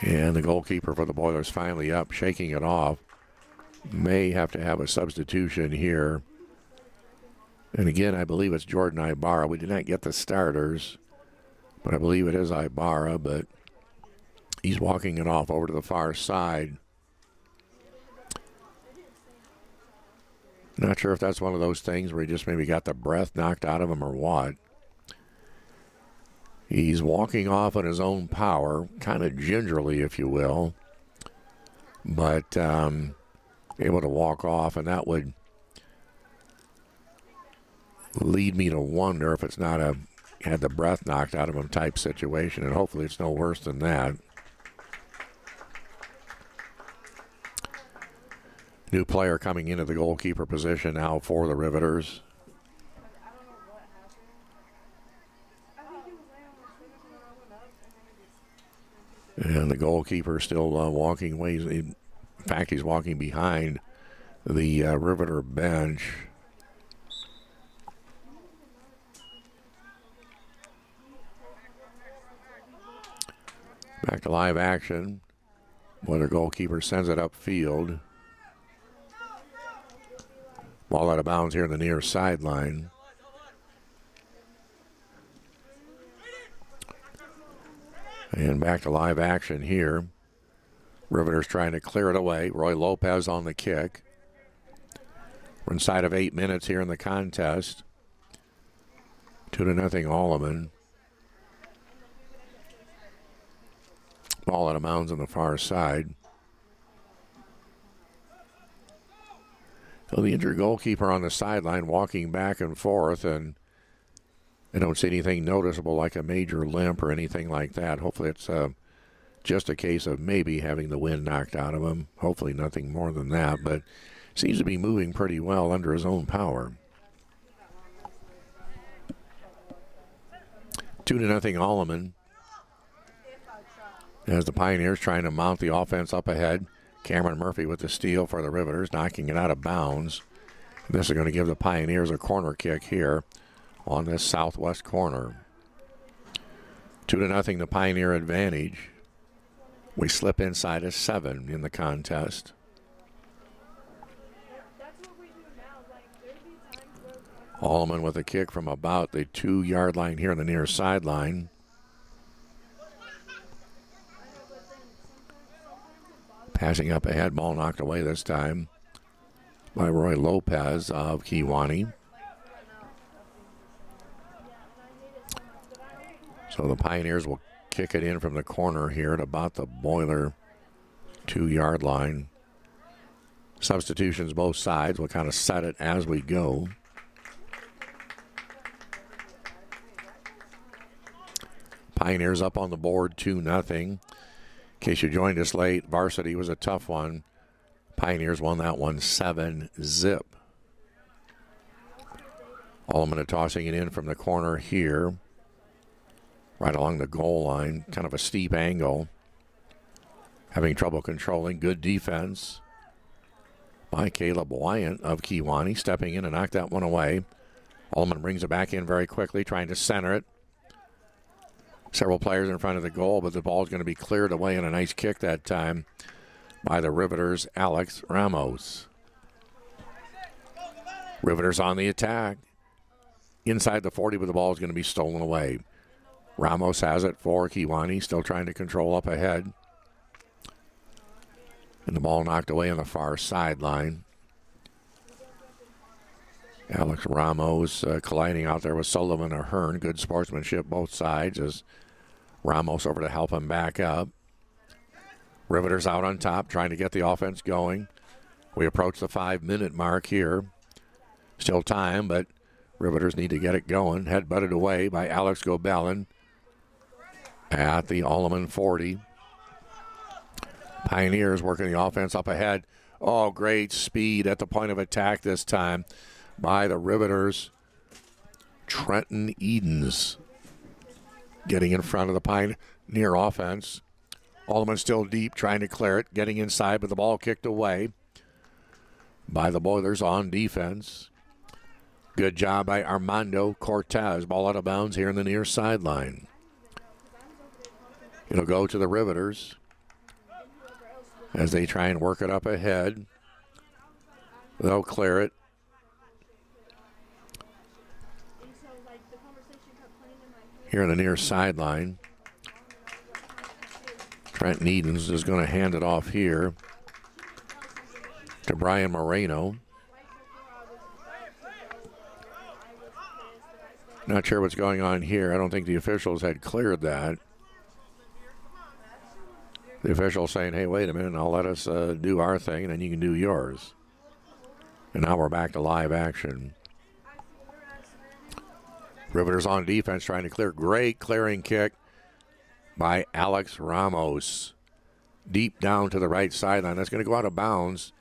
And the goalkeeper for the Boilers finally up, shaking it off. May have to have a substitution here. And again, I believe it's Jordan Ibarra. We did not get the starters, but I believe it is Ibarra, but he's walking it off over to the far side. Not sure if that's one of those things where he just maybe got the breath knocked out of him or what. He's walking off on his own power, kind of gingerly, if you will, but able to walk off, and that would lead me to wonder if it's not a had the breath knocked out of him type situation, and hopefully it's no worse than that. New player coming into the goalkeeper position now for the Riveters. And the goalkeeper still walking away. In fact, he's walking behind the Riveter bench. Back to live action. Whether goalkeeper sends it upfield. Ball out of bounds here in the near sideline. And back to live action here. Riveters trying to clear it away. Roy Lopez on the kick. We're inside of 8 minutes here in the contest. 2-0 Alleman. Ball out of bounds on the far side. Well, the injured goalkeeper on the sideline walking back and forth, and I don't see anything noticeable like a major limp or anything like that. Hopefully it's just a case of maybe having the wind knocked out of him. Hopefully nothing more than that, but seems to be moving pretty well under his own power. 2-0 Alleman. As the Pioneers trying to mount the offense up ahead. Cameron Murphy with the steal for the Riveters, knocking it out of bounds. This is going to give the Pioneers a corner kick here on this southwest corner. 2-0 the Pioneer advantage. We slip inside a 7 in the contest. Alleman with a kick from about the 2-yard line here on the near sideline. Passing up ahead, ball knocked away this time by Roy Lopez of Kewanee. So the Pioneers will kick it in from the corner here at about the Boiler 2-yard line. Substitutions both sides. We'll kind of set it as we go. Pioneers up on the board 2-0. In case you joined us late, Varsity was a tough one. Pioneers won that one 7-zip. Alleman tossing it in from the corner here. Right along the goal line. Kind of a steep angle. Having trouble controlling. Good defense by Caleb Wyant of Kewanee. Stepping in and knocked that one away. Alleman brings it back in very quickly, trying to center it. Several players in front of the goal, but the ball's going to be cleared away, and a nice kick that time by the Riveters' Alex Ramos. Riveters on the attack. Inside the 40, but the ball is going to be stolen away. Ramos has it for Kewanee, still trying to control up ahead. And the ball knocked away on the far sideline. Alex Ramos colliding out there with Sullivan Ahern. Good sportsmanship both sides as Ramos over to help him back up. Riveters out on top, trying to get the offense going. We approach the 5-minute mark here. Still time, but Riveters need to get it going. Head butted away by Alex Gobelin at the Alleman 40. Pioneers working the offense up ahead. Oh, great speed at the point of attack this time by the Riveters. Trenton Edens getting in front of the Pioneer offense. Alleman still deep, trying to clear it, getting inside, but the ball kicked away by the Boilers on defense. Good job by Armando Cortez. Ball out of bounds here in the near sideline. It'll go to the Riveters as they try and work it up ahead. They'll clear it. Here on the near sideline. Trenton Edens is going to hand it off here to Brian Moreno. Not sure what's going on here. I don't think the officials had cleared that. The official saying, hey, wait a minute, I'll let us do our thing, and then you can do yours. And now we're back to live action. Riveters on defense trying to clear. Great clearing kick by Alex Ramos. Deep down to the right sideline. That's going to go out of bounds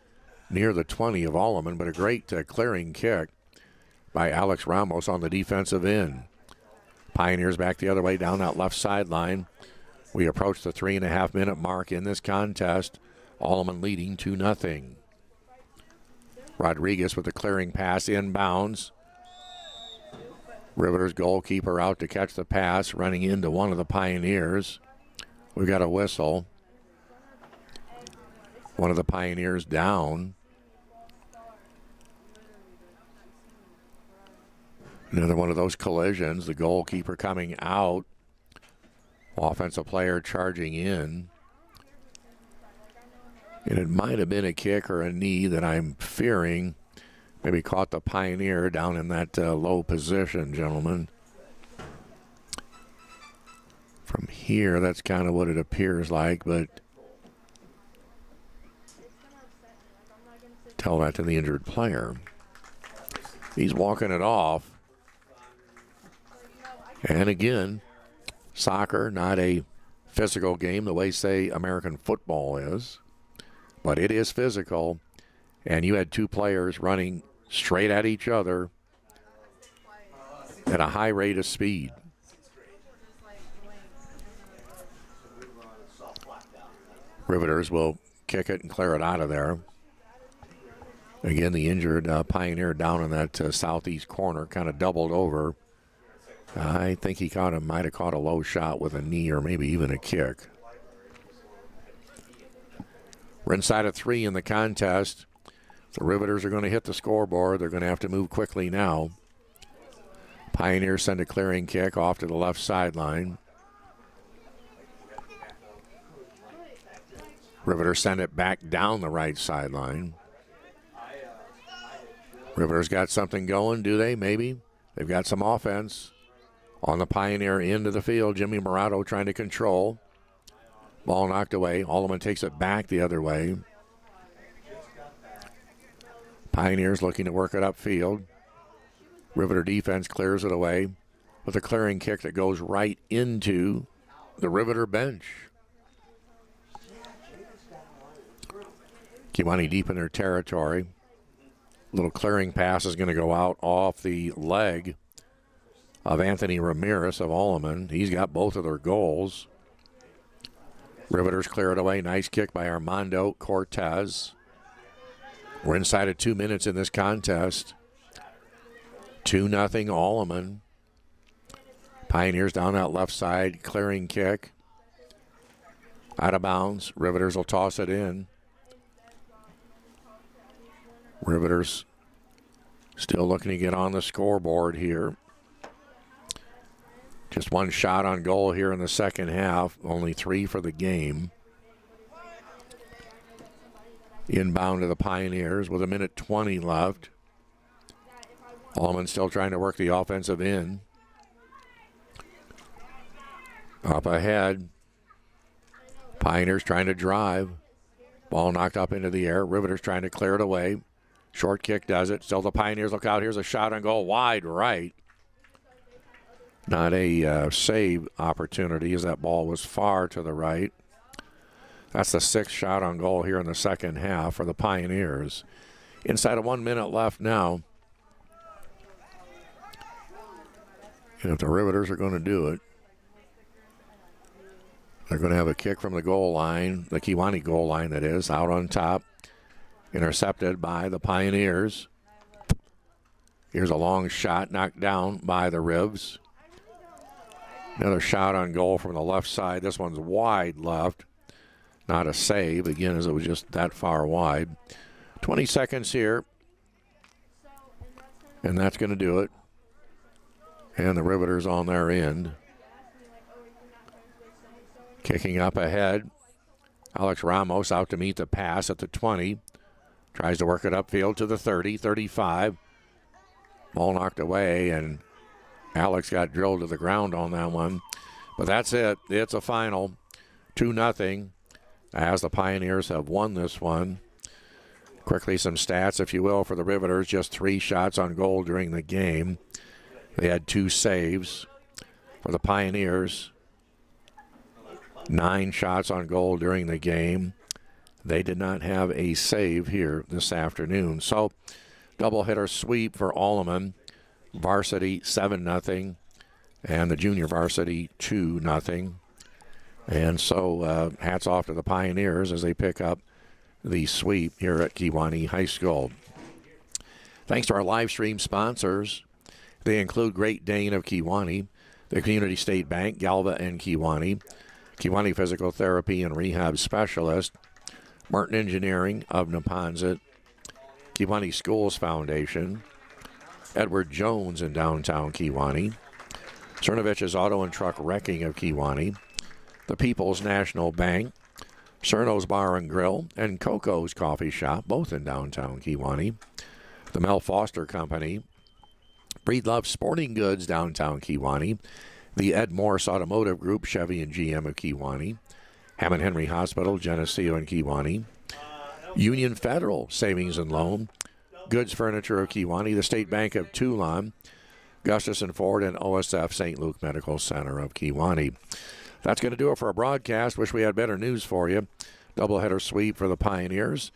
near the 20 of Alleman, but a great clearing kick by Alex Ramos on the defensive end. Pioneers back the other way down that left sideline. We approach the 3.5-minute mark in this contest. Alleman leading 2-0. Rodriguez with the clearing pass inbounds. Riveters goalkeeper out to catch the pass, running into one of the Pioneers. We've got a whistle. One of the Pioneers down. Another one of those collisions. The goalkeeper coming out. Offensive player charging in. And it might have been a kick or a knee that I'm fearing maybe caught the Pioneer down in that low position, gentlemen. From here, that's kind of what it appears like, but Tell that to the injured player. He's walking it off. And again, soccer, not a physical game the way, say, American football is. But it is physical. And you had two players running straight at each other at a high rate of speed. Riveters will kick it and clear it out of there. Again, the injured Pioneer down in that southeast corner, kind of doubled over. I think he might have caught a low shot with a knee or maybe even a kick. We're inside of 3 in the contest. The Riveters are going to hit the scoreboard. They're going to have to move quickly now. Pioneers send a clearing kick off to the left sideline. Riveters send it back down the right sideline. Riveters got something going, do they? Maybe. They've got some offense. On the Pioneer end of the field, Jimmy Morato trying to control. Ball knocked away. Alleman takes it back the other way. Pioneers looking to work it upfield. Riveter defense clears it away with a clearing kick that goes right into the Riveter bench. Kewanee deep in their territory. Little clearing pass is going to go out off the leg of Anthony Ramirez of Alleman. He's got both of their goals. Riveters clear it away. Nice kick by Armando Cortez. We're inside of 2 minutes in this contest. 2-0 Alleman. Pioneers down that left side. Clearing kick. Out of bounds. Riveters will toss it in. Riveters still looking to get on the scoreboard here. Just one shot on goal here in the second half. Only 3 for the game. Inbound to the Pioneers with 1:20 left. Alleman still trying to work the offensive end. Up ahead. Pioneers trying to drive. Ball knocked up into the air. Riveters trying to clear it away. Short kick does it. Still the Pioneers look out. Here's a shot on goal. Wide right. Not a save opportunity as that ball was far to the right. That's the 6th shot on goal here in the second half for the Pioneers. Inside of 1 minute left now. And if the Riveters are going to do it, they're going to have a kick from the goal line, the Kewanee goal line that is, out on top. Intercepted by the Pioneers. Here's a long shot knocked down by the Ribs. Another shot on goal from the left side. This one's wide left. Not a save, again, as it was just that far wide. 20 seconds here. And that's going to do it. And the Riveters on their end. Kicking up ahead. Alex Ramos out to meet the pass at the 20. Tries to work it upfield to the 30, 35. Ball knocked away, and Alex got drilled to the ground on that one. But that's it. It's a final. 2-0 as the Pioneers have won this one. Quickly, some stats, if you will, for the Riveters. Just 3 shots on goal during the game. They had 2 saves. For the Pioneers, 9 shots on goal during the game. They did not have a save here this afternoon. So, doubleheader sweep for Alleman. Varsity 7-0. And the junior varsity 2-0. And so, hats off to the Pioneers as they pick up the sweep here at Kewanee High School. Thanks to our live stream sponsors. They include Great Dane of Kewanee, the Community State Bank, Galva and Kewanee, Kewanee Physical Therapy and Rehab Specialist, Martin Engineering of Neponset, Kewanee Schools Foundation, Edward Jones in downtown Kewanee, Cernovich's Auto and Truck Wrecking of Kewanee, the People's National Bank, Cerno's Bar and Grill, and Coco's Coffee Shop, both in downtown Kewanee, the Mel Foster Company, Breedlove Sporting Goods, downtown Kewanee, the Ed Morse Automotive Group, Chevy and GM of Kewanee, Hammond Henry Hospital, Geneseo and Kewanee, Union Federal Savings and Loan, Goods Furniture of Kewanee, the State Bank of Tuolumne, Gustafson Ford, and OSF St. Luke Medical Center of Kewanee. That's going to do it for our broadcast. Wish we had better news for you. Doubleheader sweep for the Pioneers.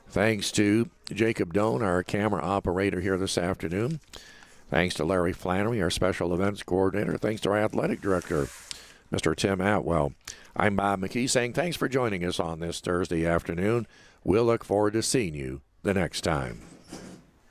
Thanks to Jacob Doan, our camera operator here this afternoon. Thanks to Larry Flannery, our special events coordinator. Thanks to our athletic director, Mr. Tim Atwell. I'm Bob McKee saying thanks for joining us on this Thursday afternoon. We'll look forward to seeing you the next time.